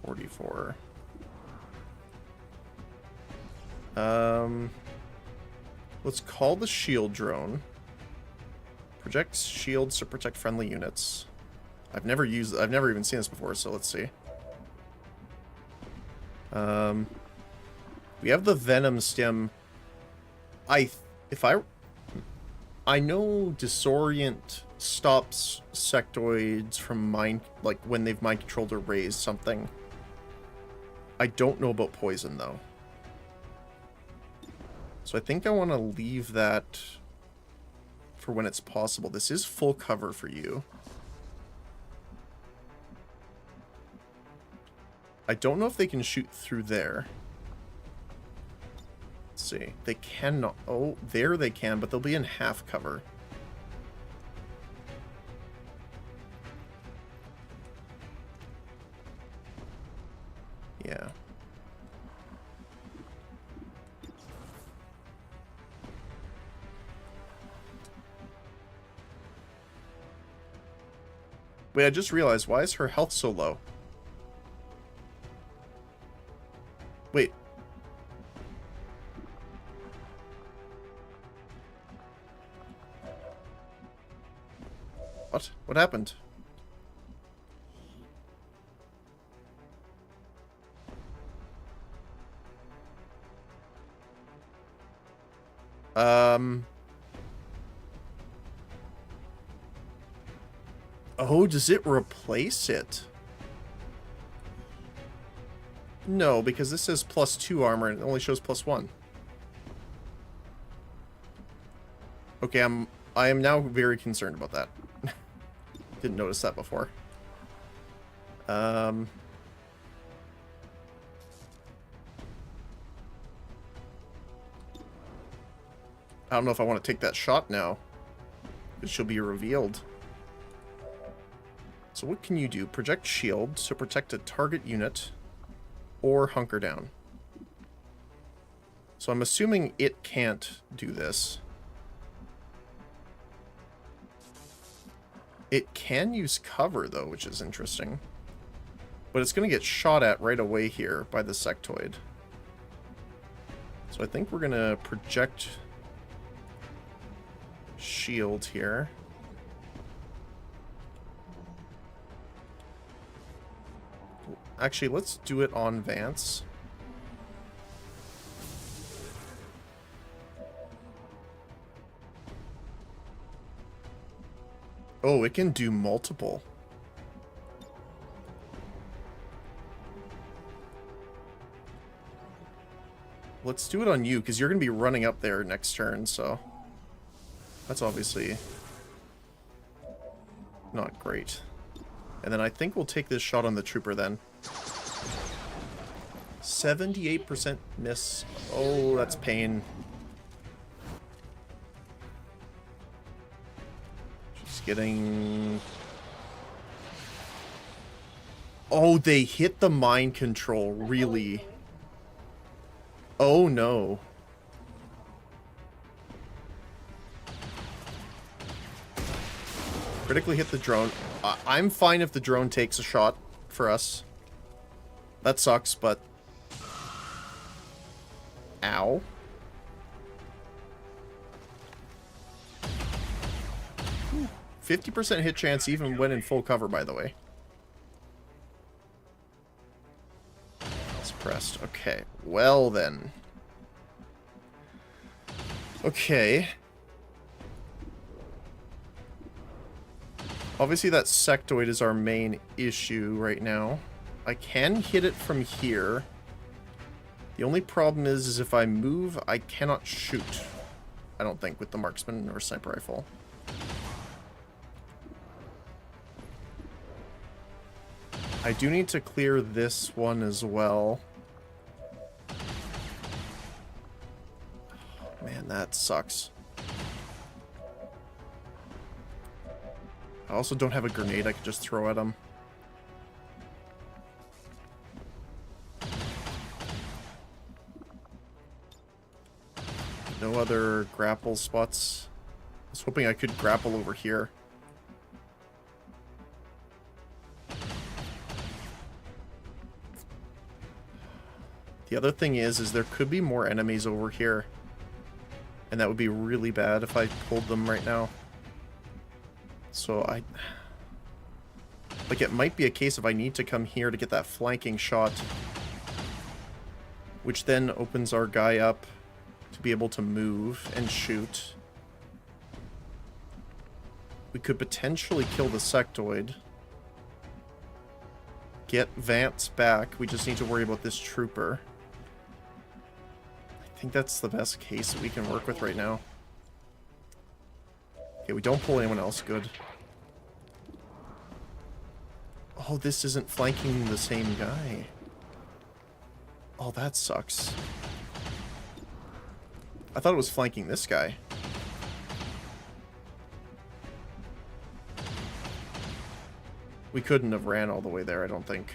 44. Let's call the shield drone. Projects shields to protect friendly units. I've never even seen this before, so let's see. We have the Venom Stem. I know Disorient stops sectoids from mind, like when they've mind controlled or raised something. I don't know about poison though. So I think I want to leave that for when it's possible. This is full cover for you. I don't know if they can shoot through there. Let's see. They cannot. Oh, there they can, but they'll be in half cover. Yeah. Wait, I just realized, why is her health so low? Wait. What? What happened? Oh, does it replace it? No, because this says +2 armor and it only shows +1. Okay, I am now very concerned about that. Didn't notice that before. I don't know if I want to take that shot now. It should be revealed. So what can you do? Project shield to protect a target unit or hunker down. So I'm assuming it can't do this. It can use cover though, which is interesting. But it's going to get shot at right away here by the sectoid. So I think we're going to project shield here. Actually, let's do it on Vance. Oh, it can do multiple. let's do it on you, because you're going to be running up there next turn, so... That's obviously... not great. And then I think we'll take this shot on the trooper then. 78% miss. Oh, that's pain. She's getting... Oh, they hit the mind control, really? Oh, no. Critically hit the drone. I'm fine if the drone takes a shot for us. That sucks, but... Ow. Whew. 50% hit chance even when in full cover, by the way. Suppressed. Okay. Well, then. Okay. Obviously, that sectoid is our main issue right now. I can hit it from here. The only problem is if I move, I cannot shoot. I don't think, with the marksman or sniper rifle. I do need to clear this one as well. Man, that sucks. I also don't have a grenade I could just throw at him. No other grapple spots. I was hoping I could grapple over here. The other thing is there could be more enemies over here. And that would be really bad if I pulled them right now. So like, it might be a case of I need to come here to get that flanking shot. Which then opens our guy up to be able to move and shoot. We could potentially kill the sectoid. Get Vance back. We just need to worry about this trooper. I think that's the best case that we can work with right now. Okay, we don't pull anyone else. Good. Oh, this isn't flanking the same guy. Oh, that sucks. I thought it was flanking this guy. We couldn't have ran all the way there, I don't think.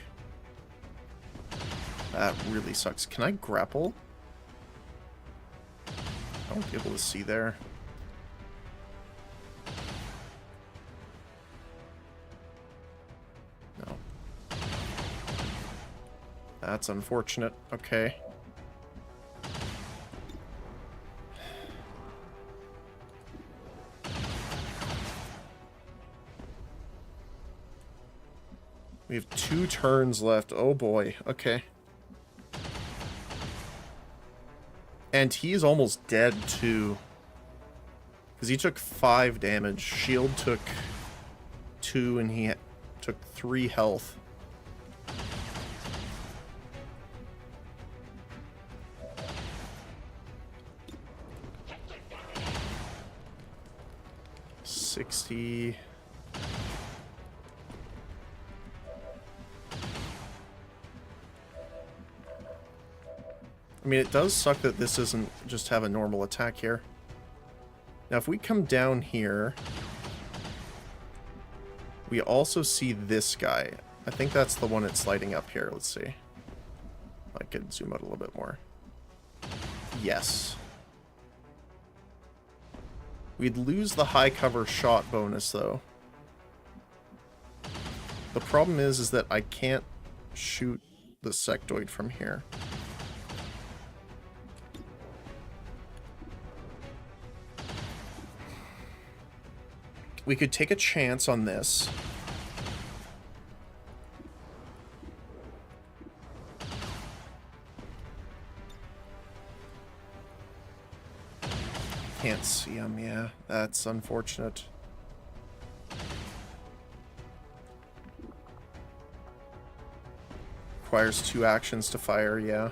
That really sucks. Can I grapple? I won't be able to see there. No. That's unfortunate. Okay. We have 2 turns left. Oh boy. Okay. And he's almost dead too. Because he took 5 damage. Shield took 2 and he took 3 health. $60. I mean, it does suck that this doesn't just have a normal attack here. Now, if we come down here, we also see this guy. I think that's the one it's lighting up here. Let's see. I could zoom out a little bit more. Yes. We'd lose the high cover shot bonus, though. The problem is that I can't shoot the sectoid from here. We could take a chance on this. Can't see him, yeah. That's unfortunate. Requires 2 actions to fire, yeah.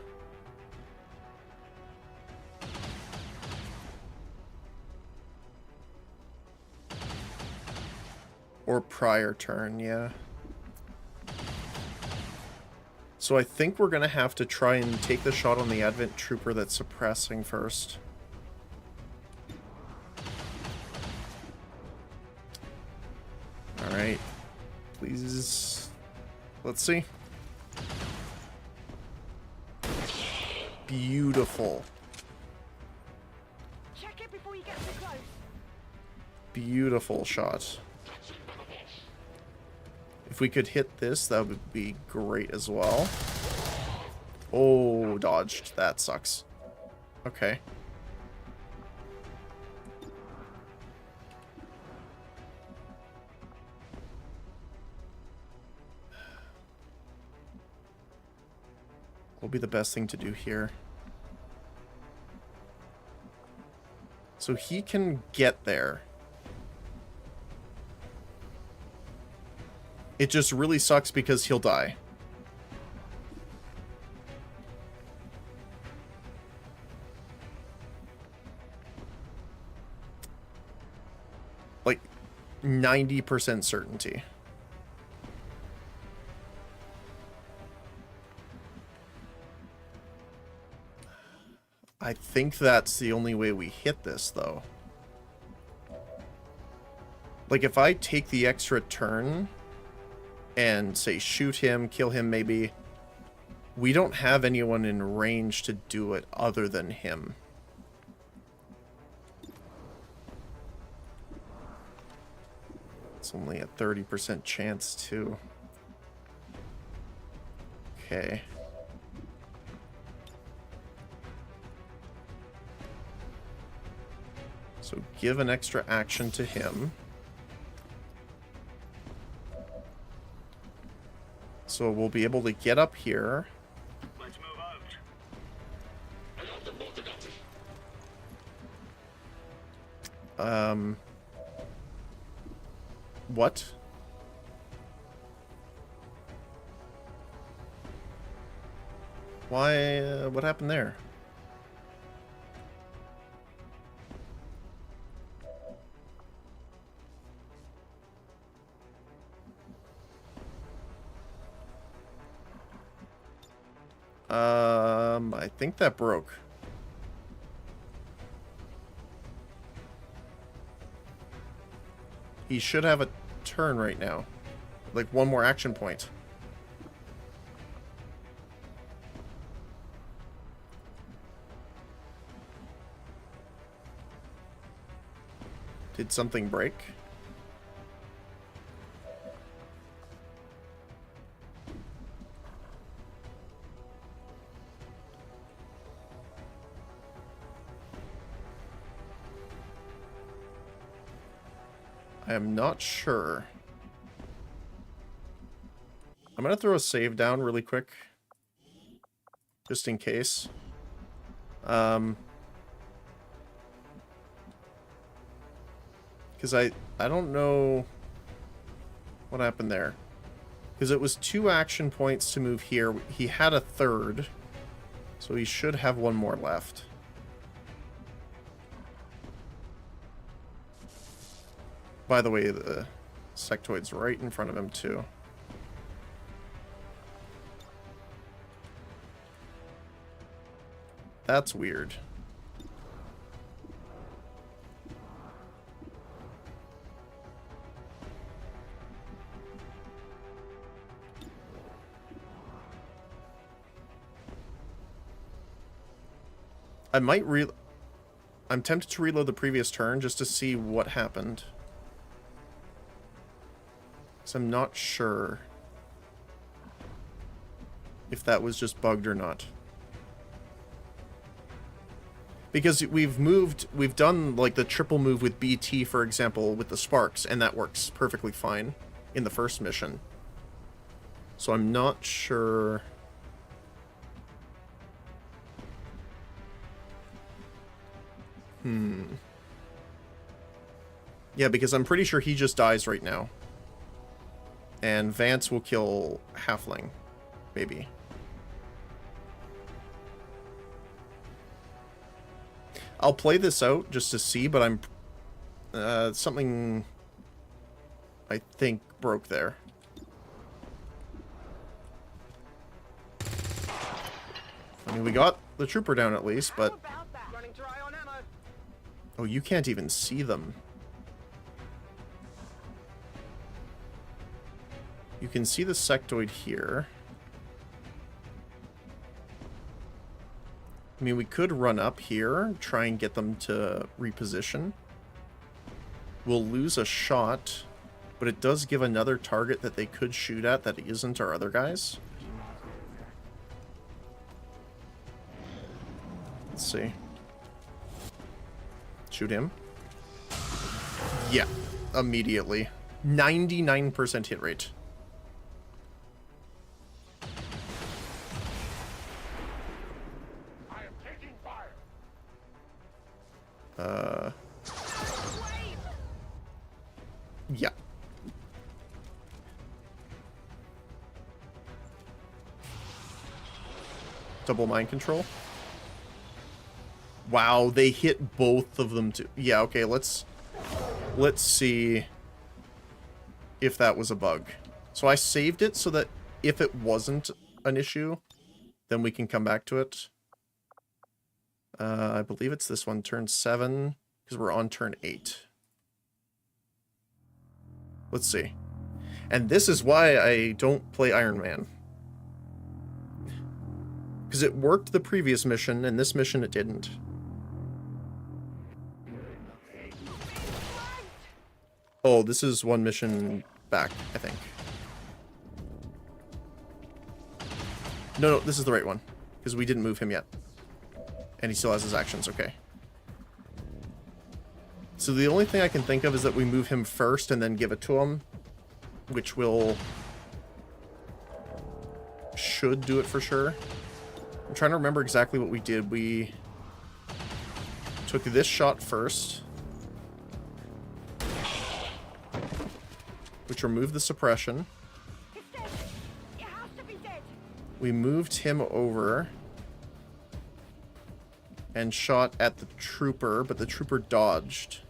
Or prior turn, yeah. So I think we're gonna have to try and take the shot on the Advent Trooper that's suppressing first. Alright. Please. Let's see. Beautiful. Check it before you get too close. Beautiful shot. If we could hit this, that would be great as well. Oh, dodged. That sucks. Okay. What will be the best thing to do here? So he can get there. It just really sucks because he'll die. Like 90% certainty. I think that's the only way we hit this, though. Like, if I take the extra turn and, say, shoot him, kill him maybe, we don't have anyone in range to do it other than him. It's only a 30% chance, too. Okay. So give an extra action to him. So we'll be able to get up here. Let's move out. What? Why, what happened there? I think that broke. He should have a turn right now. Like one more action point. Did something break? I am not sure. I'm gonna throw a save down really quick. Just in case. Because I don't know what happened there. Because it was 2 action points to move here. He had a third. So he should have one more left. By the way, the sectoid's right in front of him, too. That's weird. I'm tempted to reload the previous turn just to see what happened. So I'm not sure if that was just bugged or not. Because we've done like the triple move with BT, for example, with the sparks, and that works perfectly fine in the first mission. So I'm not sure. Yeah, because I'm pretty sure he just dies right now. And Vance will kill Halfling, maybe. I'll play this out just to see, but I'm... something... I think, broke there. I mean, we got the trooper down at least, but... Oh, you can't even see them. You can see the sectoid here. I mean, we could run up here, try and get them to reposition. We'll lose a shot, but it does give another target that they could shoot at that isn't our other guys. Let's see. Shoot him. Yeah, immediately. 99% hit rate. Yeah. Double mind control. Wow, they hit both of them too. Yeah, okay, let's see if that was a bug. So I saved it so that if it wasn't an issue, then we can come back to it. I believe it's this one, turn 7, because we're on turn 8. Let's see. And this is why I don't play Iron Man. Because it worked the previous mission, and this mission it didn't. Oh, this is one mission back, I think. No, this is the right one. Because we didn't move him yet. And he still has his actions, okay. So the only thing I can think of is that we move him first and then give it to him. Which will... should do it for sure. I'm trying to remember exactly what we did. We took this shot first. Which removed the suppression. We moved him over. And shot at the trooper, but the trooper dodged.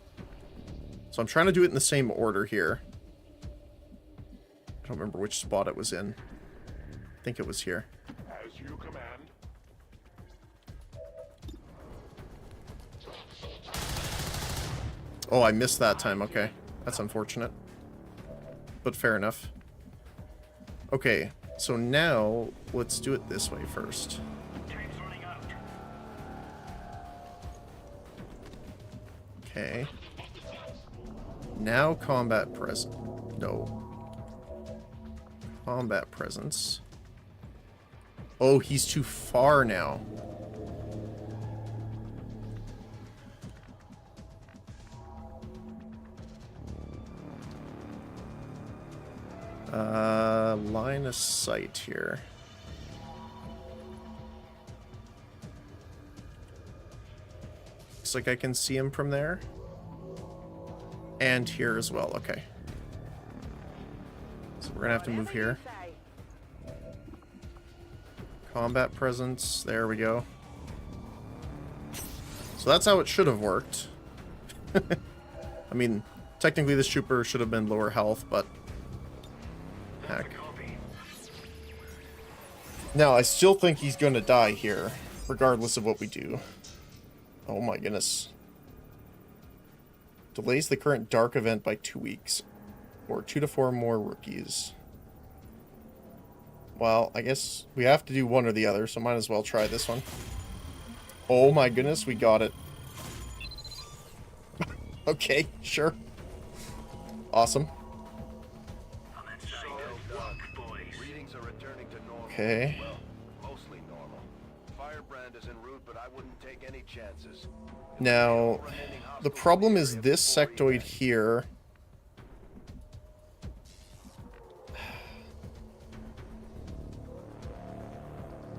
So I'm trying to do it in the same order here. I don't remember which spot it was in. I think it was here. As you command. Oh, I missed that time. Okay. That's unfortunate. But fair enough. Okay, so now let's do it this way first. Okay. Now combat presence. No. Combat presence. Oh, he's too far now. Line of sight here. Looks like I can see him from there. And here as well, okay. So we're gonna have to move here. Combat presence, there we go. So that's how it should have worked. I mean, technically this trooper should have been lower health, but... heck. Now, I still think he's gonna die here, regardless of what we do. Oh my goodness. Delays the current dark event by 2 weeks. Or 2 to 4 more rookies. Well, I guess we have to do one or the other, so might as well try this one. Oh my goodness, we got it. Okay, sure. Awesome. Readings are returning to normal. Okay. Well, mostly normal. Firebrand is en route, but I wouldn't take any chances. Now, the problem is this sectoid here.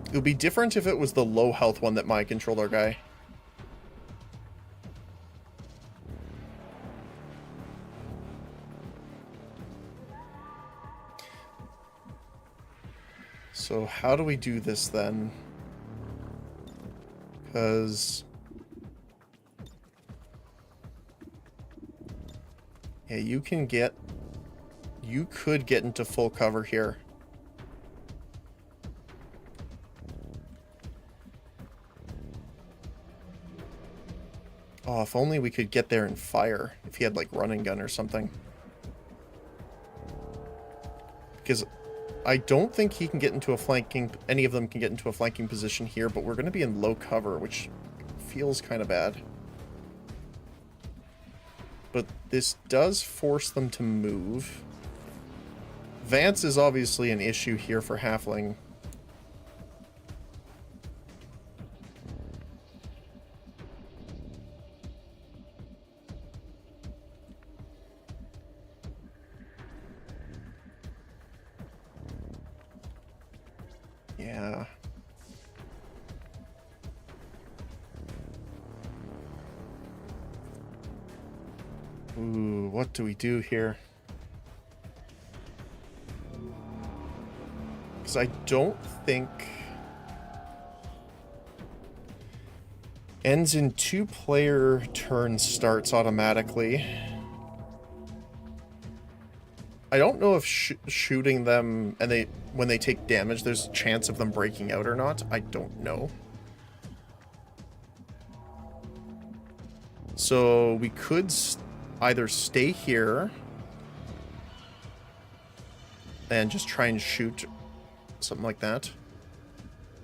It would be different if it was the low health one that my controller guy. So how do we do this then? Because... yeah, you can get You could get into full cover here. Oh, if only we could get there and fire. If he had, like, running gun or something. Because I don't think he can get into a flanking... Any of them can get into a flanking position here, but we're going to be in low cover, which feels kind of bad. But this does force them to move. Vance is obviously an issue here for Halfling. Yeah. Ooh, what do we do here? Because I don't think... Ends in 2-player turn starts automatically. I don't know if shooting them and when they take damage, there's a chance of them breaking out or not. I don't know. So we could either stay here and just try and shoot something like that.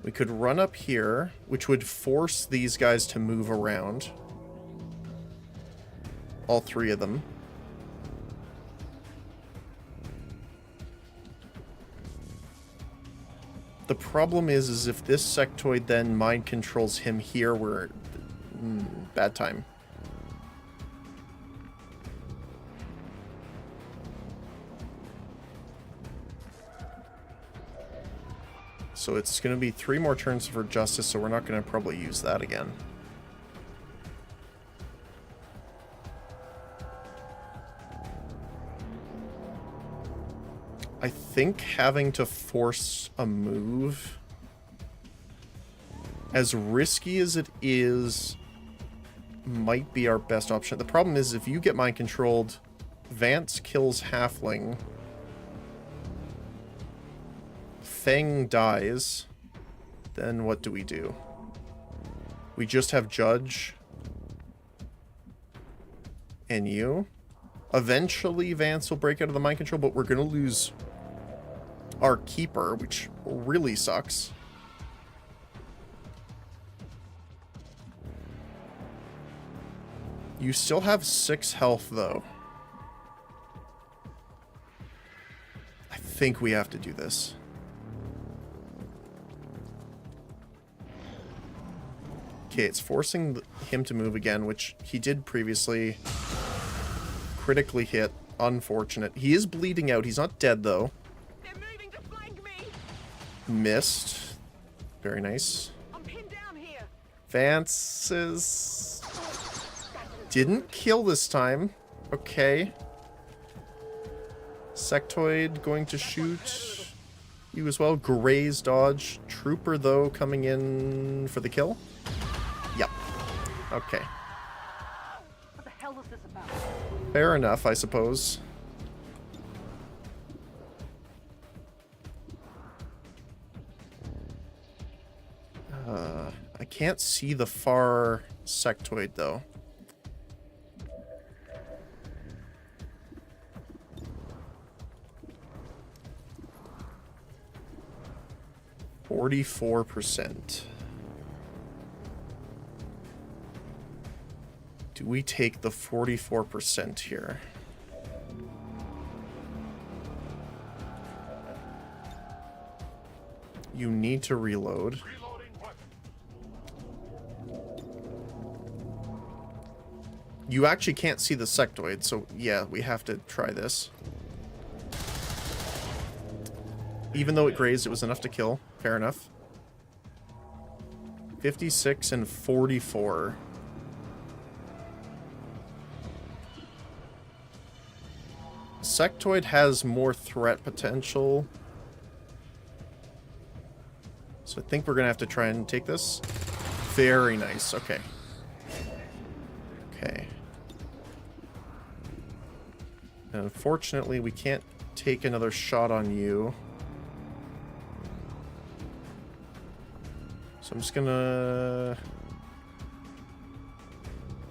We could run up here, which would force these guys to move around. All 3 of them. The problem is if this sectoid then mind controls him here, we're... bad time. So it's going to be 3 more turns for Justice, so we're not going to probably use that again. I think having to force a move, as risky as it is, might be our best option. The problem is if you get mind controlled, Vance kills Halfling, Feng dies, then what do we do? We just have Judge and you. Eventually Vance will break out of the mind control, but we're going to lose our Keeper, which really sucks. You still have 6 health, though. I think we have to do this. Okay, it's forcing him to move again, which he did previously. Critically hit. Unfortunate. He is bleeding out. He's not dead, though. They're moving to flank me. Missed. Very nice. I'm pinned down here. Vance's... Didn't kill this time. Okay. Sectoid going to shoot you as well. Graze dodge. Trooper, though, coming in for the kill. Yep. Okay. What the hell was this about? Fair enough, I suppose. I can't see the far sectoid, though. %. Do we take the 44% here? You need to reload. You actually can't see the sectoid, so yeah, we have to try this. Even though it grazed, it was enough to kill. Fair enough. 56 and 44. Sectoid has more threat potential. So I think we're going to have to try and take this. Very nice. Okay. Okay. And unfortunately, we can't take another shot on you. So I'm just gonna...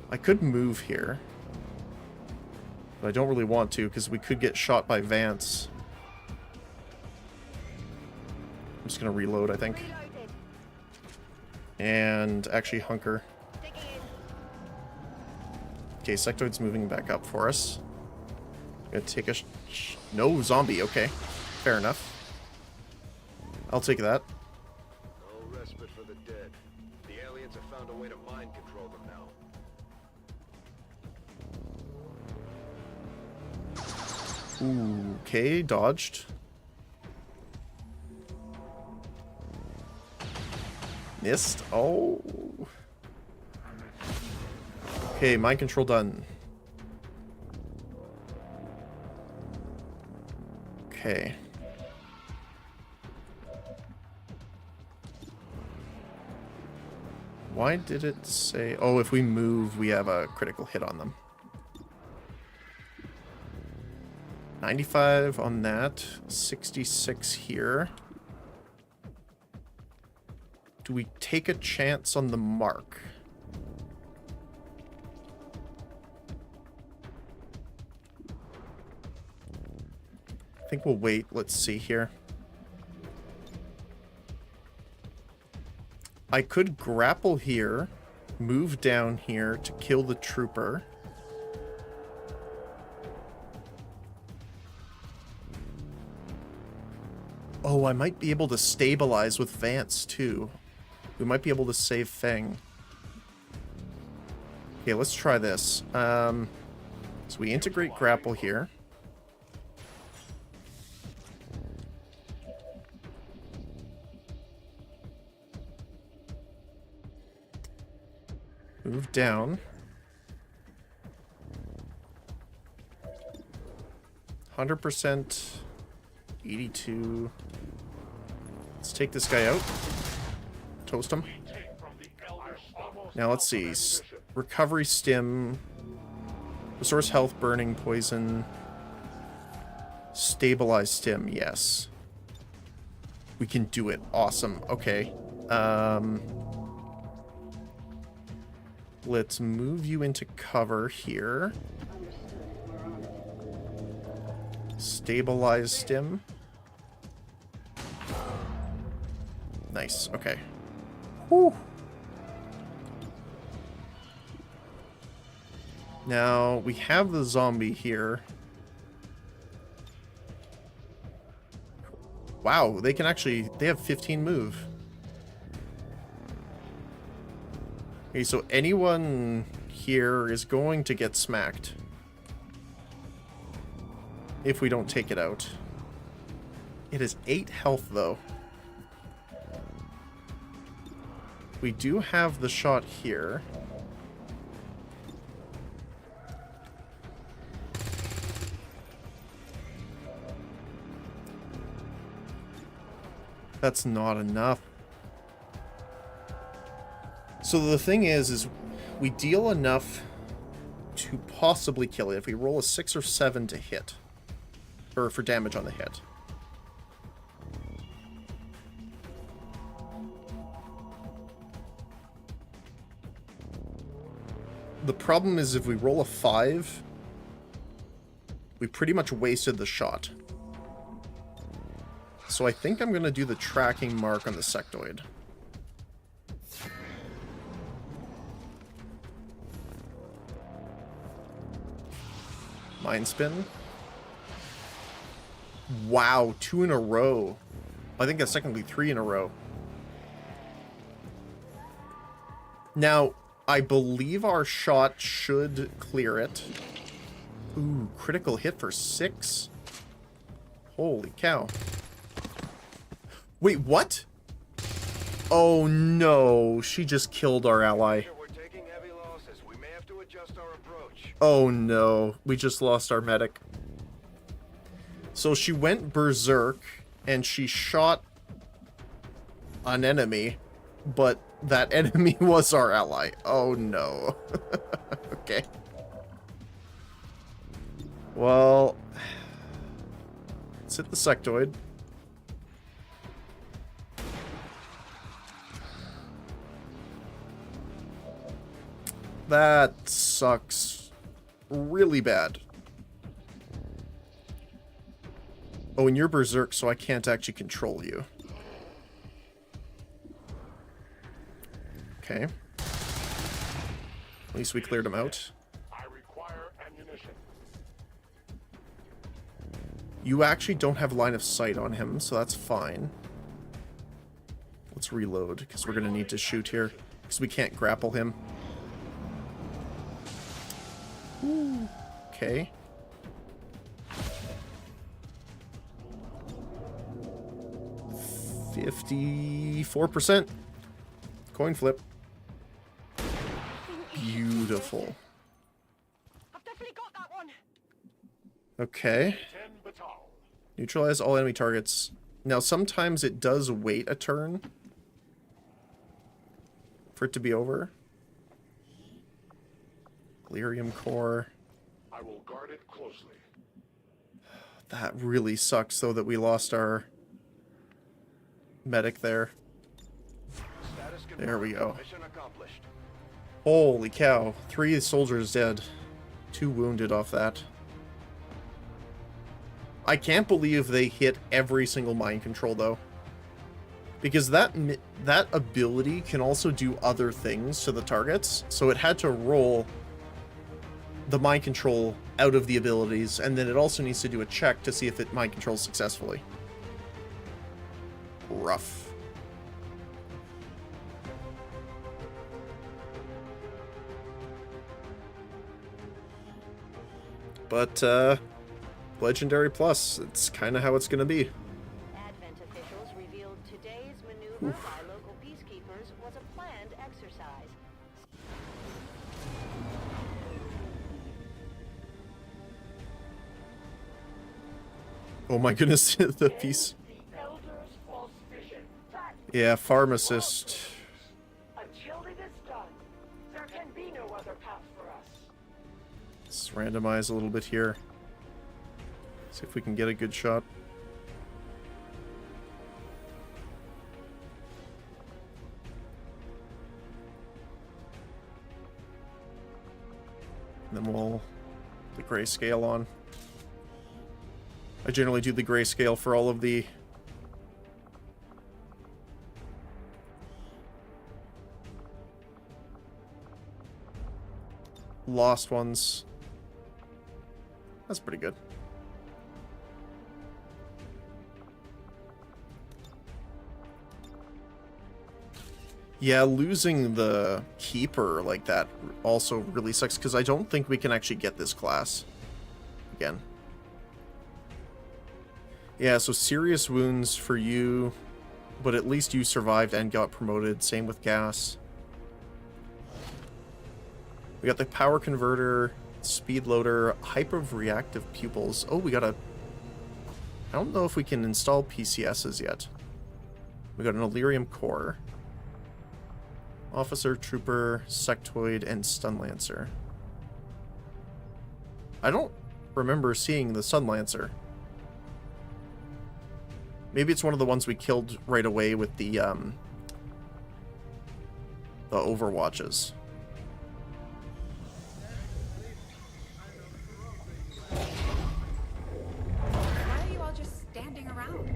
I could move here. But I don't really want to, because we could get shot by Vance. I'm just gonna reload, I think. And actually hunker. Okay, Sectoid's moving back up for us. Gonna take a... No, zombie, okay. Fair enough. I'll take that. No respite for the dead. The aliens have found a way to mind control them now. Ooh, okay, dodged. Missed. Oh. Okay, mind control done. Okay. Why did it say... Oh, if we move, we have a critical hit on them. 95 on that. 66 here. Do we take a chance on the mark? I think we'll wait. Let's see here. I could grapple here, move down here to kill the trooper. Oh, I might be able to stabilize with Vance too. We might be able to save Feng. Okay, let's try this. So we integrate grapple here. Move down. 100%. 82. Let's take this guy out. Toast him. Now let's see. Recovery stim. Resource health, burning, poison. Stabilize stim, yes. We can do it. Awesome. Okay. Let's move you into cover here. Stabilize stim. Nice. Okay. Whew. Now, we have the zombie here. Wow, they can actually... They have 15 move. Okay, so anyone here is going to get smacked. If we don't take it out. It is 8 health, though. We do have the shot here. That's not enough. So the thing is we deal enough to possibly kill it if we roll a 6 or 7 to hit. Or for damage on the hit. The problem is if we roll a 5, we pretty much wasted the shot. So I think I'm going to do the tracking mark on the sectoid. Mind spin. Wow, 2 in a row. I think that's technically 3 in a row. Now, I believe our shot should clear it. Ooh, critical hit for 6. Holy cow. Wait, what? Oh no, she just killed our ally. Oh no, we just lost our medic. So she went berserk and she shot an enemy, but that enemy was our ally. Oh no. Okay. Well, Let's hit the sectoid. That sucks really bad. Oh, and you're berserk, so I can't actually control you. Okay. At least we cleared him out. I require ammunition. You actually don't have line of sight on him, so that's fine. Let's reload, because we're going to need to shoot here, because we can't grapple him. Ooh. Okay. $54%. Coin flip. Beautiful. I've definitely got that one. Okay. Neutralize all enemy targets. Now, sometimes it does wait a turn for it to be over. Lyrium core. I will guard it closely. That really sucks, though, that we lost our medic there. There we go. Mission accomplished. Holy cow. 3 soldiers dead. 2 wounded off that. I can't believe they hit every single mind control, though. Because that ability can also do other things to the targets, so it had to roll the mind control out of the abilities, and then it also needs to do a check to see if it mind controls successfully. Rough. But, Legendary Plus, it's kind of how it's going to be. Advent officials revealed today's maneuver by local peacekeepers was a planned exercise. Oh my goodness, the piece. Yeah, pharmacist. Until it is done, there can be no other path for us. Let's randomize a little bit here. See if we can get a good shot. And then we'll the grayscale on. I generally do the grayscale for all of the lost ones. That's pretty good. Yeah, losing the keeper like that also really sucks, because I don't think we can actually get this class again. Yeah, so serious wounds for you, but at least you survived and got promoted. Same with gas. We got the power converter, speed loader, hyper-reactive pupils. Oh, we got a... I don't know if we can install PCSs yet. We got an Illyrium core. Officer, Trooper, Sectoid, and Stun Lancer. I don't remember seeing the Stun Lancer. Maybe it's one of the ones we killed right away with the Overwatches. Why are you all just standing around?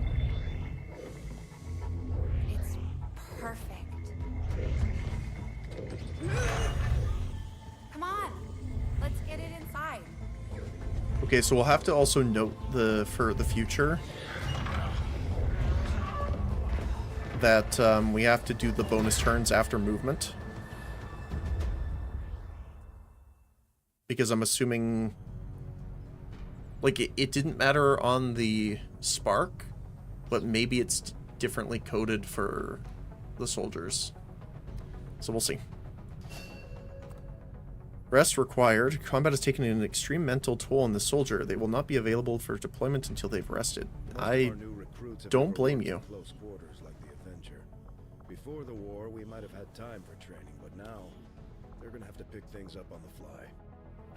It's perfect. Come on, let's get it inside. Okay, so we'll have to also note for the future that we have to do the bonus turns after movement. Because I'm assuming... Like, it didn't matter on the Spark, but maybe it's differently coded for the soldiers. So we'll see. Rest required. Combat has taken an extreme mental toll on the soldier. They will not be available for deployment until they've rested. I don't blame you. Close quarters like the Avenger. Before the war, we might have had time for training, but now they're gonna have to pick things up on the fly.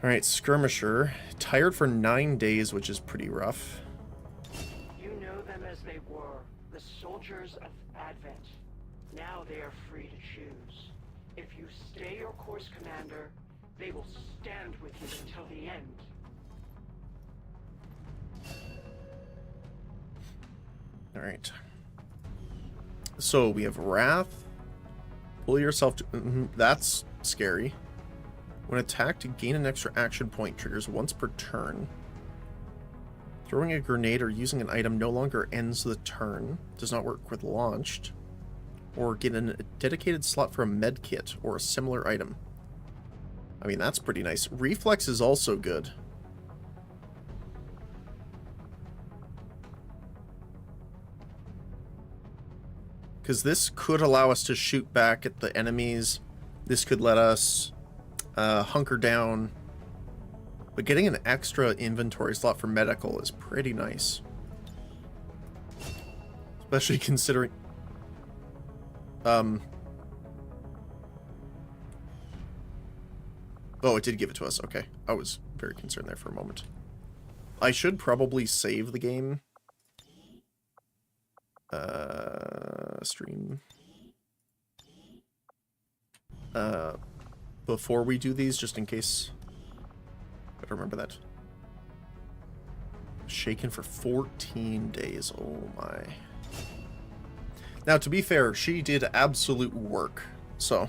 Alright, Skirmisher. Tired for 9 days, which is pretty rough. them as they were, the soldiers of Advent. Now they are free to choose. If you stay your course, Commander, they will stand with you until the end. Alright. So we have Wrath. Pull yourself to... that's scary. When attacked, gain an extra action point. Triggers once per turn. Throwing a grenade or using an item no longer ends the turn. Does not work with launched. Or get a dedicated slot for a med kit or a similar item. I mean, that's pretty nice. Reflex is also good. Because this could allow us to shoot back at the enemies. This could let us hunker down. But getting an extra inventory slot for medical is pretty nice. Especially considering... Oh, it did give it to us. Okay. I was very concerned there for a moment. I should probably save the game. Stream. Before we do these, just in case. Gotta remember that. Shaken for 14 days. Oh my. Now, to be fair, she did absolute work. So.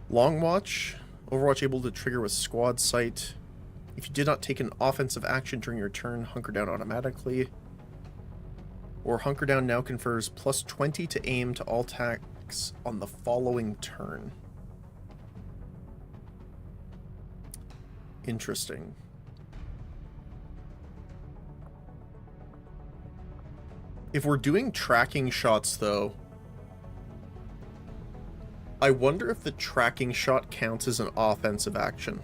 Long Watch. Overwatch able to trigger with Squad Sight. If you did not take an offensive action during your turn, hunker down automatically. Or hunker down now confers plus 20 to aim to all attacks on the following turn. Interesting. If we're doing tracking shots, though, I wonder if the tracking shot counts as an offensive action.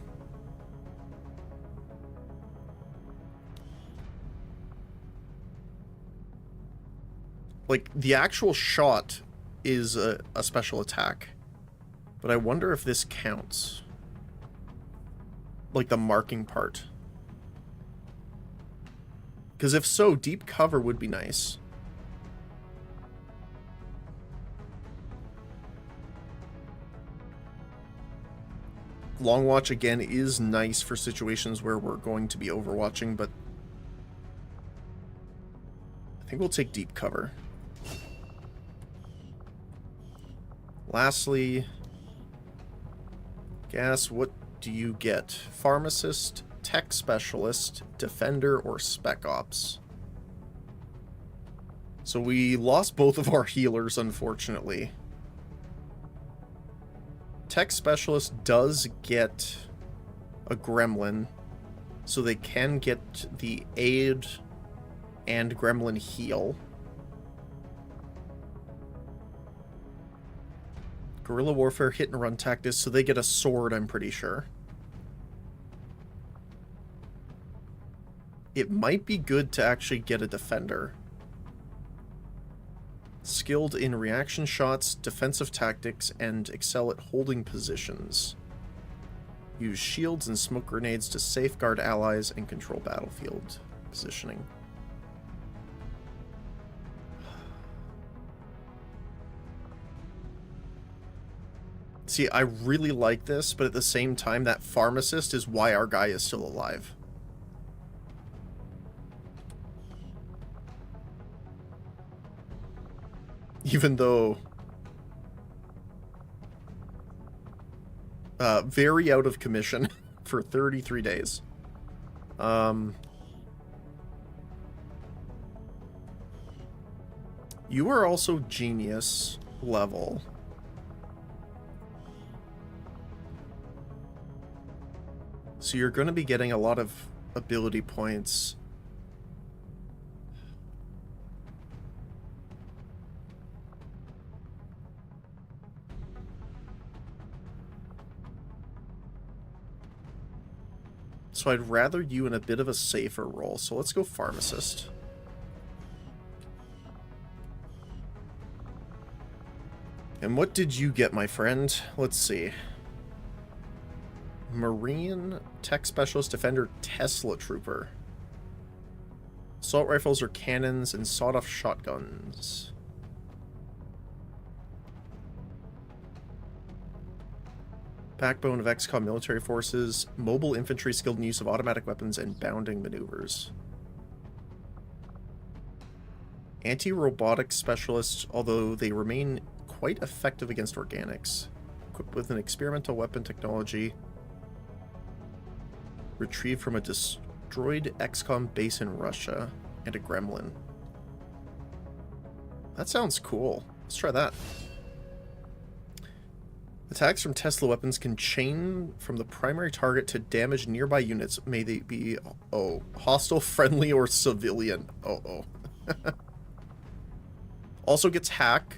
Like, the actual shot is a special attack. But I wonder if this counts. Like, the marking part. Because if so, deep cover would be nice. Long Watch, again, is nice for situations where we're going to be overwatching, but I think we'll take deep cover. Lastly, Gas, what do you get? Pharmacist, Tech Specialist, Defender, or Spec Ops? So we lost both of our healers, unfortunately. Tech Specialist does get a Gremlin, so they can get the Aid and Gremlin Heal. Guerrilla Warfare hit and run tactics, so they get a sword, I'm pretty sure. It might be good to actually get a Defender. Skilled in reaction shots, defensive tactics, and excel at holding positions. Use shields and smoke grenades to safeguard allies and control battlefield positioning. See, I really like this, but at the same time, that Pharmacist is why our guy is still alive. Even though... very out of commission for 33 days. You are also genius level. So you're going to be getting a lot of ability points. So I'd rather you in a bit of a safer role. So let's go Pharmacist. And what did you get, my friend? Let's see. Marine, Tech Specialist, Defender, Tesla Trooper. Assault rifles or cannons and sawed-off shotguns. Backbone of XCOM military forces, mobile infantry skilled in use of automatic weapons and bounding maneuvers. Anti-robotic specialists, although they remain quite effective against organics. Equipped with an experimental weapon technology retrieved from a destroyed XCOM base in Russia and a gremlin. That sounds cool. Let's try that. Attacks from Tesla weapons can chain from the primary target to damage nearby units, may they be, hostile, friendly, or civilian. Also gets hack,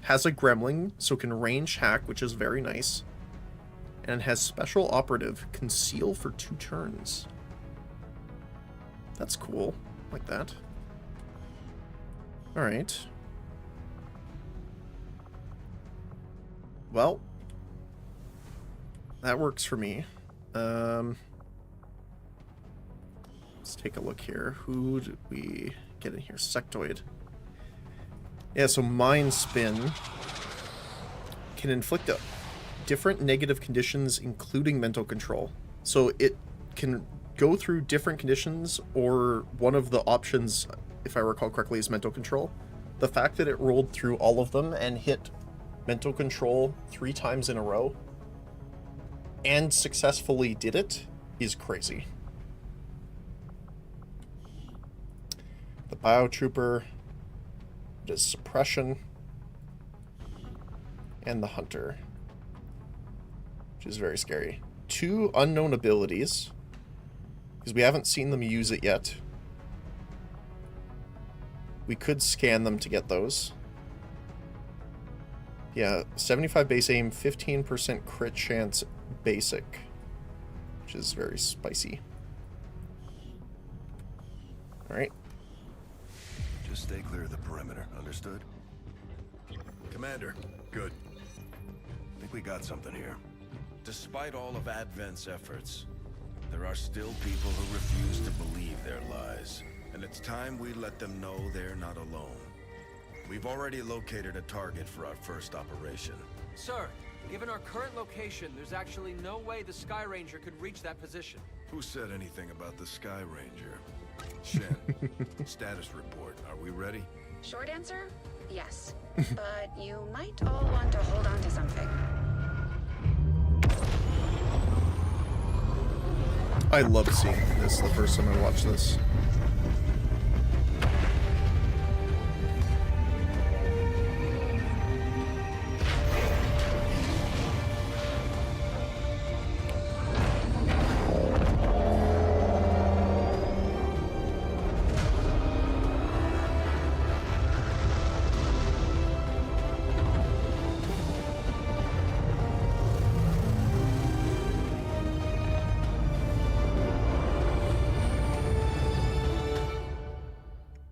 has a gremlin, so can range hack, which is very nice. And has special operative, conceal for 2 turns. That's cool. Like that. Alright. Well, that works for me. Let's take a look here. Who did we get in here? Sectoid. Yeah, so Mind Spin can inflict different negative conditions, including mental control. So it can go through different conditions, or one of the options, if I recall correctly, is mental control. The fact that it rolled through all of them and hit mental control 3 times in a row and successfully did it is crazy. The Biotrooper does suppression, and the Hunter, which is very scary. 2 unknown abilities, because we haven't seen them use it yet. We could scan them to get those. Yeah, 75 base aim, 15% crit chance basic, which is very spicy. Alright. Just stay clear of the perimeter, understood? Commander, good. I think we got something here. Despite all of Advent's efforts, there are still people who refuse to believe their lies. And it's time we let them know they're not alone. We've already located a target for our first operation. Sir, given our current location, there's actually no way the Sky Ranger could reach that position. Who said anything about the Sky Ranger? Shen, status report. Are we ready? Short answer, yes. But you might all want to hold on to something. I love seeing this the first time I watched this.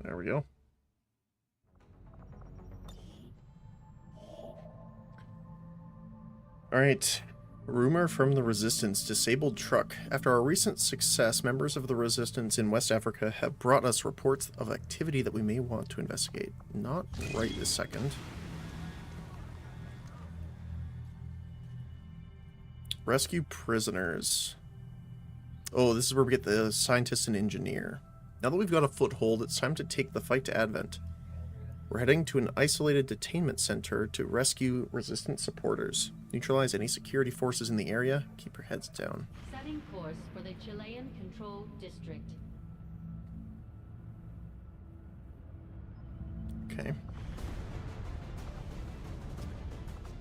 There we go. Alright. Rumor from the Resistance. Disabled truck. After our recent success, members of the Resistance in West Africa have brought us reports of activity that we may want to investigate. Not right this second. Rescue prisoners. Oh, this is where we get the scientist and engineer. Now that we've got a foothold, it's time to take the fight to Advent. We're heading to an isolated detainment center to rescue resistant supporters. Neutralize any security forces in the area. Keep your heads down. Setting course for the Chilean Control District. Okay.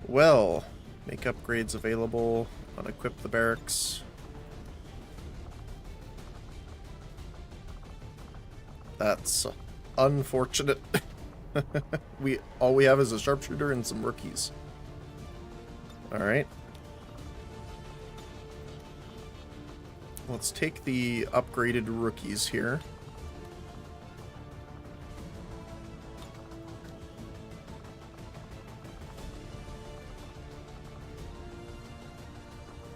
Well, make upgrades available. Unequip the barracks. That's unfortunate. All we have is a sharpshooter and some rookies. Alright. Let's take the upgraded rookies here.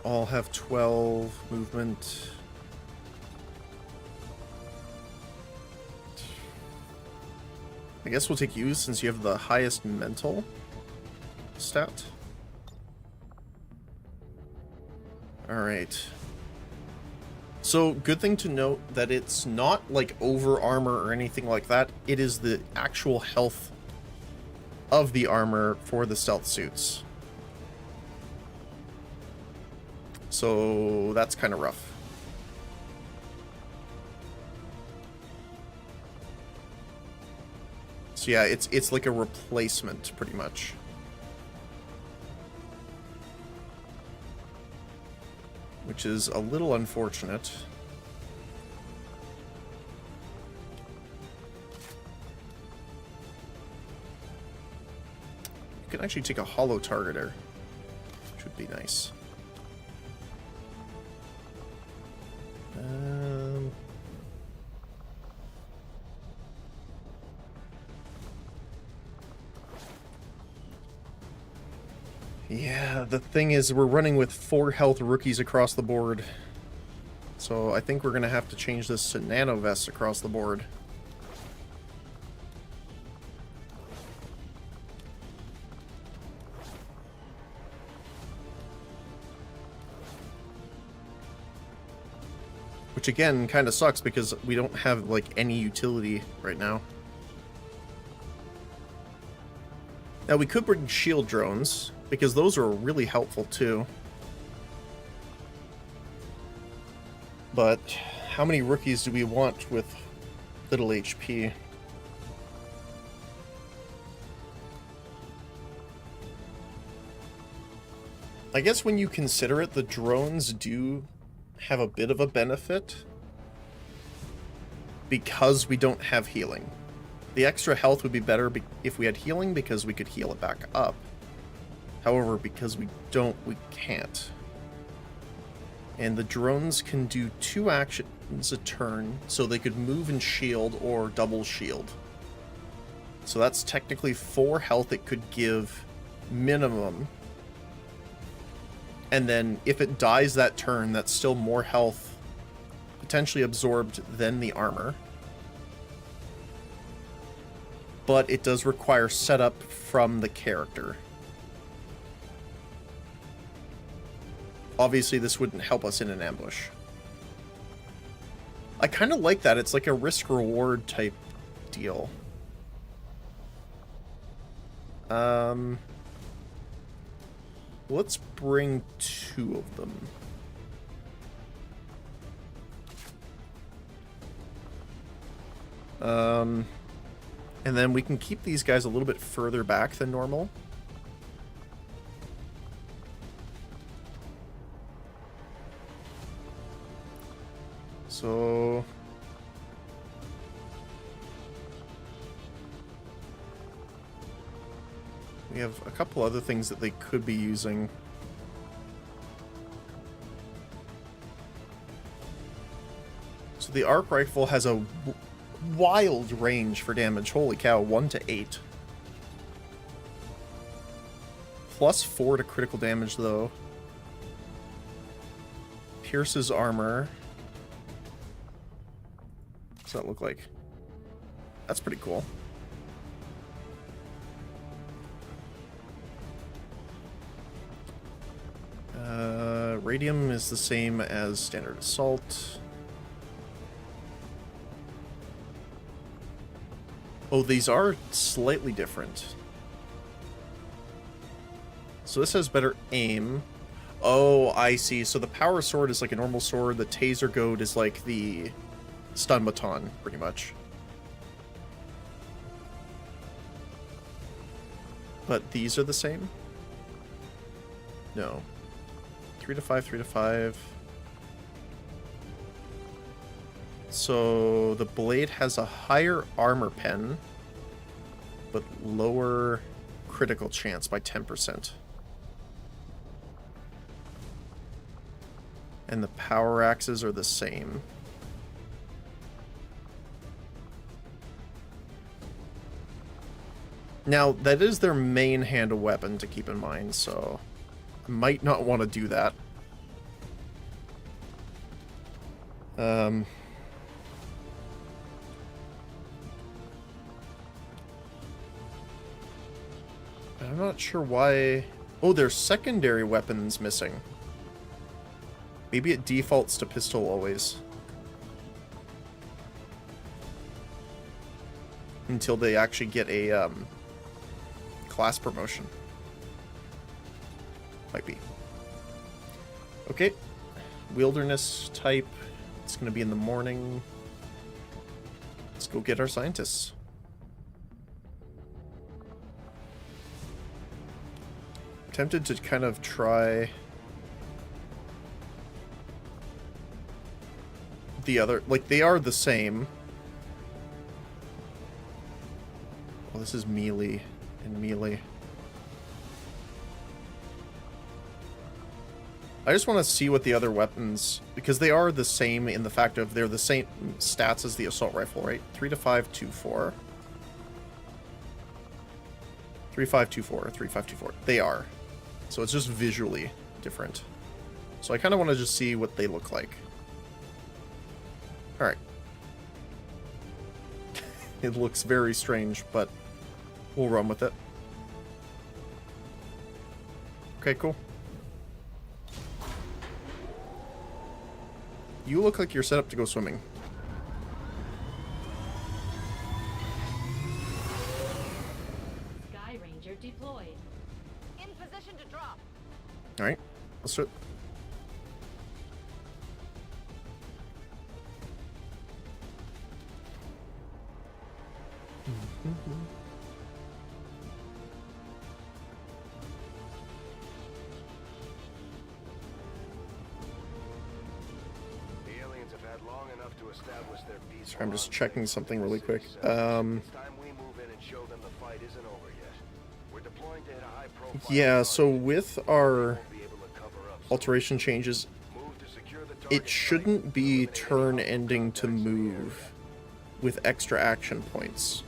All have 12 movement. I guess we'll take you since you have the highest mental stat. Alright. So, good thing to note that it's not like over armor or anything like that. It is the actual health of the armor for the stealth suits. So, that's kind of rough. So yeah, it's like a replacement, pretty much. Which is a little unfortunate. You can actually take a hollow targeter, which would be nice. Yeah, the thing is, we're running with 4 health rookies across the board. So I think we're going to have to change this to nano vests across the board. Which again, kind of sucks because we don't have like any utility right now. Now we could bring shield drones, because those are really helpful too. But how many rookies do we want with little HP? I guess when you consider it, the drones do have a bit of a benefit because we don't have healing. The extra health would be better if we had healing because we could heal it back up. However, because we don't, we can't. And the drones can do 2 actions a turn, so they could move and shield or double shield. So that's technically 4 health it could give minimum. And then if it dies that turn, that's still more health potentially absorbed than the armor. But it does require setup from the character. Obviously, this wouldn't help us in an ambush. I kind of like that. It's like a risk-reward type deal. Let's bring 2 of them. And then we can keep these guys a little bit further back than normal. So we have a couple other things that they could be using. So the arc rifle has a wild range for damage. Holy cow, 1 to 8. Plus 4 to critical damage though. Pierces armor. What's that look like? That's pretty cool. Radium is the same as standard assault. Oh, these are slightly different. So this has better aim. Oh, I see. So the power sword is like a normal sword. The taser goad is like the stun baton, pretty much. But these are the same? No. 3 to 5, 3 to 5. So the blade has a higher armor pen, but lower critical chance by 10%. And the power axes are the same. Now, that is their main handle weapon to keep in mind, so I might not want to do that. I'm not sure why... Oh, there's secondary weapons missing. Maybe it defaults to pistol always. Until they actually get a class promotion. Might be. Okay. Wilderness type. It's going to be in the morning. Let's go get our scientists. I'm tempted to kind of try the other, like they are the same. Oh, this is melee and melee. I just want to see what the other weapons, because they are the same in the fact of they're the same stats as the assault rifle, right? 3 to 5, 2, 4. 3, 5, 2, 4, 3, 5, 2, 4. They are. So it's just visually different. So I kind of want to just see what they look like. Alright. It looks very strange, but we'll run with it. Okay, cool. You look like you're set up to go swimming. Sky Ranger deployed. In position to drop. Alright, let's do it. Sorry, I'm just checking something really quick. Yeah, so with our alteration changes, it shouldn't be turn ending to move with extra action points.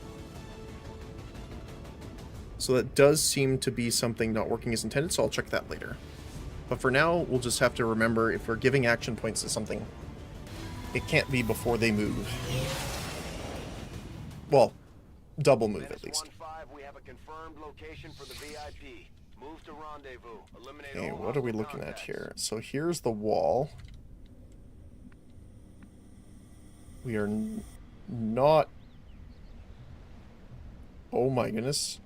So that does seem to be something not working as intended, so I'll check that later. But for now, we'll just have to remember if we're giving action points to something, it can't be before they move. Well, double move at least. We have a confirmed location for the VIP. Move to rendezvous. Eliminate Okay, all what are we hostile looking at contacts. here? So here's the wall. We are not... Oh my goodness.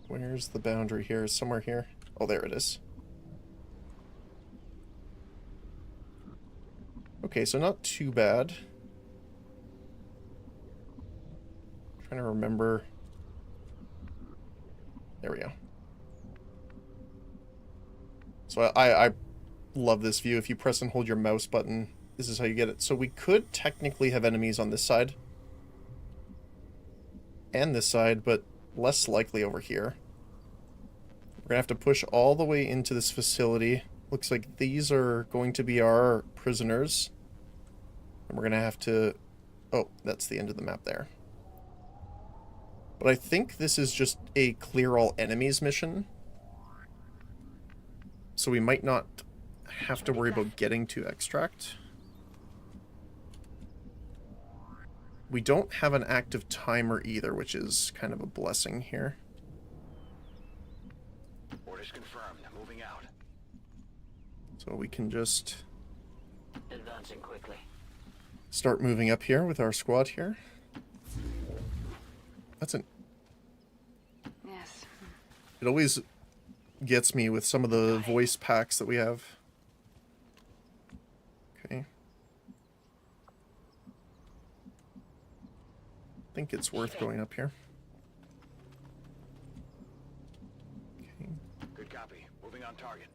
Where's the boundary here? Somewhere here. Oh, there it is. Okay, so not too bad. Trying to remember. There we go. So I love this view. If you press and hold your mouse button, this is how you get it. So we could technically have enemies on this side and this side, but less likely over here. We're gonna have to push all the way into this facility. Looks like these are going to be our prisoners. And we're gonna have to... Oh, that's the end of the map there. But I think this is just a clear all enemies mission. So we might not have to worry about getting to extract. We don't have an active timer either, which is kind of a blessing here. Orders confirmed. Moving out. So we can just Advancing quickly. start moving up here with our squad here. That's an... Yes. It always gets me with some of the voice packs that we have. Okay. I think it's worth going up here. Okay. Good copy. Moving on target.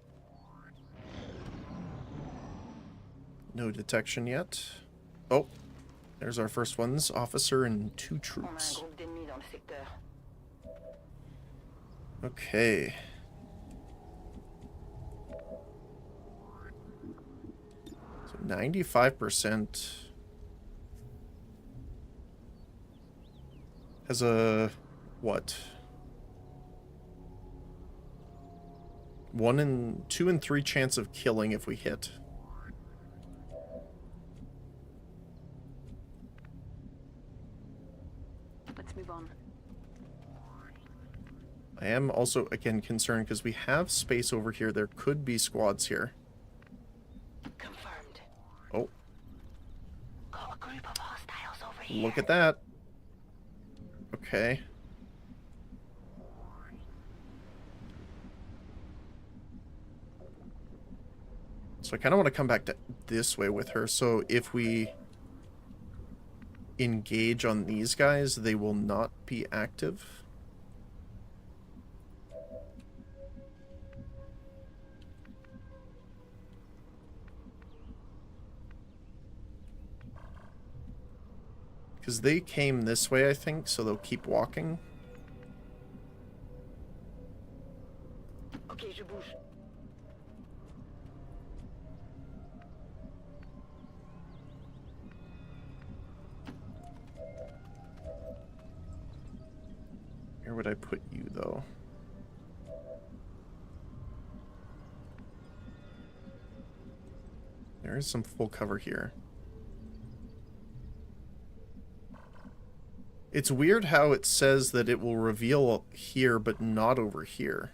No detection yet. Oh, there's our first ones. Officer and 2 troops. Okay. So 95% has a what? 2 in 3 chance of killing if we hit. Let's move on. I am also, again, concerned because we have space over here. There could be squads here. Confirmed. Oh. Got a group of hostiles over here. Look at that. Okay. So I kind of want to come back to this way with her. So if we engage on these guys, they will not be active. Because they came this way, I think, so they'll keep walking. Okay, je bouge. Where would I put you, though? There is some full cover here. It's weird how it says that it will reveal here, but not over here.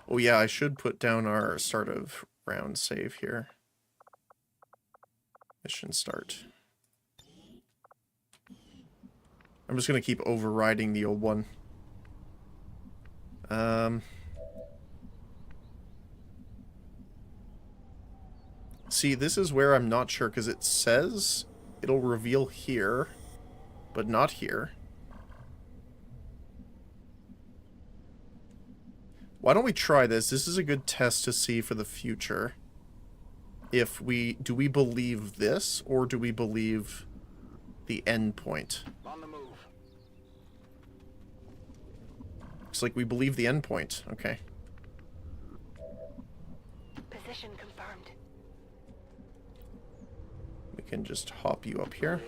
Oh yeah, I should put down our start of round save here. Mission start. I'm just going to keep overriding the old one. See, this is where I'm not sure, because it says it'll reveal here, but not here. Why don't we try this? This is a good test to see for the future. If do we believe this, or do we believe the end point? On the move. Looks like we believe the end point. Okay. Position confirmed. We can just hop you up here.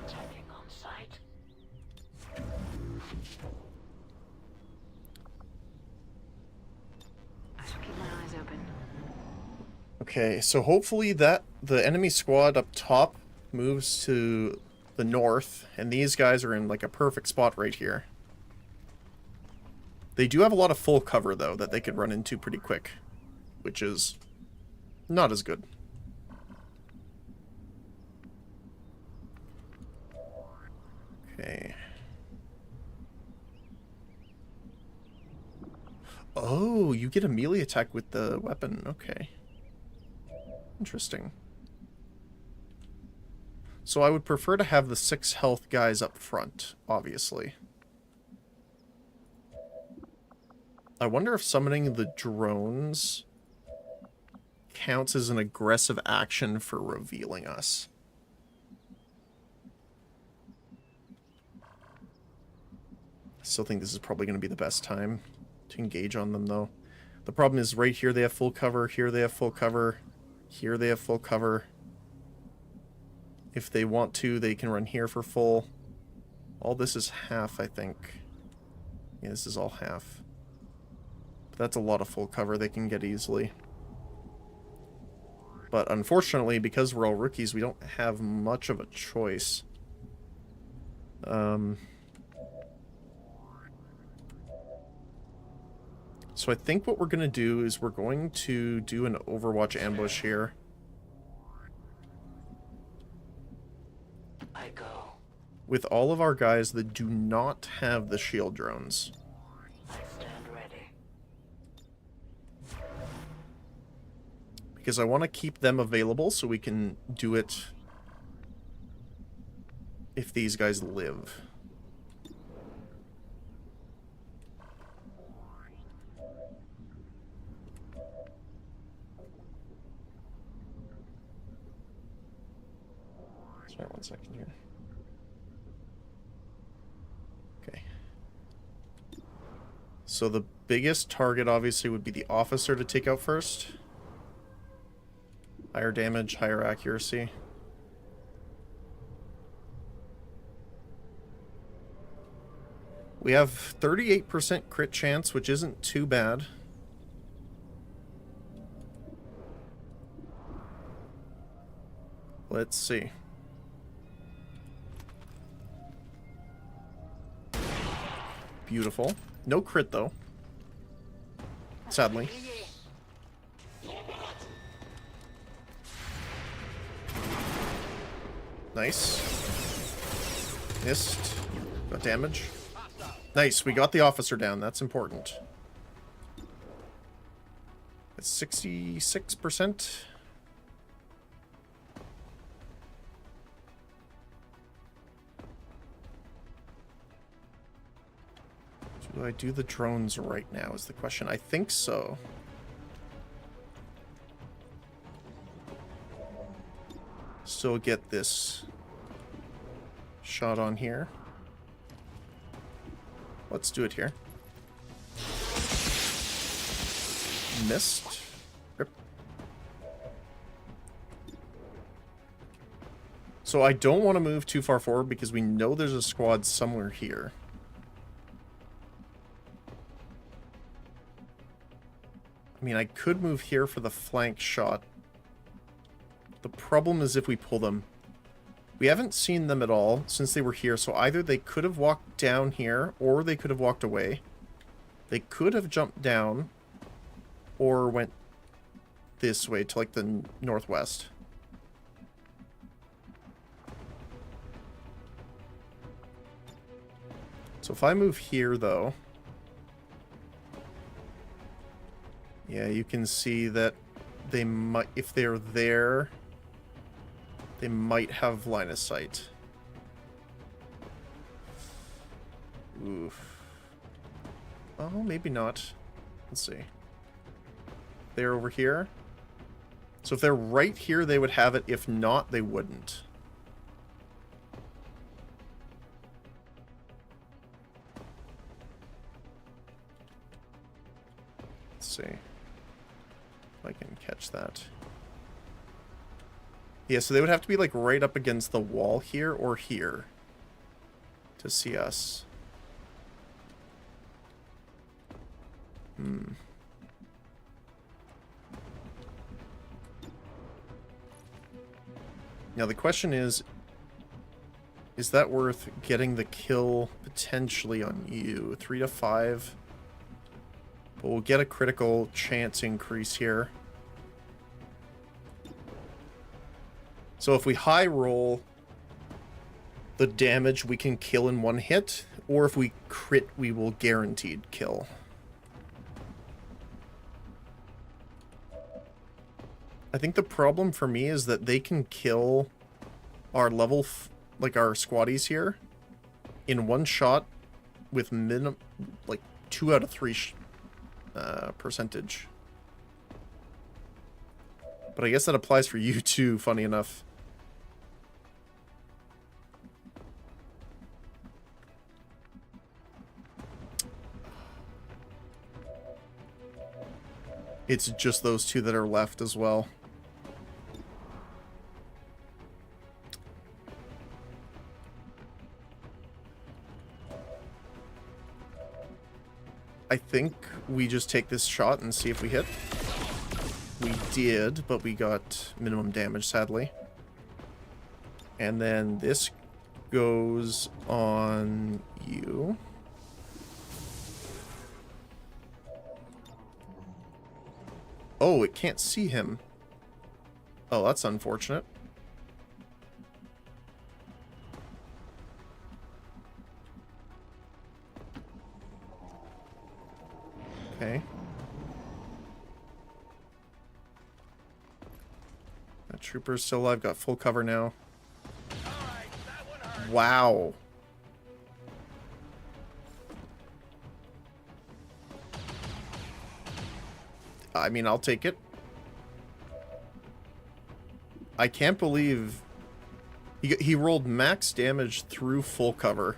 Attacking on site. I shall keep my eyes open. Okay, so hopefully the enemy squad up top moves to the north, and these guys are in like a perfect spot right here. They do have a lot of full cover, though, that they could run into pretty quick, which is not as good. Okay. Oh, you get a melee attack with the weapon. Okay. Interesting. So I would prefer to have the 6 health guys up front, obviously. I wonder if summoning the drones counts as an aggressive action for revealing us. I still think this is probably going to be the best time to engage on them, though. The problem is right here they have full cover, here they have full cover, here they have full cover. If they want to, they can run here for full. All this is half, I think. Yeah, this is all half. But that's a lot of full cover they can get easily. But unfortunately, because we're all rookies, we don't have much of a choice. So I think what we're going to do is we're going to do an Overwatch ambush here. I go. With all of our guys that do not have the shield drones. I stand ready. Because I want to keep them available so we can do it if these guys live. Sorry, 1 second here. Okay. So the biggest target obviously would be the officer to take out first. Higher damage, higher accuracy. We have 38% crit chance, which isn't too bad. Let's see. Beautiful. No crit, though. Sadly. Nice. Missed. Got damage. Nice, we got the officer down. That's important. It's 66%. Do I do the drones right now is the question. I think so. Still get this shot on here. Let's do it here. Missed. Rip. So I don't want to move too far forward because we know there's a squad somewhere here. I mean, I could move here for the flank shot. The problem is if we pull them. We haven't seen them at all since they were here, so either they could have walked down here, or they could have walked away. They could have jumped down, or went this way to, like, the northwest. So if I move here, though... Yeah, you can see that they might, if they're there, they might have line of sight. Oof. Oh, maybe not. Let's see. They're over here. So if they're right here, they would have it. If not, they wouldn't. Let's see. If I can catch that. Yeah, so they would have to be like right up against the wall here or here to see us. Now the question is that worth getting the kill potentially on you? 3 to 5. But we'll get a critical chance increase here. So if we high roll the damage, we can kill in one hit, or if we crit, we will guaranteed kill. I think the problem for me is that they can kill our level, like our squaddies here, in one shot with like 2 out of 3 percentage. But I guess that applies for you too, funny enough. It's just those 2 that are left as well. I think we just take this shot and see if we hit. We did, but we got minimum damage, sadly. And then this goes on you. Oh, it can't see him. Oh, that's unfortunate. Okay. That trooper's still alive. Got full cover now. Wow. I mean, I'll take it. I can't believe he rolled max damage through full cover.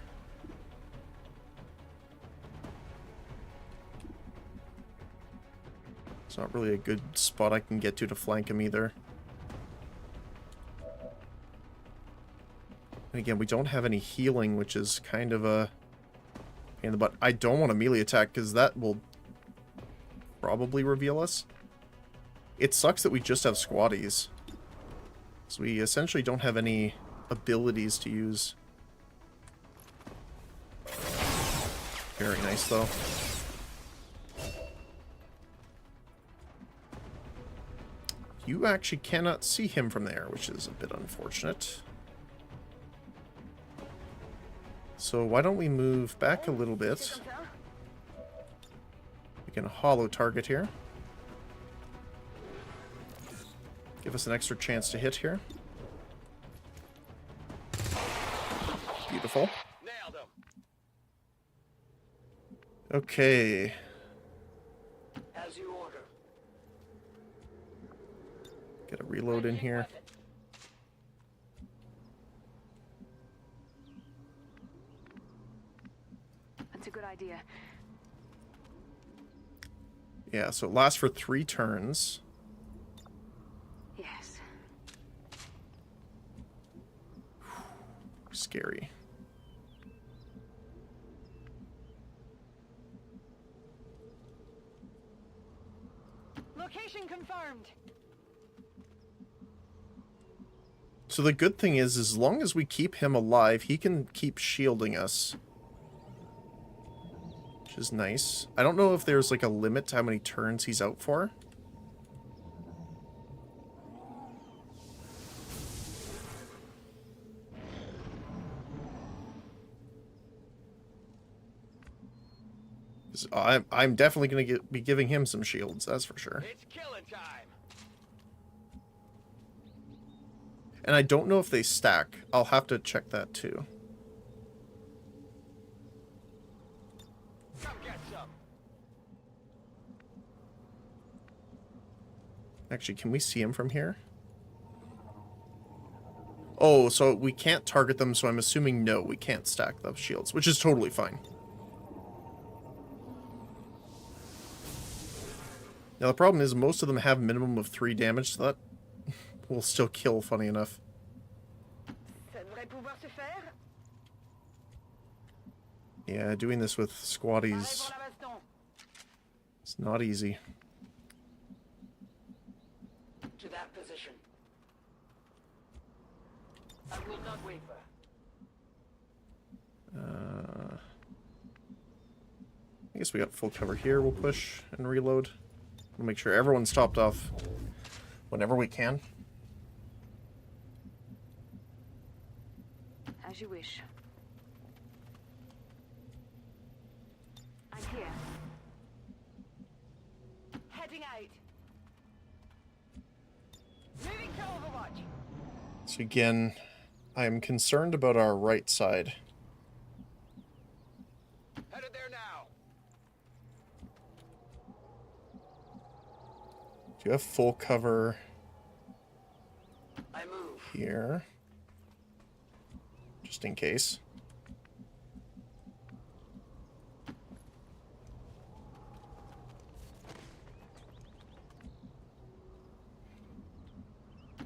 It's not really a good spot I can get to flank him either. And again, we don't have any healing, which is kind of a pain in the butt. I don't want a melee attack because that will probably reveal us. It sucks that we just have squaddies. So we essentially don't have any abilities to use. Here, Very nice, though. You actually cannot see him from there, which is a bit unfortunate. So why don't we move back a little bit? We can hollow target here. Give us an extra chance to hit here. Beautiful. Nailed him. Okay. As you order. Get a reload in here. That's a good idea. Yeah, so it lasts for 3 turns. Yes. Scary. Location confirmed. So the good thing is, as long as we keep him alive, he can keep shielding us. Which is nice. I don't know if there's like a limit to how many turns he's out for. I'm definitely going to be giving him some shields, that's for sure. It's killing time. And I don't know if they stack. I'll have to check that too. Come get some. Actually, can we see him from here? Oh, so we can't target them, so I'm assuming no, we can't stack the shields, which is totally fine. Now the problem is most of them have minimum of 3 damage, so that will still kill, funny enough. Yeah, doing this with squaddies is not easy. To that position. I will not waver. I guess we got full cover here. We'll push and reload. We'll make sure everyone's topped off whenever we can. As you wish. I'm here. Heading out. Moving to Overwatch. So again, I'm concerned about our right side. Headed there now. Do you have full cover I move. here? Just in case.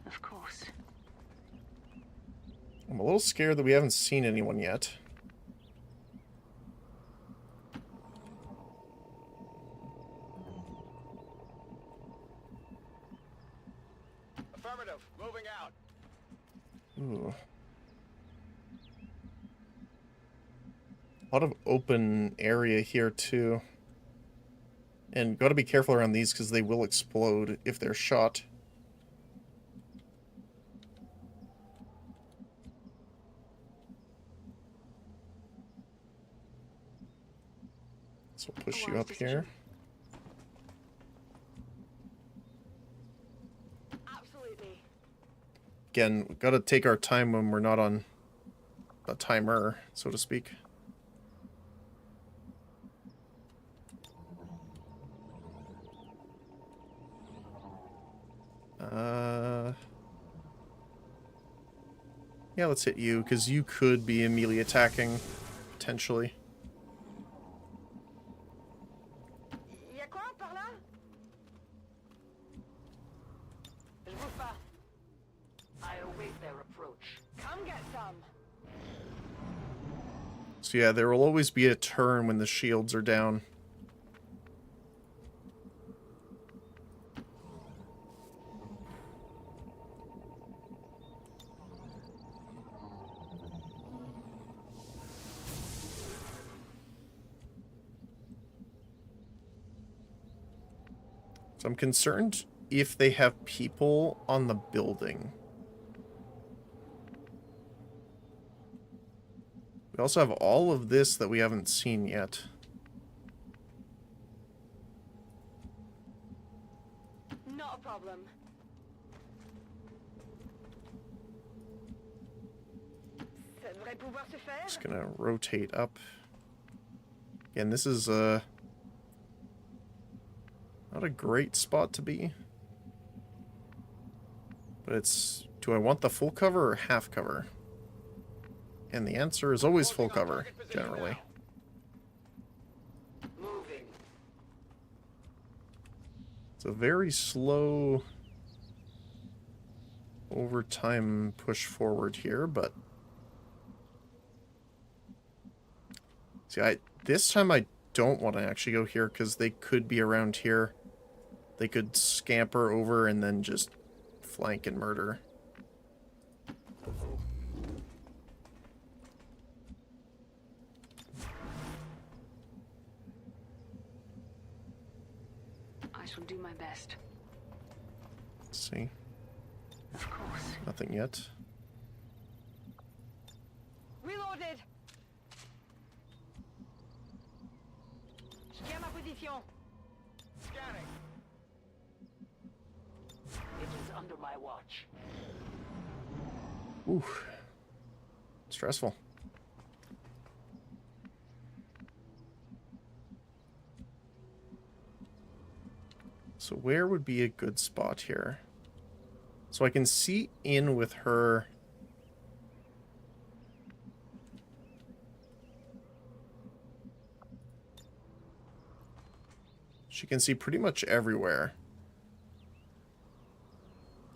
Of course. I'm a little scared that we haven't seen anyone yet. Affirmative. Moving out. Ooh. A lot of open area here too. And gotta be careful around these because they will explode if they're shot. So we'll push you up here. Absolutely. Again, we've got to take our time when we're not on a timer, so to speak. Yeah, let's hit you, because you could be immediately attacking, potentially. Y'a quoi par là? Je bouge pas. I await their approach. Come get some. So yeah, there will always be a turn when the shields are down. So I'm concerned if they have people on the building. We also have all of this that we haven't seen yet. Not a problem. Ça devrait pouvoir se faire. Just gonna rotate up. Again, this is not a great spot to be. But it's, do I want the full cover or half cover? And the answer is always full cover, generally. Moving. It's a very slow over time push forward here, but see, this time I don't want to actually go here because they could be around here. They could scamper over and then just flank and murder. I shall do my best. Let's see. Of course. Nothing yet. Reloaded. Je tiens ma position. Scanning. It is under my watch. Ooh. Stressful. So where would be a good spot here? So I can see in with her. She can see pretty much everywhere.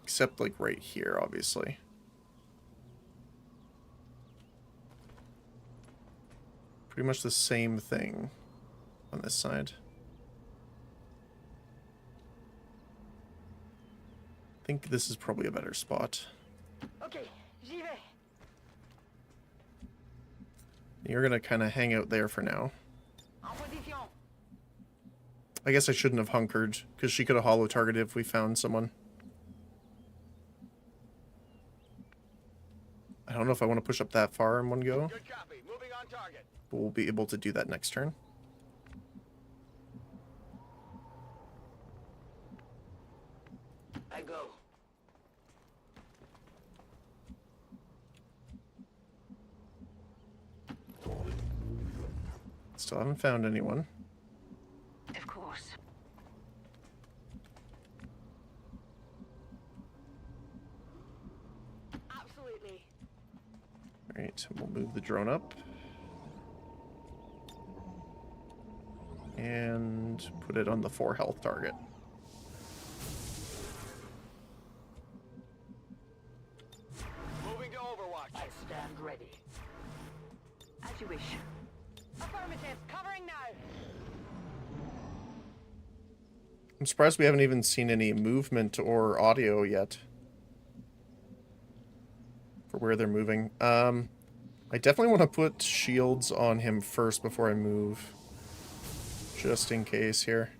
Except like right here, obviously. Pretty much the same thing on this side. I think this is probably a better spot. Okay, j'y vais. You're gonna kind of hang out there for now. En position. I guess I shouldn't have hunkered, because she could have holo targeted if we found someone. I don't know if I want to push up that far in one go. Good copy. Moving on target. But we'll be able to do that next turn. I go. Still haven't found anyone. Of course. Absolutely. Alright, we'll move the drone up. And put it on the 4 health target. Moving to Overwatch. I stand ready. As you wish. Affirmative. Covering now. I'm surprised we haven't even seen any movement or audio yet. For where they're moving. I definitely want to put shields on him first before I move. Just in case here.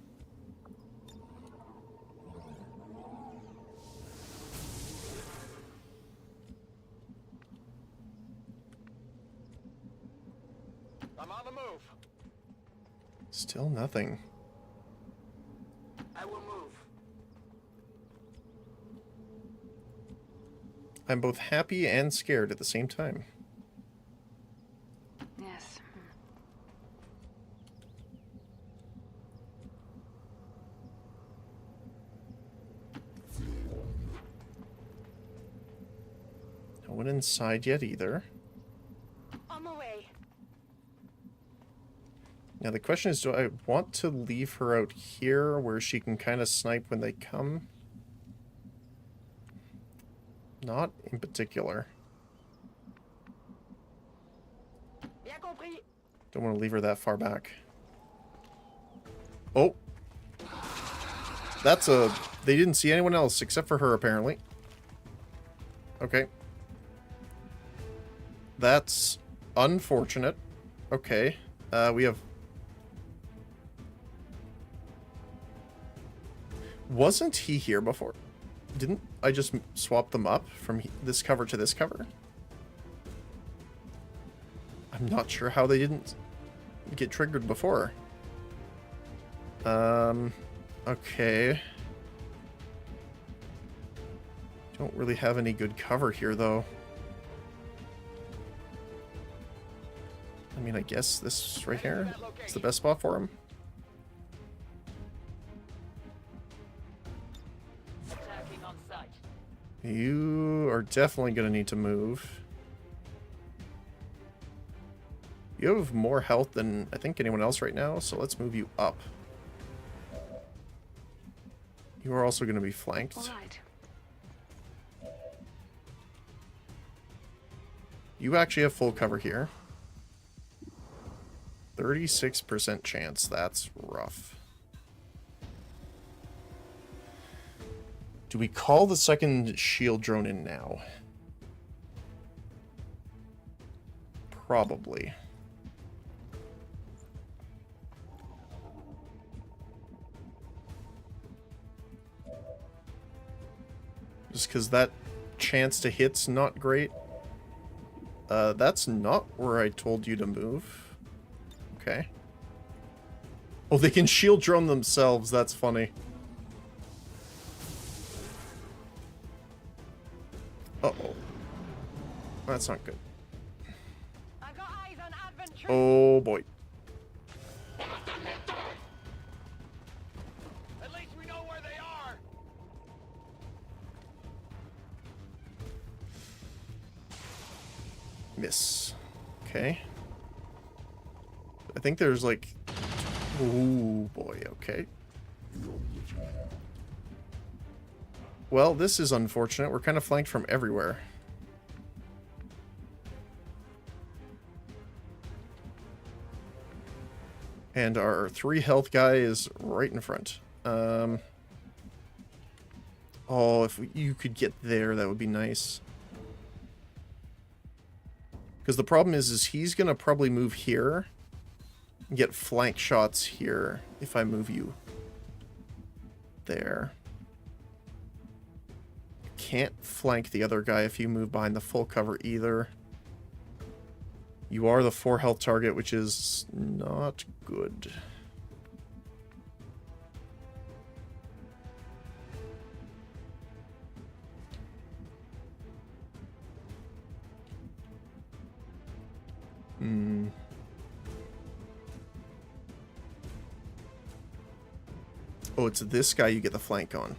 I'm on the move. Still nothing. I will move. I'm both happy and scared at the same time. Yes. No one inside yet either. On my way. Now the question is, do I want to leave her out here where she can kind of snipe when they come? Not in particular. Bien compris. Don't want to leave her that far back. Oh. That's a... They didn't see anyone else except for her, apparently. Okay. That's unfortunate. Okay. We have... Wasn't he here before? Didn't I just swap them up from this cover to this cover? I'm not sure how they didn't get triggered before. Okay. Don't really have any good cover here, though. I mean, I guess this right here is the best spot for him. You are definitely going to need to move. You have more health than I think anyone else right now, so let's move you up. You are also going to be flanked. You actually have full cover here. 36% chance. That's rough. Do we call the second shield drone in now? Probably. Just because that chance to hit's not great. That's not where I told you to move. Okay. Oh, they can shield drone themselves. That's funny. Uh-oh. That's not good. Oh, boy. At least we know where they are. Miss. Okay. I think there's like... Oh, boy. Okay. Well, this is unfortunate. We're kind of flanked from everywhere. And our 3 health guy is right in front. Oh, if you could get there, that would be nice. Because the problem is he's going to probably move here and get flank shots here if I move you there. Can't flank the other guy if you move behind the full cover either. You are the 4 health target, which is not good. Oh, it's this guy you get the flank on.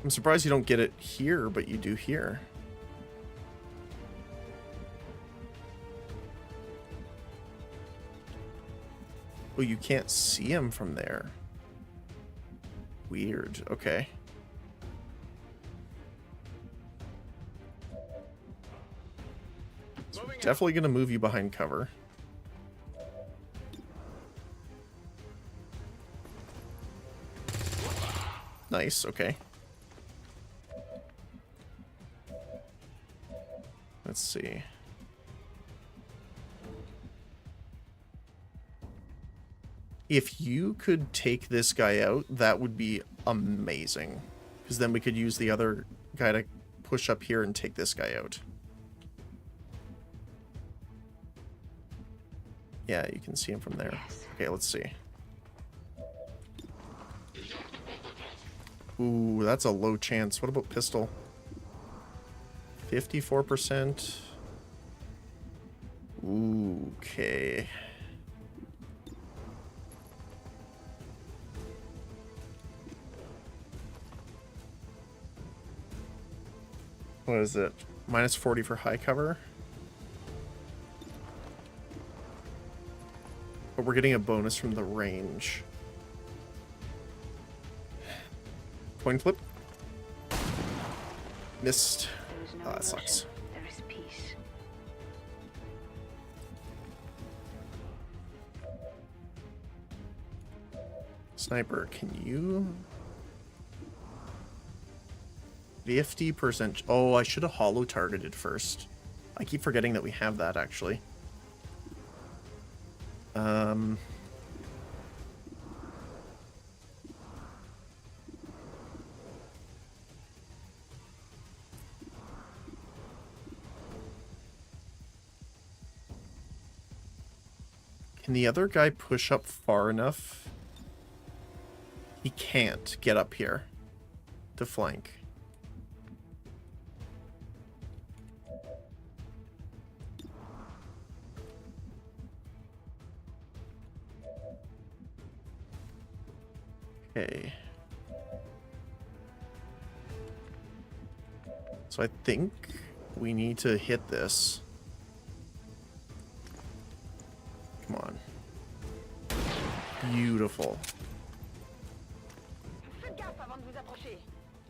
I'm surprised you don't get it here, but you do here. Oh, you can't see him from there. Weird. Okay. So definitely gonna move you behind cover. Nice. Okay. Let's see. If you could take this guy out, that would be amazing. Because then we could use the other guy to push up here and take this guy out. Yeah, you can see him from there. Okay, let's see. Ooh, that's a low chance. What about pistol? 54%. Ooh, okay. What is it? Minus 40 for high cover. But we're getting a bonus from the range. Coin flip. Missed. Oh, that sucks. There is peace. Sniper, can you... 50%. Oh, I should have holo targeted first. I keep forgetting that we have that, actually. Can the other guy push up far enough? He can't get up here to flank. Okay. So I think we need to hit this. Come on. Beautiful.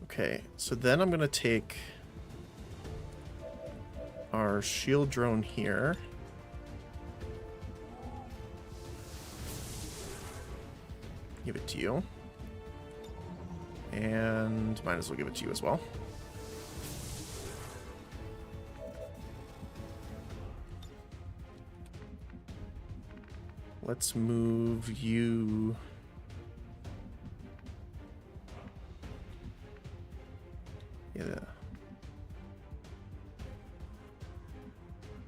Okay, so then I'm gonna take our shield drone here. Give it to you. And might as well give it to you as well. Let's move you. Yeah.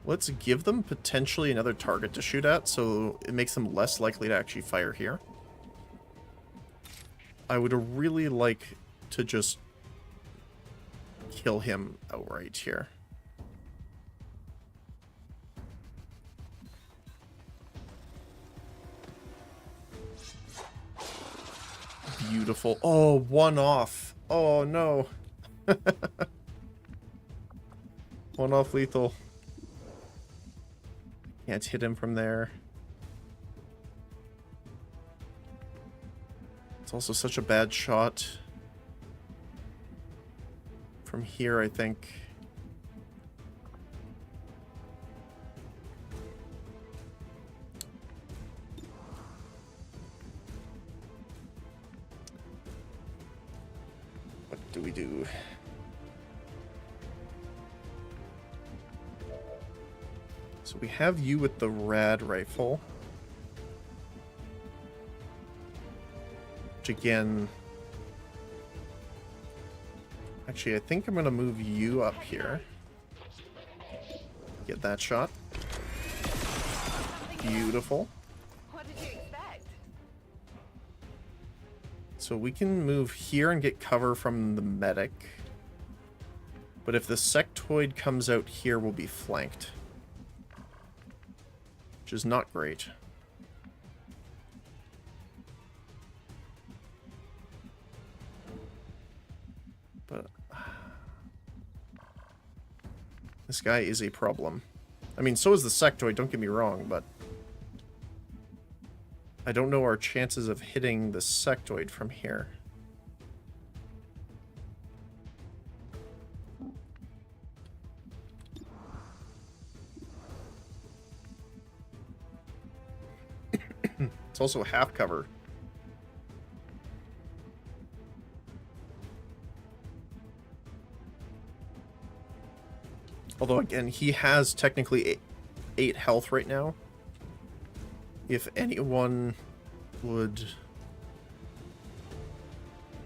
Let's give them potentially another target to shoot at, so it makes them less likely to actually fire here. I would really like to just kill him outright here. Beautiful. Oh, one off. Oh, no. One off lethal. Can't hit him from there. It's also such a bad shot. From here, I think. What do we do? So we have you with the rad rifle. Which again... Actually, I think I'm going to move you up here. Get that shot. Beautiful. What did you expect? So we can move here and get cover from the medic. But if the sectoid comes out here, we'll be flanked. Which is not great. But this guy is a problem. I mean, so is the sectoid, don't get me wrong, but I don't know our chances of hitting the sectoid from here. It's also half cover. Although, again, he has technically 8 health right now. If anyone would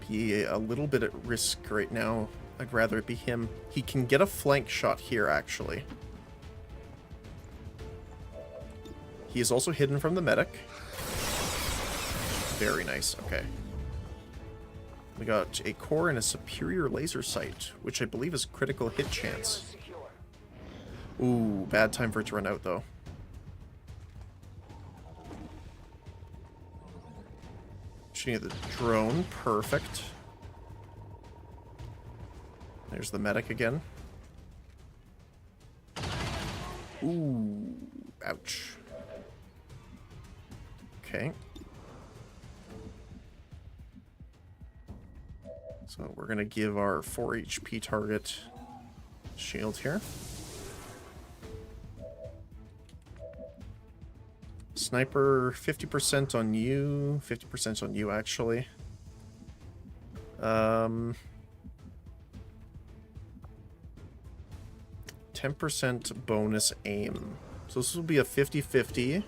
be a little bit at risk right now, I'd rather it be him. He can get a flank shot here, actually. He is also hidden from the medic. Very nice, okay. We got a core and a superior laser sight, which I believe is critical hit chance. Ooh, bad time for it to run out, though. Shooting at the drone, perfect. There's the medic again. Ooh, ouch. Okay. So we're going to give our 4 HP target shield here. Sniper, 50% on you, 50% on you, actually. 10% bonus aim. So this will be a 50-50.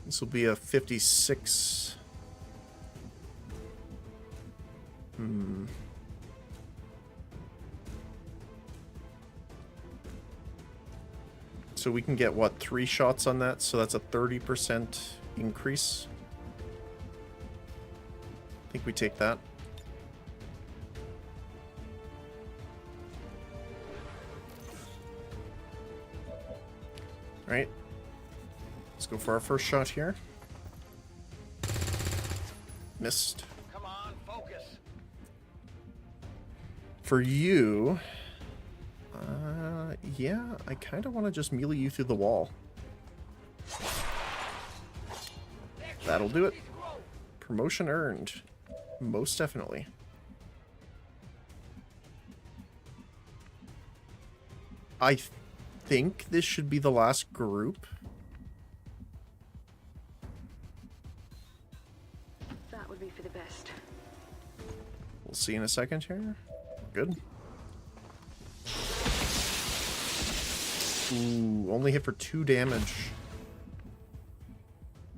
This will be a 56. So we can get, what, 3 shots on that? So that's a 30% increase. I think we take that. Alright. Let's go for our first shot here. Missed. Come on, focus. For you... yeah, I kind of want to just melee you through the wall. That'll do it. Promotion earned. Most definitely. I think this should be the last group. That would be for the best. We'll see in a second here. Good. Ooh, only hit for 2 damage.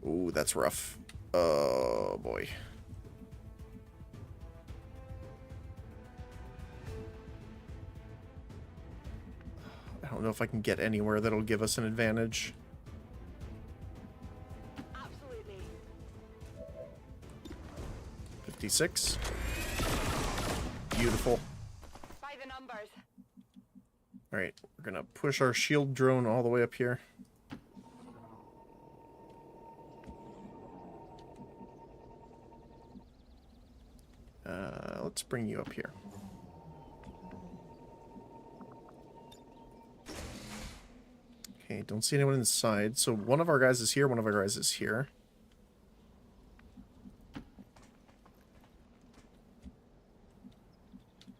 Ooh, that's rough. Oh, boy. I don't know if I can get anywhere that'll give us an advantage. Absolutely. 56. Beautiful. By the numbers. Alright, we're gonna push our shield drone all the way up here. Let's bring you up here. Okay, don't see anyone inside. So one of our guys is here, one of our guys is here.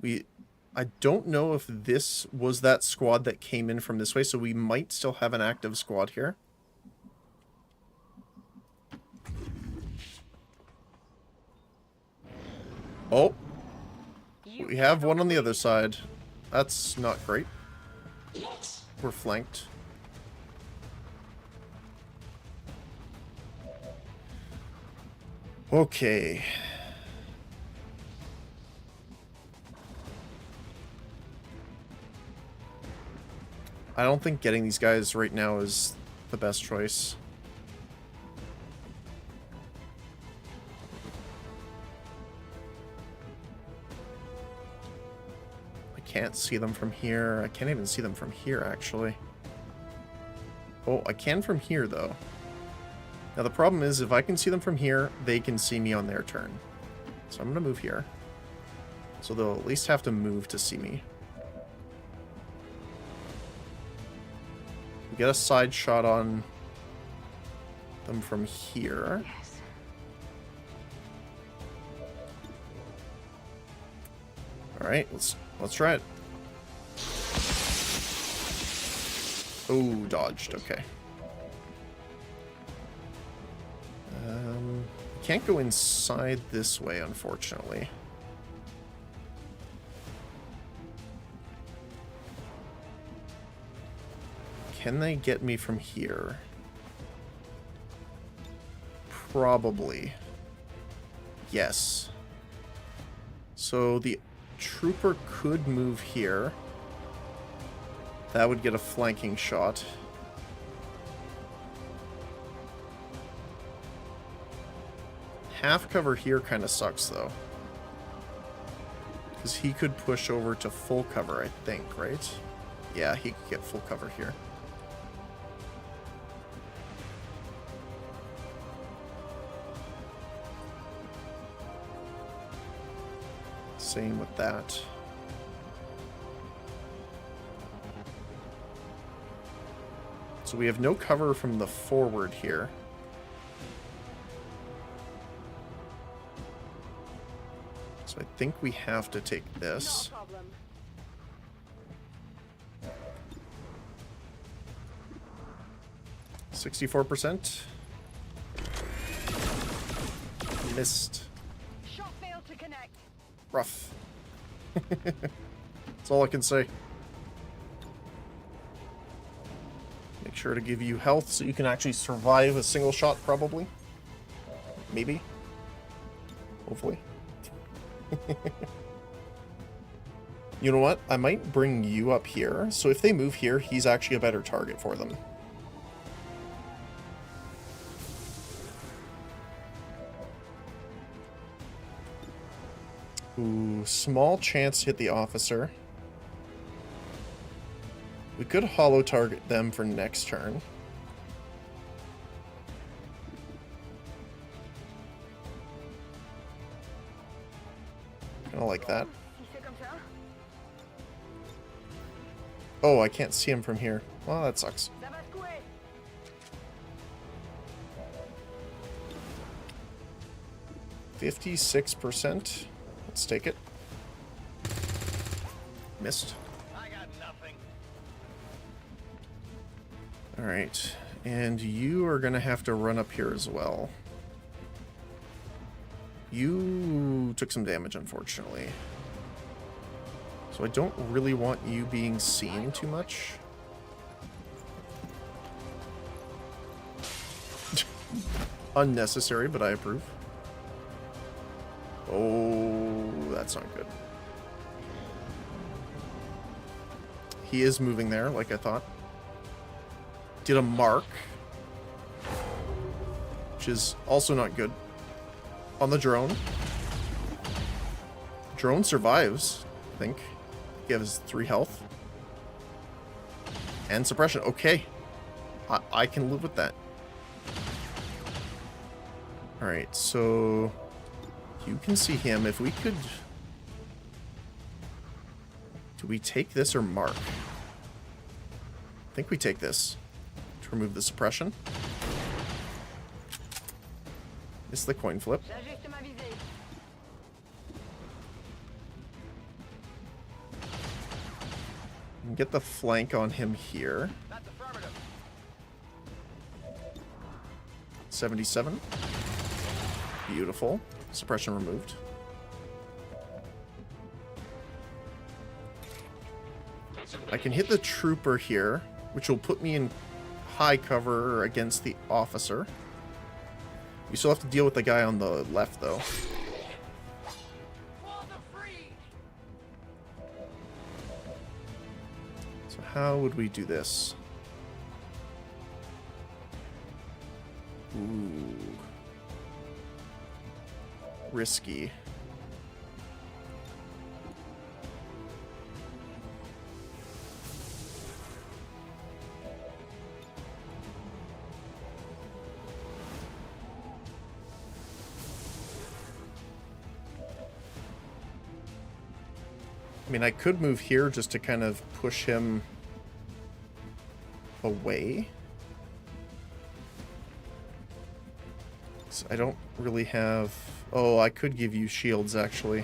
I don't know if this was that squad that came in from this way, so we might still have an active squad here. Oh! We have one on the other side. That's not great. We're flanked. Okay. I don't think getting these guys right now is the best choice. I can't see them from here. I can't even see them from here, actually. Oh, I can from here, though. Now, the problem is, if I can see them from here, they can see me on their turn. So I'm going to move here. So they'll at least have to move to see me. We get a side shot on them from here. Yes. All right, let's try it. Oh, dodged. Okay. Can't go inside this way, unfortunately. Can they get me from here? Probably. Yes. So the trooper could move here. That would get a flanking shot. Half cover here kind of sucks, though. Because he could push over to full cover, I think, right? Yeah, he could get full cover here. Same with that. So we have no cover from the forward here. So I think we have to take this. No problem. 64%. Missed. Shot failed to connect. Rough. That's all I can say. Make sure to give you health so you can actually survive a single shot, probably. Maybe. Hopefully. You know what? I might bring you up here, so if they move here, he's actually a better target for them. Ooh, small chance to hit the officer. We could hollow target them for next turn. Kinda like that. Oh, I can't see him from here. Well, that sucks. 56%. Let's take it. Missed. I got nothing. Alright. And you are going to have to run up here as well. You took some damage, unfortunately. So I don't really want you being seen too much. Unnecessary, but I approve. Oh, that's not good. He is moving there, like I thought. Did a mark. Which is also not good. On the drone. Drone survives, I think. He has 3 health. And suppression. Okay. I can live with that. Alright, so... You can see him. If we could... Do we take this or mark? I think we take this. To remove the suppression. It's the coin flip. And get the flank on him here. 77. Beautiful. Suppression removed. I can hit the trooper here, which will put me in high cover against the officer. We still have to deal with the guy on the left, though. So how would we do this? Ooh. Risky. I mean, I could move here just to kind of push him away. So I don't really have... Oh, I could give you shields, actually.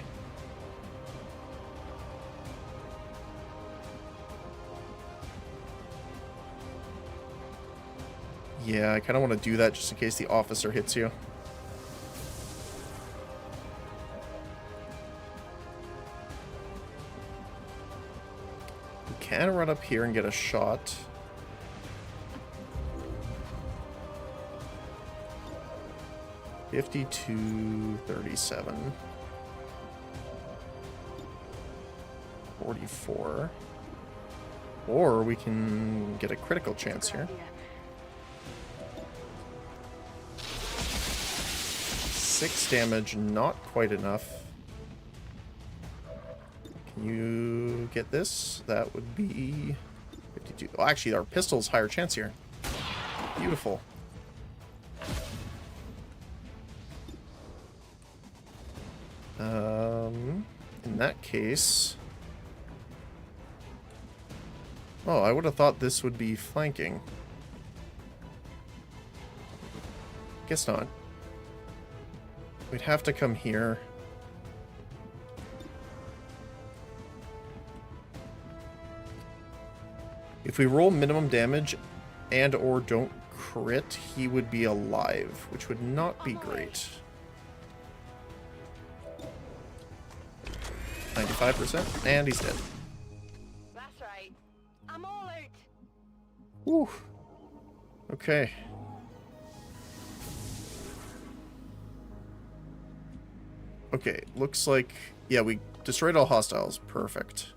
Yeah, I kind of want to do that just in case the officer hits you. We can run up here and get a shot. $52.37. 44. Or we can get a critical chance here. 6 damage, not quite enough. Can you get this? That would be 52. Oh, actually, our pistol's higher chance here. Beautiful. In that case... Oh, I would have thought this would be flanking. Guess not. We'd have to come here. If we roll minimum damage and or don't crit, he would be alive, which would not be great. 95%, and he's dead. That's right. I'm all out. Whew. Okay. Okay, looks like... Yeah, we destroyed all hostiles. Perfect.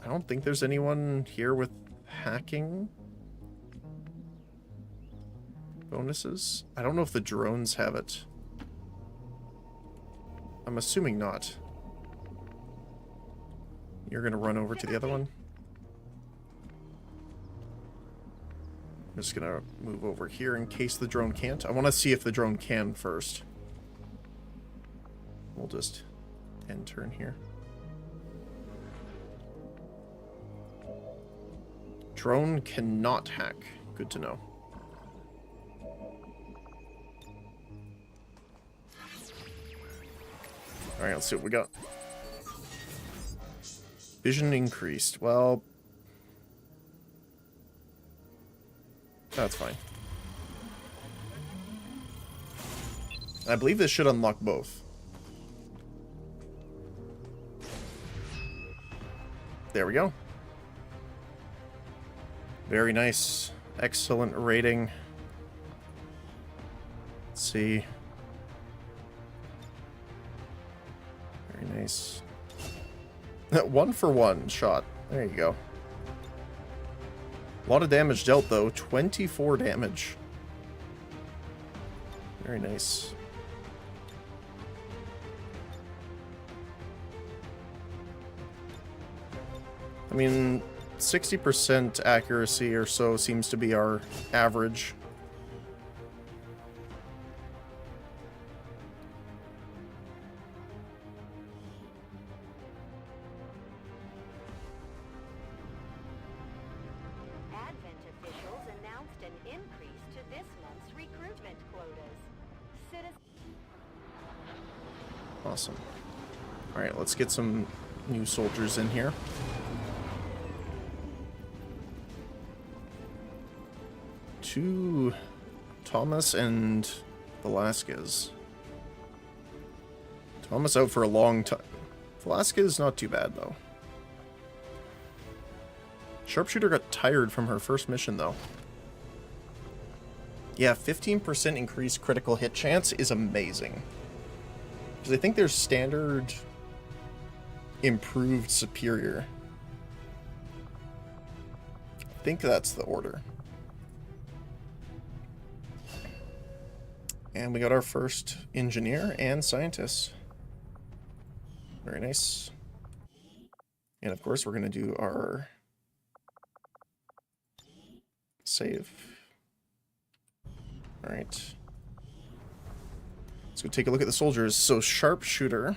I don't think there's anyone here with hacking bonuses. I don't know if the drones have it. I'm assuming not. You're gonna run over to the other one? I'm just gonna move over here in case the drone can't. I want to see if the drone can first. We'll just end turn here. Drone cannot hack. Good to know. Alright, let's see what we got. Vision increased. Well, that's fine. I believe this should unlock both. There we go. Very nice. Excellent rating. Let's see. Very nice. 1-for-1 shot. There you go. A lot of damage dealt, though. 24 damage. Very nice. I mean, 60% accuracy or so seems to be our average. Advent officials announced an increase to this month's recruitment quotas. Awesome. Alright, let's get some new soldiers in here. To Thomas and Velasquez. Thomas out for a long time. Velasquez not too bad though. Sharpshooter got tired from her first mission though. Yeah, 15% increased critical hit chance is amazing. Because I think there's standard, improved, superior. I think that's the order. And we got our first engineer and scientist. Very nice. And of course, we're going to do our save. All right. Let's go take a look at the soldiers. So Sharpshooter,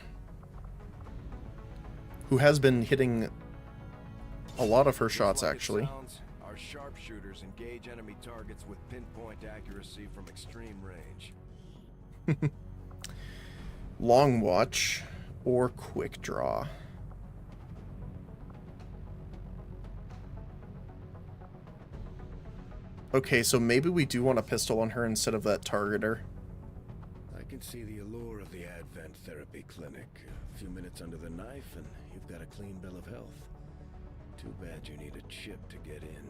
who has been hitting a lot of her shots, actually. Our sharpshooters engage enemy targets with pinpoint accuracy from extreme range. Long watch or quick draw. Okay, so maybe we do want a pistol on her instead of that targeter. I can see the allure of the Advent Therapy Clinic. A few minutes under the knife and you've got a clean bill of health. Too bad you need a chip to get in.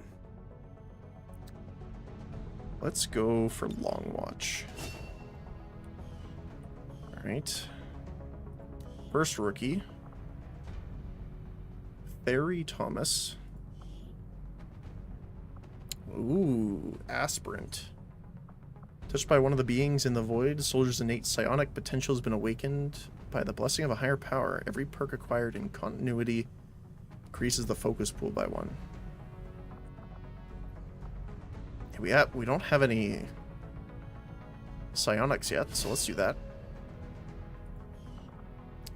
Let's go for long watch. Alright. First rookie. Barry Thomas. Ooh, aspirant. Touched by one of the beings in the void, soldier's innate psionic potential has been awakened by the blessing of a higher power. Every perk acquired in continuity increases the focus pool by 1. We don't have any psionics yet, so let's do that.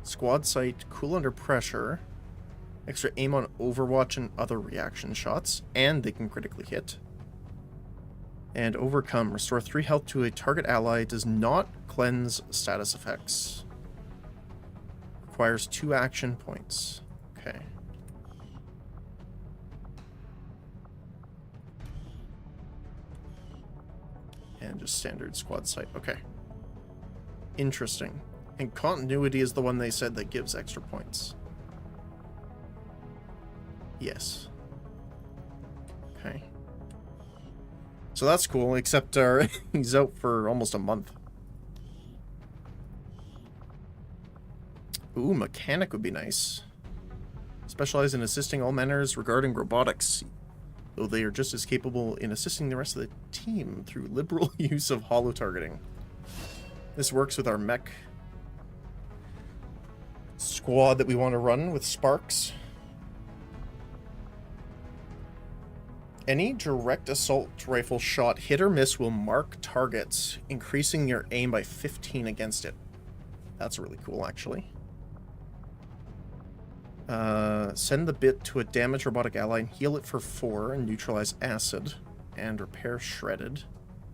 Squad sight, cool under pressure, extra aim on overwatch and other reaction shots, and they can critically hit. And overcome, restore 3 health to a target ally, does not cleanse status effects. Requires 2 action points. Okay. And just standard squad sight. Okay. Interesting. And continuity is the one they said that gives extra points. Yes. Okay. So that's cool, except he's out for almost a month. Ooh, mechanic would be nice. Specialize in assisting all manners regarding robotics, though they are just as capable in assisting the rest of the team through liberal use of holo-targeting. This works with our mech squad that we want to run with Sparks. Any direct assault rifle shot hit or miss will mark targets, increasing your aim by 15 against it. That's really cool, actually. Send the bit to a damaged robotic ally and heal it for 4 and neutralize acid and repair shredded.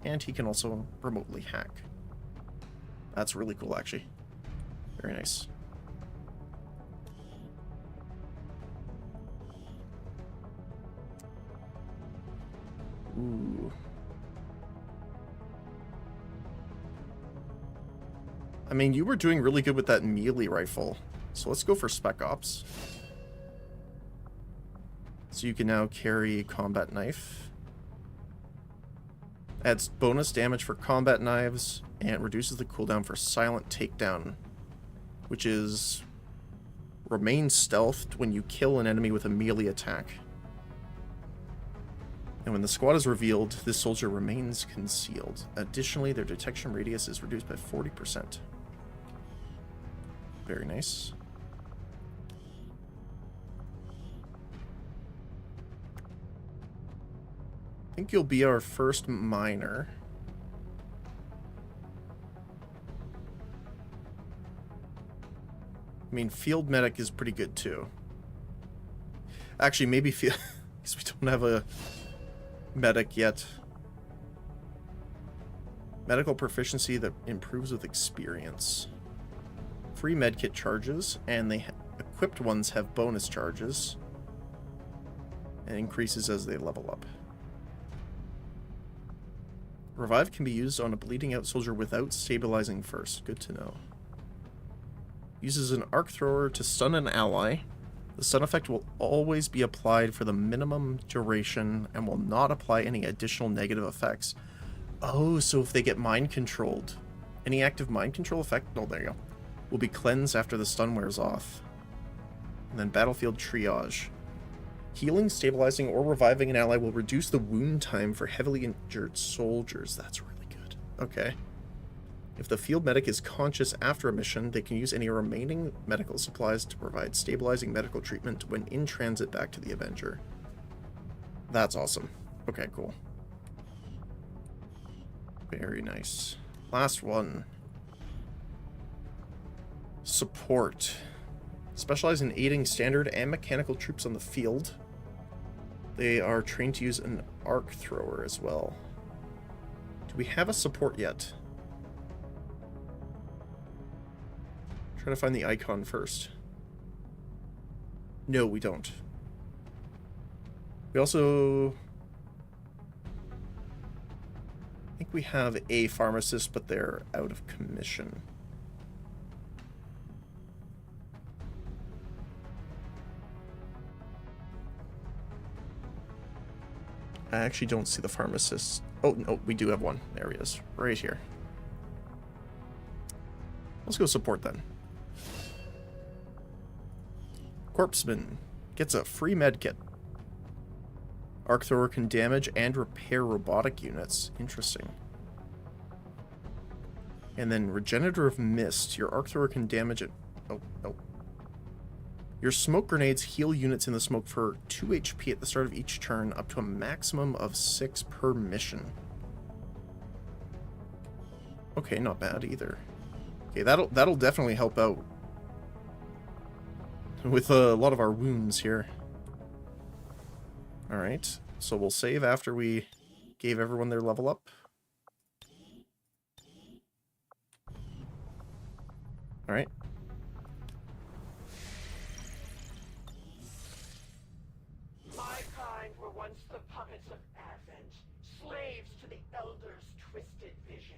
And he can also remotely hack. That's really cool, actually. Very nice. Ooh. I mean, you were doing really good with that melee rifle. So let's go for Spec Ops. So you can now carry combat knife. Adds bonus damage for combat knives and reduces the cooldown for silent takedown, which is remain stealthed when you kill an enemy with a melee attack. And when the squad is revealed, this soldier remains concealed. Additionally, their detection radius is reduced by 40%. Very nice. I think you'll be our first miner. I mean, field medic is pretty good too. Actually, maybe field, because we don't have a medic yet. Medical proficiency that improves with experience. Free medkit charges, and the equipped ones have bonus charges. And increases as they level up. Revive can be used on a bleeding out soldier without stabilizing first. Good to know. Uses an arc thrower to stun an ally. The stun effect will always be applied for the minimum duration and will not apply any additional negative effects. Oh, so if they get mind controlled, any active mind control effect, oh, there you go, will be cleansed after the stun wears off. And then battlefield triage. Healing, stabilizing, or reviving an ally will reduce the wound time for heavily injured soldiers. That's really good. Okay. If the field medic is conscious after a mission, they can use any remaining medical supplies to provide stabilizing medical treatment when in transit back to the Avenger. That's awesome. Okay, cool. Very nice. Last one. Support. Specialize in aiding standard and mechanical troops on the field. They are trained to use an arc thrower as well. Do we have a support yet? Trying to find the icon first. No, we don't. We also... I think we have a pharmacist, but they're out of commission. I actually don't see the pharmacist. Oh, no, we do have one. There he is. Right here. Let's go support then. Corpseman gets a free med kit. Arc thrower can damage and repair robotic units. Interesting. And then regenerative mist. Your arc thrower can damage it. Oh, no. Your smoke grenades heal units in the smoke for 2 HP at the start of each turn, up to a maximum of 6 per mission. Okay, not bad either. Okay, that'll definitely help out with a lot of our wounds here. Alright, so we'll save after we gave everyone their level up. Alright. My kind were once the puppets of Advent, slaves to the Elder's twisted vision.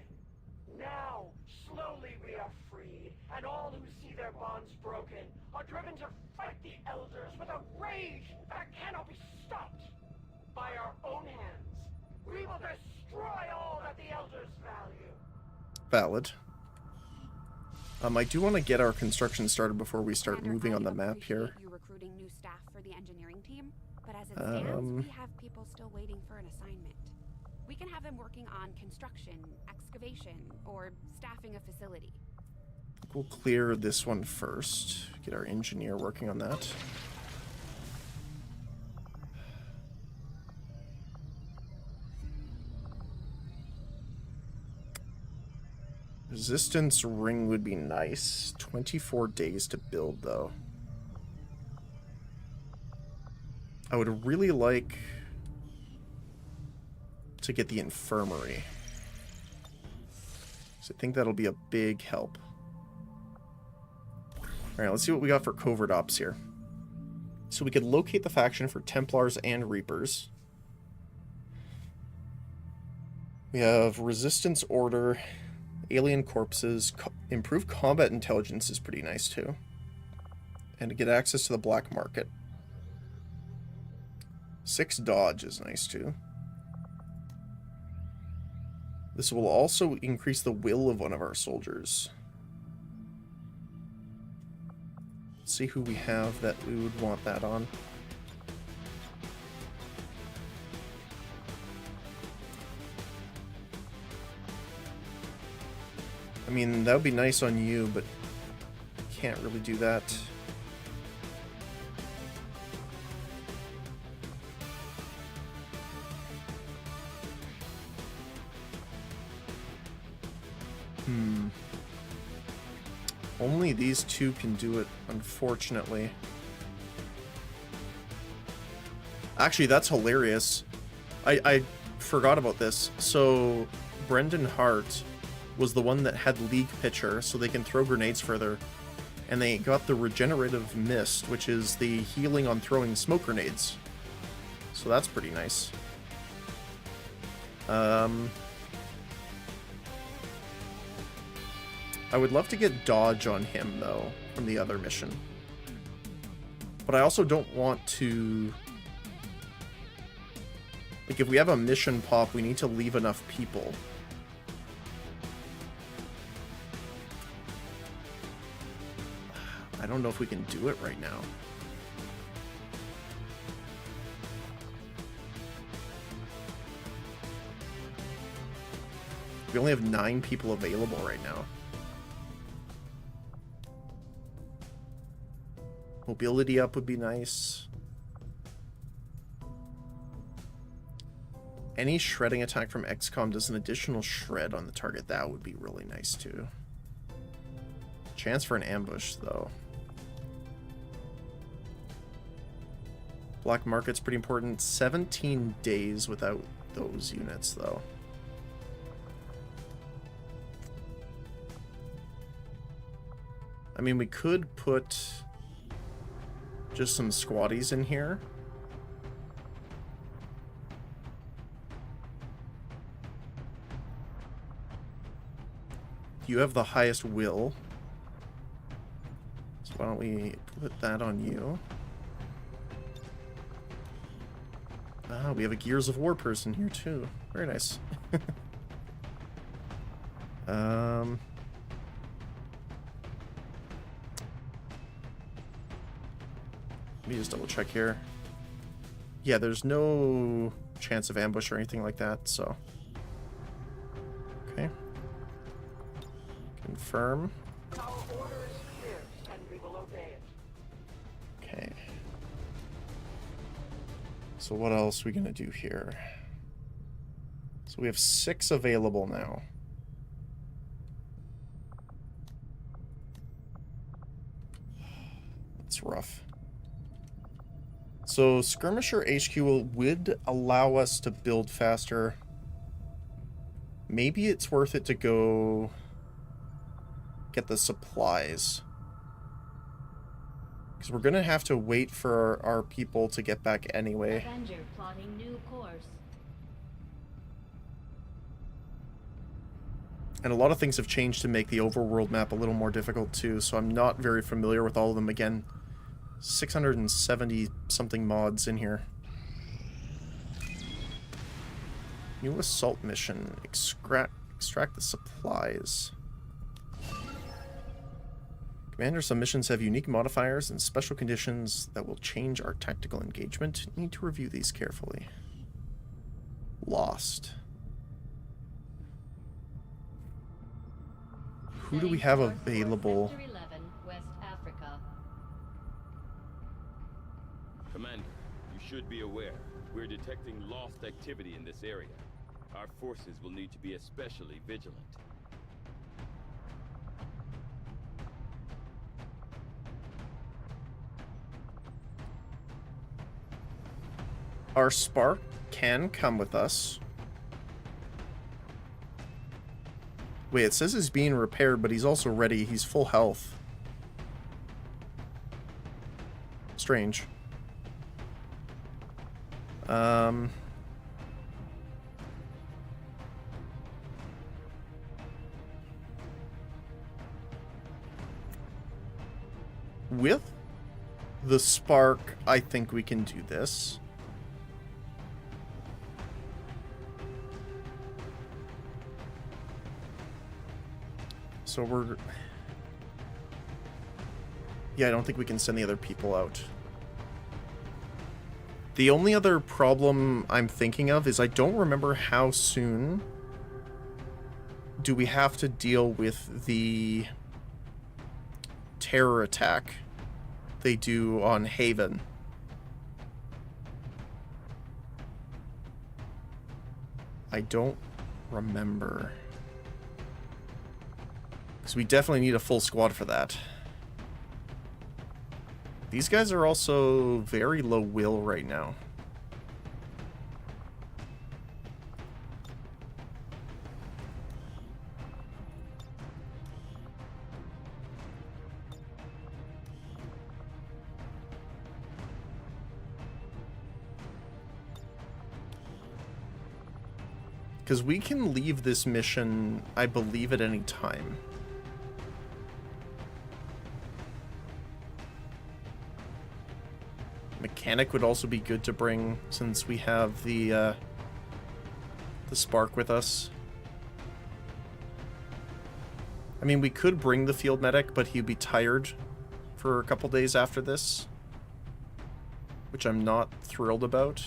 Now, Slowly we are freed, and all who see their bonds broken are driven to fight the Elders with a rage that cannot be stopped. By our own hands, we will destroy all that the Elders value. Valid. I do want to get our construction started before we start Commander, moving on I the map here. appreciate you recruiting new staff for the engineering team, but as it stands, we have people still waiting for an assignment. We can have them working on construction, excavation, or staffing a facility. We'll clear this one first. Get our engineer working on that. Resistance ring would be nice. 24 days to build, though. I would really like to get the infirmary. So I think that'll be a big help. Alright, let's see what we got for covert ops here. So we could locate the faction for Templars and Reapers. We have Resistance Order, Alien Corpses, improved combat intelligence is pretty nice too. And to get access to the black market. 6 dodge is nice too. This will also increase the will of one of our soldiers. Let's see who we have that we would want that on. I mean, that would be nice on you, but I can't really do that. Only these two can do it, unfortunately. Actually, that's hilarious. I forgot about this. So, Brendan Hart was the one that had League Pitcher, so they can throw grenades further. And they got the Regenerative Mist, which is the healing on throwing smoke grenades. So that's pretty nice. I would love to get dodge on him, though, from the other mission. But I also don't want to... Like, if we have a mission pop, we need to leave enough people. I don't know if we can do it right now. We only have 9 people available right now. Mobility up would be nice. Any shredding attack from XCOM does an additional shred on the target. That would be really nice too. Chance for an ambush though. Black market's pretty important. 17 days without those units though. I mean, we could put just some squaddies in here. You have the highest will. So why don't we put that on you? Ah, we have a Gears of War person here too. Very nice. Let me just double check here. Yeah, there's no chance of ambush or anything like that, so. Okay. Confirm. Our order is clear, and we will obey it. Okay. So what else are we gonna do here? So we have 6 available now. It's rough. So Skirmisher HQ would allow us to build faster. Maybe it's worth it to go get the supplies. Because we're going to have to wait for our people to get back anyway. Avenger plotting new course. And a lot of things have changed to make the overworld map a little more difficult too, so I'm not very familiar with all of them. Again, 670 something mods in here. New assault mission. Extract the supplies. Commander, some missions have unique modifiers and special conditions that will change our tactical engagement. Need to review these carefully. Lost. Who do we have available? Sector 11, West Africa. Commander, you should be aware. We're detecting lost activity in this area. Our forces will need to be especially vigilant. Our Spark can come with us. Wait, it says he's being repaired, but he's also ready. He's full health. Strange. With the Spark, I think we can do this. So we're... Yeah, I don't think we can send the other people out. The only other problem I'm thinking of is I don't remember how soon do we have to deal with the terror attack they do on Haven. I don't remember. Because we definitely need a full squad for that. These guys are also very low will right now. Because we can leave this mission, I believe, at any time. Mechanic would also be good to bring since we have the Spark with us. I mean, we could bring the field medic, but he'd be tired for a couple days after this, which I'm not thrilled about.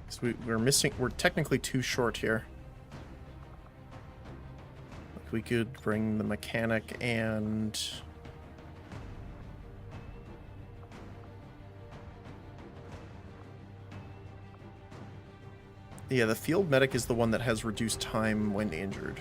So we're technically too short here. Like we could bring the mechanic and... Yeah, the field medic is the one that has reduced time when injured.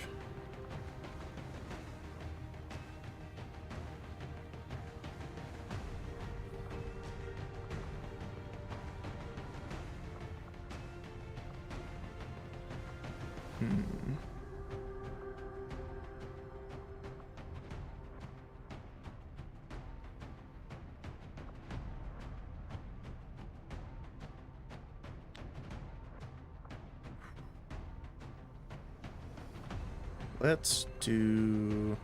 Let's do...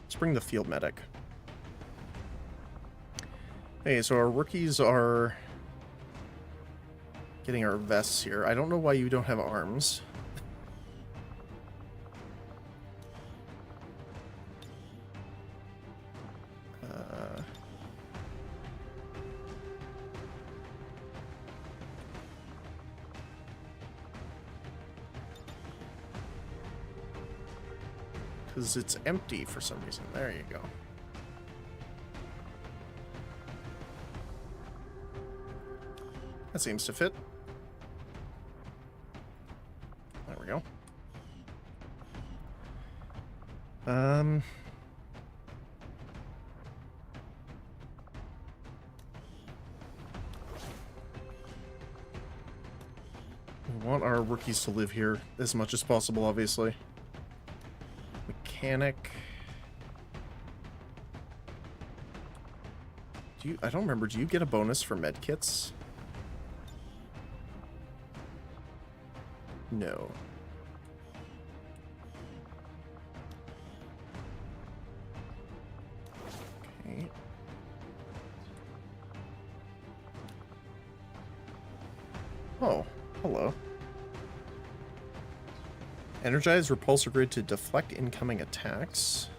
Let's bring the field medic. Hey, so our rookies are getting our vests here. I don't know why you don't have arms. Because it's empty for some reason. There you go. That seems to fit. There we go. We want our rookies to live here as much as possible, obviously. Mechanic. I don't remember, do you get a bonus for medkits? No. Okay. Oh, hello. Energize repulsor grid to deflect incoming attacks.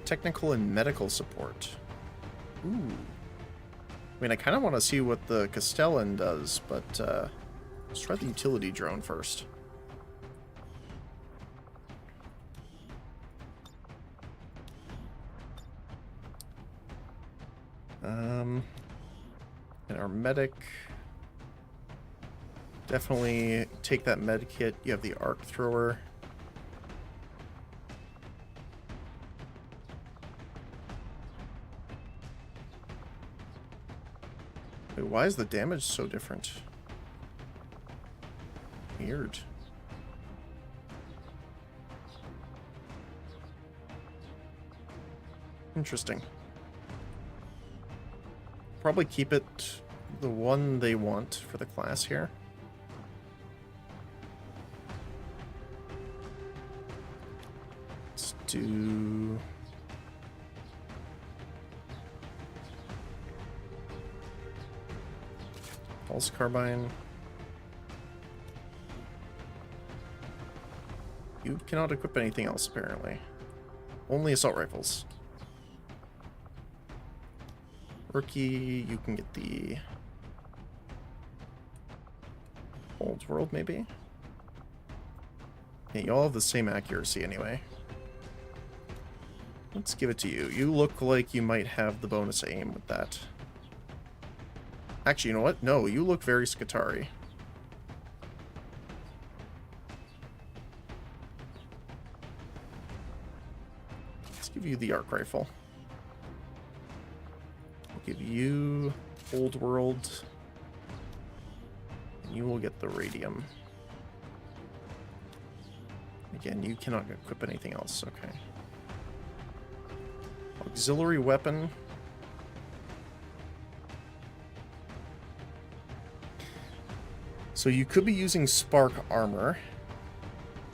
Technical and medical support. Ooh. I mean, I kind of want to see what the Castellan does, but let's try the utility drone first. And our medic. Definitely take that med kit. You have the arc thrower. Wait, why is the damage so different? Weird. Interesting. Probably keep it the one they want for the class here. Let's do... Pulse carbine. You cannot equip anything else, apparently. Only assault rifles. Rookie, you can get the Old World, maybe? Yeah, you all have the same accuracy anyway. Let's give it to you. You look like you might have the bonus aim with that. Actually, you know what? No, you look very Skitarii. Let's give you the arc rifle. I'll give you Old World. And you will get the radium. Again, you cannot equip anything else. Okay. Auxiliary weapon. So you could be using Spark Armor.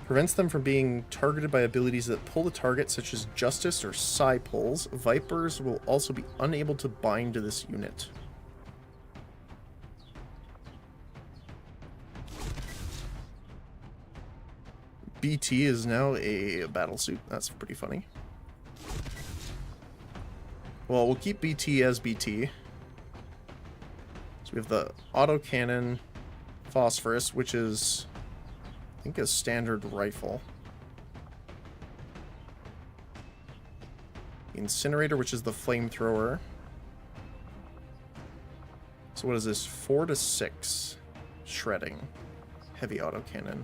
Prevents them from being targeted by abilities that pull the target, such as Justice or Psi Pulls. Vipers will also be unable to bind to this unit. BT is now a battlesuit. That's pretty funny. Well, we'll keep BT as BT. So we have the autocannon phosphorus, which is, I think, a standard rifle. The incinerator, which is the flamethrower. So what is this? 4 to 6 shredding. Heavy autocannon.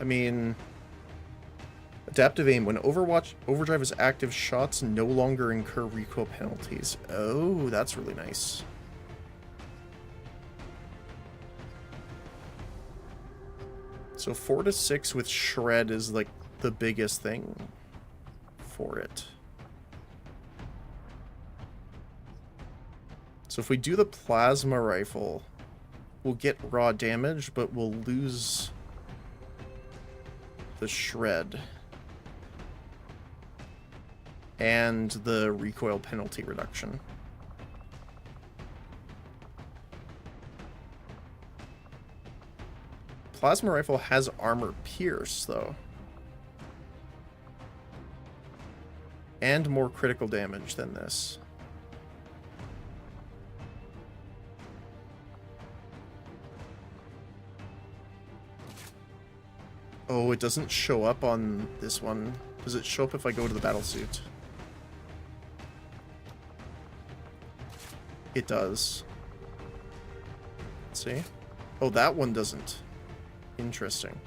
I mean, adaptive aim. When overdrive is active, shots no longer incur recoil penalties. Oh, that's really nice. So 4 to 6 with shred is like the biggest thing for it. So if we do the plasma rifle, we'll get raw damage, but we'll lose the shred and the recoil penalty reduction. Plasma rifle has armor pierce, though, and more critical damage than this. Oh, it doesn't show up on this one. Does it show up if I go to the battle suit? It does. Let's see. Oh, that one doesn't. Interesting.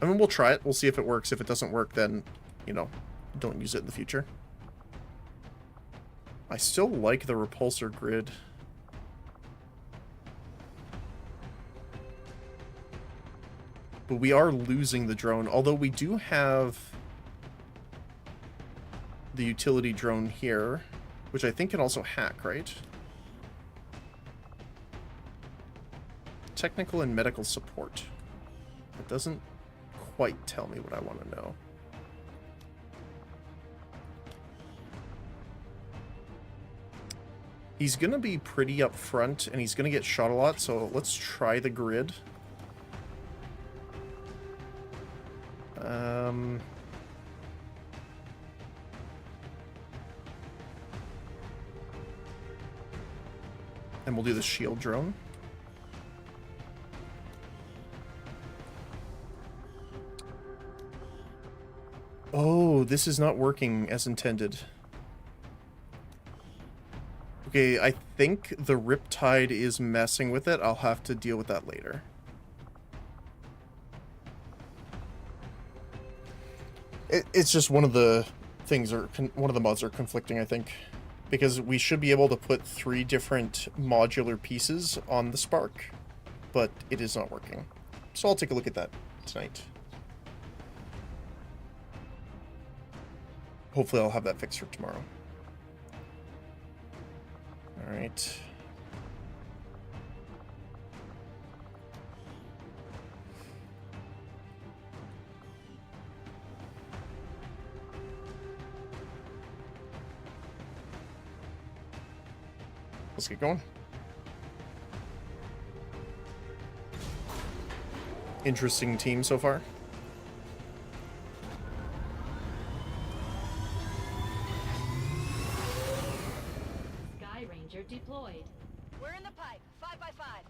I mean, we'll try it. We'll see if it works. If it doesn't work, then, you know, don't use it in the future. I still like the repulsor grid. But we are losing the drone, although we do have the utility drone here, which I think can also hack, right? Technical and medical support. It doesn't quite tell me what I want to know. He's going to be pretty up front, and he's going to get shot a lot, so let's try the grid. And we'll do the shield drone. Oh, this is not working as intended. Okay, I think the Riptide is messing with it. I'll have to deal with that later. It's just one of the things, or one of the mods are conflicting, I think. Because we should be able to put 3 different modular pieces on the Spark, but it is not working. So I'll take a look at that tonight. Hopefully I'll have that fixed for tomorrow. Alright. Let's get going. Interesting team so far. Sky Ranger deployed. We're in the pipe. 5x5.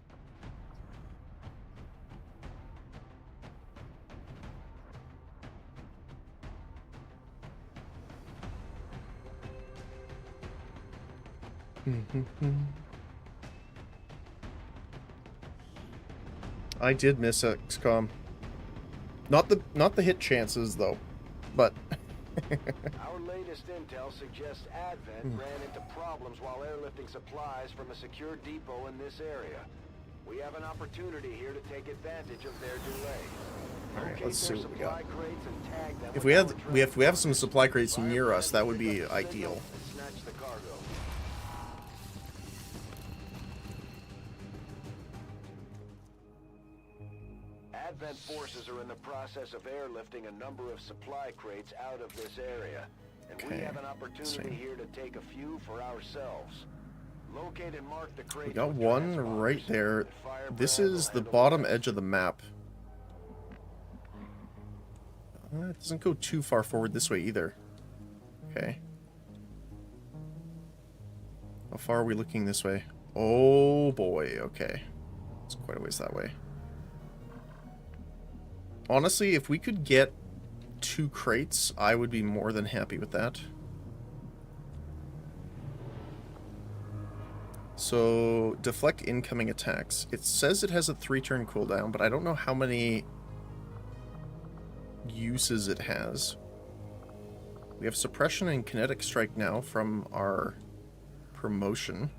I did miss XCOM. Not the hit chances though, but Our latest intel suggests Advent ran into problems while airlifting supplies from a secure depot in this area. We have an opportunity here to take advantage of their delay. Alright, let's see what we got. Crates and tag them If we have some supply crates near us, that would be ideal. snatch the cargo. Advent forces are in the process of airlifting a number of supply crates out of this area, and we have an opportunity here to take a few for ourselves. Locate and mark the crates. We got one right there. This is the bottom edge of the map. It doesn't go too far forward this way either. Okay. How far are we looking this way? Oh boy, okay. It's quite a ways that way. Honestly, if we could get 2 crates, I would be more than happy with that. So, deflect incoming attacks. It says it has a 3-turn cooldown, but I don't know how many uses it has. We have suppression and kinetic strike now from our promotion.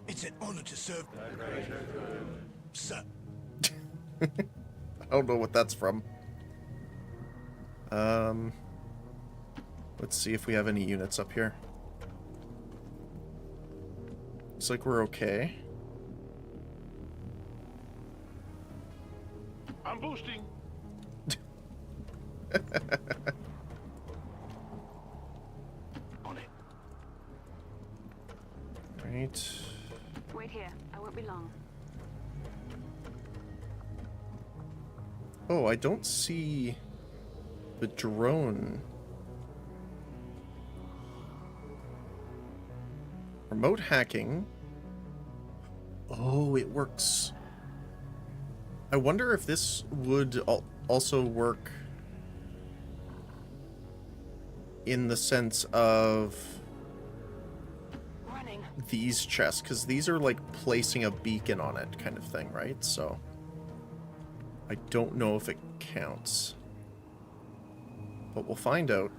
It's an honor to serve. Sir. I don't know what that's from. Let's see if we have any units up here. Looks like we're okay. I'm boosting. On it. Right. Wait here. I won't be long. Oh, I don't see the drone. Remote hacking. Oh, it works. I wonder if this would also work in the sense of these chests, because these are like placing a beacon on it kind of thing, right? So I don't know if it counts, but we'll find out.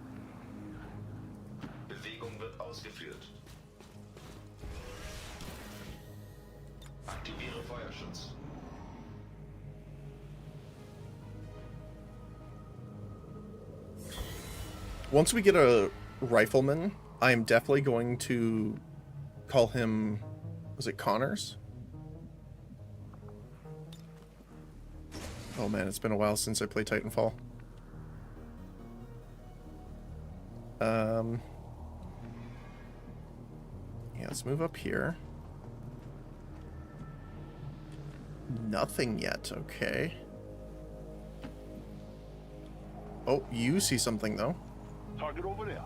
Bewegung wird ausgeführt. Aktiviere Feuerschutz. Once we get a rifleman, I am definitely going to call him, was it Connors? Oh man, it's been a while since I played Titanfall. Yeah, let's move up here. Nothing yet, okay. Oh, you see something though. Target over there.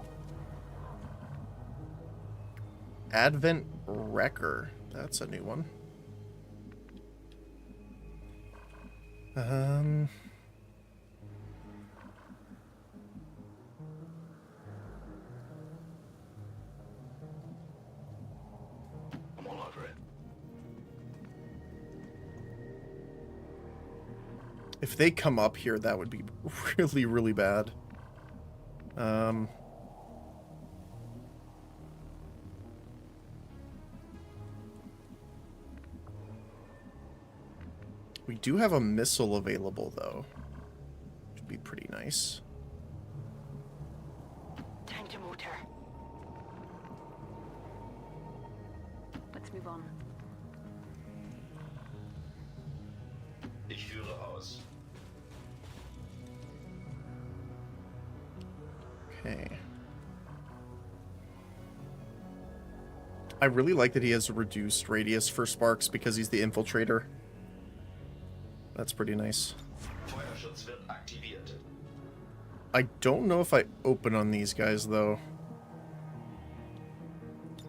Advent Wrecker. That's a new one. I'm all over it. If they come up here, that would be really, really bad. We do have a missile available, though. Which would be pretty nice. Time to motor. Let's move on. Ich führe aus. Okay. I really like that he has a reduced radius for sparks because he's the infiltrator. That's pretty nice. Feuerschutz wird aktiviert. I don't know if I open on these guys, though.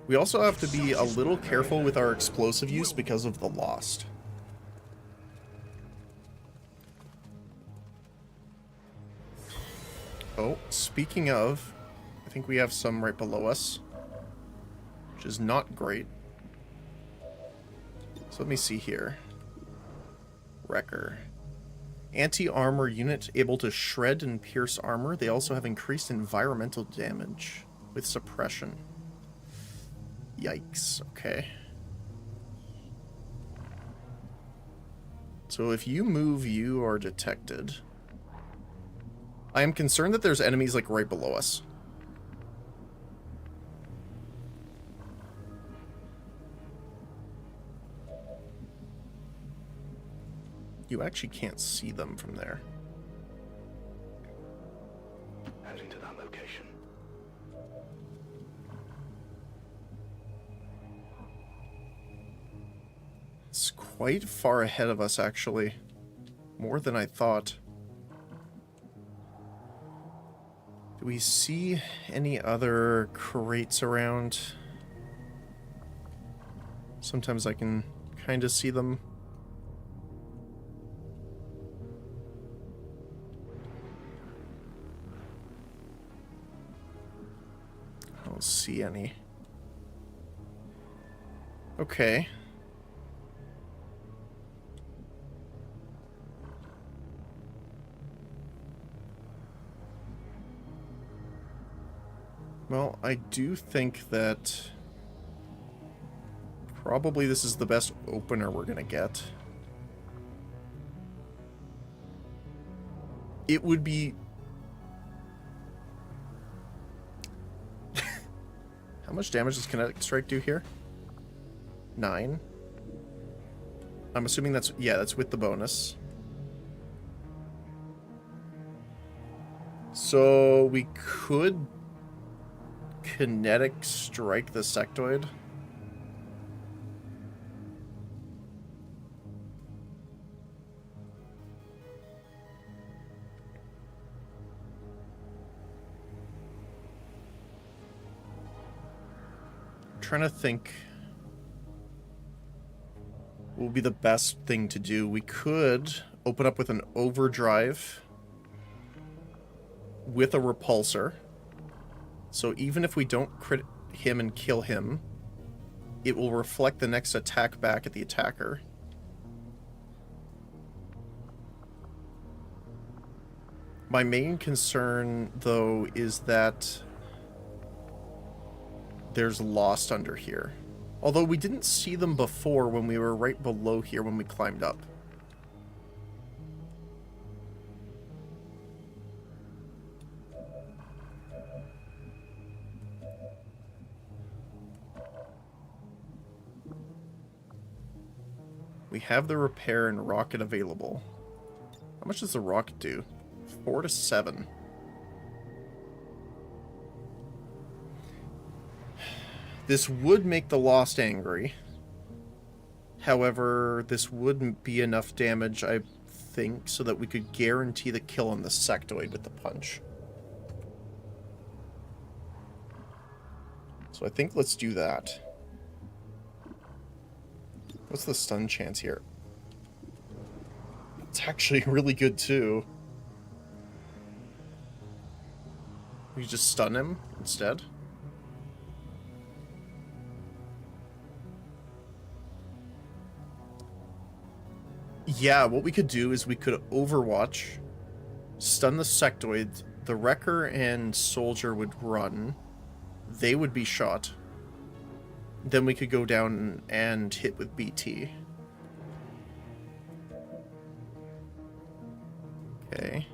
We also have to be a little careful with our explosive use because of the Lost. Oh, speaking of, I think we have some right below us, which is not great. So let me see here. Wrecker. Anti-armor unit able to shred and pierce armor. They also have increased environmental damage with suppression. Yikes. Okay. So if you move, you are detected. I am concerned that there's enemies like right below us. You actually can't see them from there. Heading to that location. It's quite far ahead of us, actually. More than I thought. Do we see any other crates around? Sometimes I can kind of see them. I don't see any. Okay. Well, I do think that probably this is the best opener we're gonna get. It would be... How much damage does Kinetic Strike do here? 9. I'm assuming that's... Yeah, that's with the bonus. So we could Kinetic Strike the Sectoid. trying to think what would be the best thing to do. We could open up with an overdrive with a repulsor. So even if we don't crit him and kill him, it will reflect the next attack back at the attacker. My main concern, though, is that there's Lost under here. Although we didn't see them before when we were right below here when we climbed up. We have the repair and rocket available. How much does the rocket do? 4 to 7. This would make the Lost angry. However, this wouldn't be enough damage, I think, so that we could guarantee the kill on the sectoid with the punch. So I think let's do that. What's the stun chance here? It's actually really good, too. We just stun him instead. Yeah, what we could do is we could Overwatch, stun the sectoid, the Wrecker and Soldier would run, they would be shot, then we could go down and hit with BT. Okay.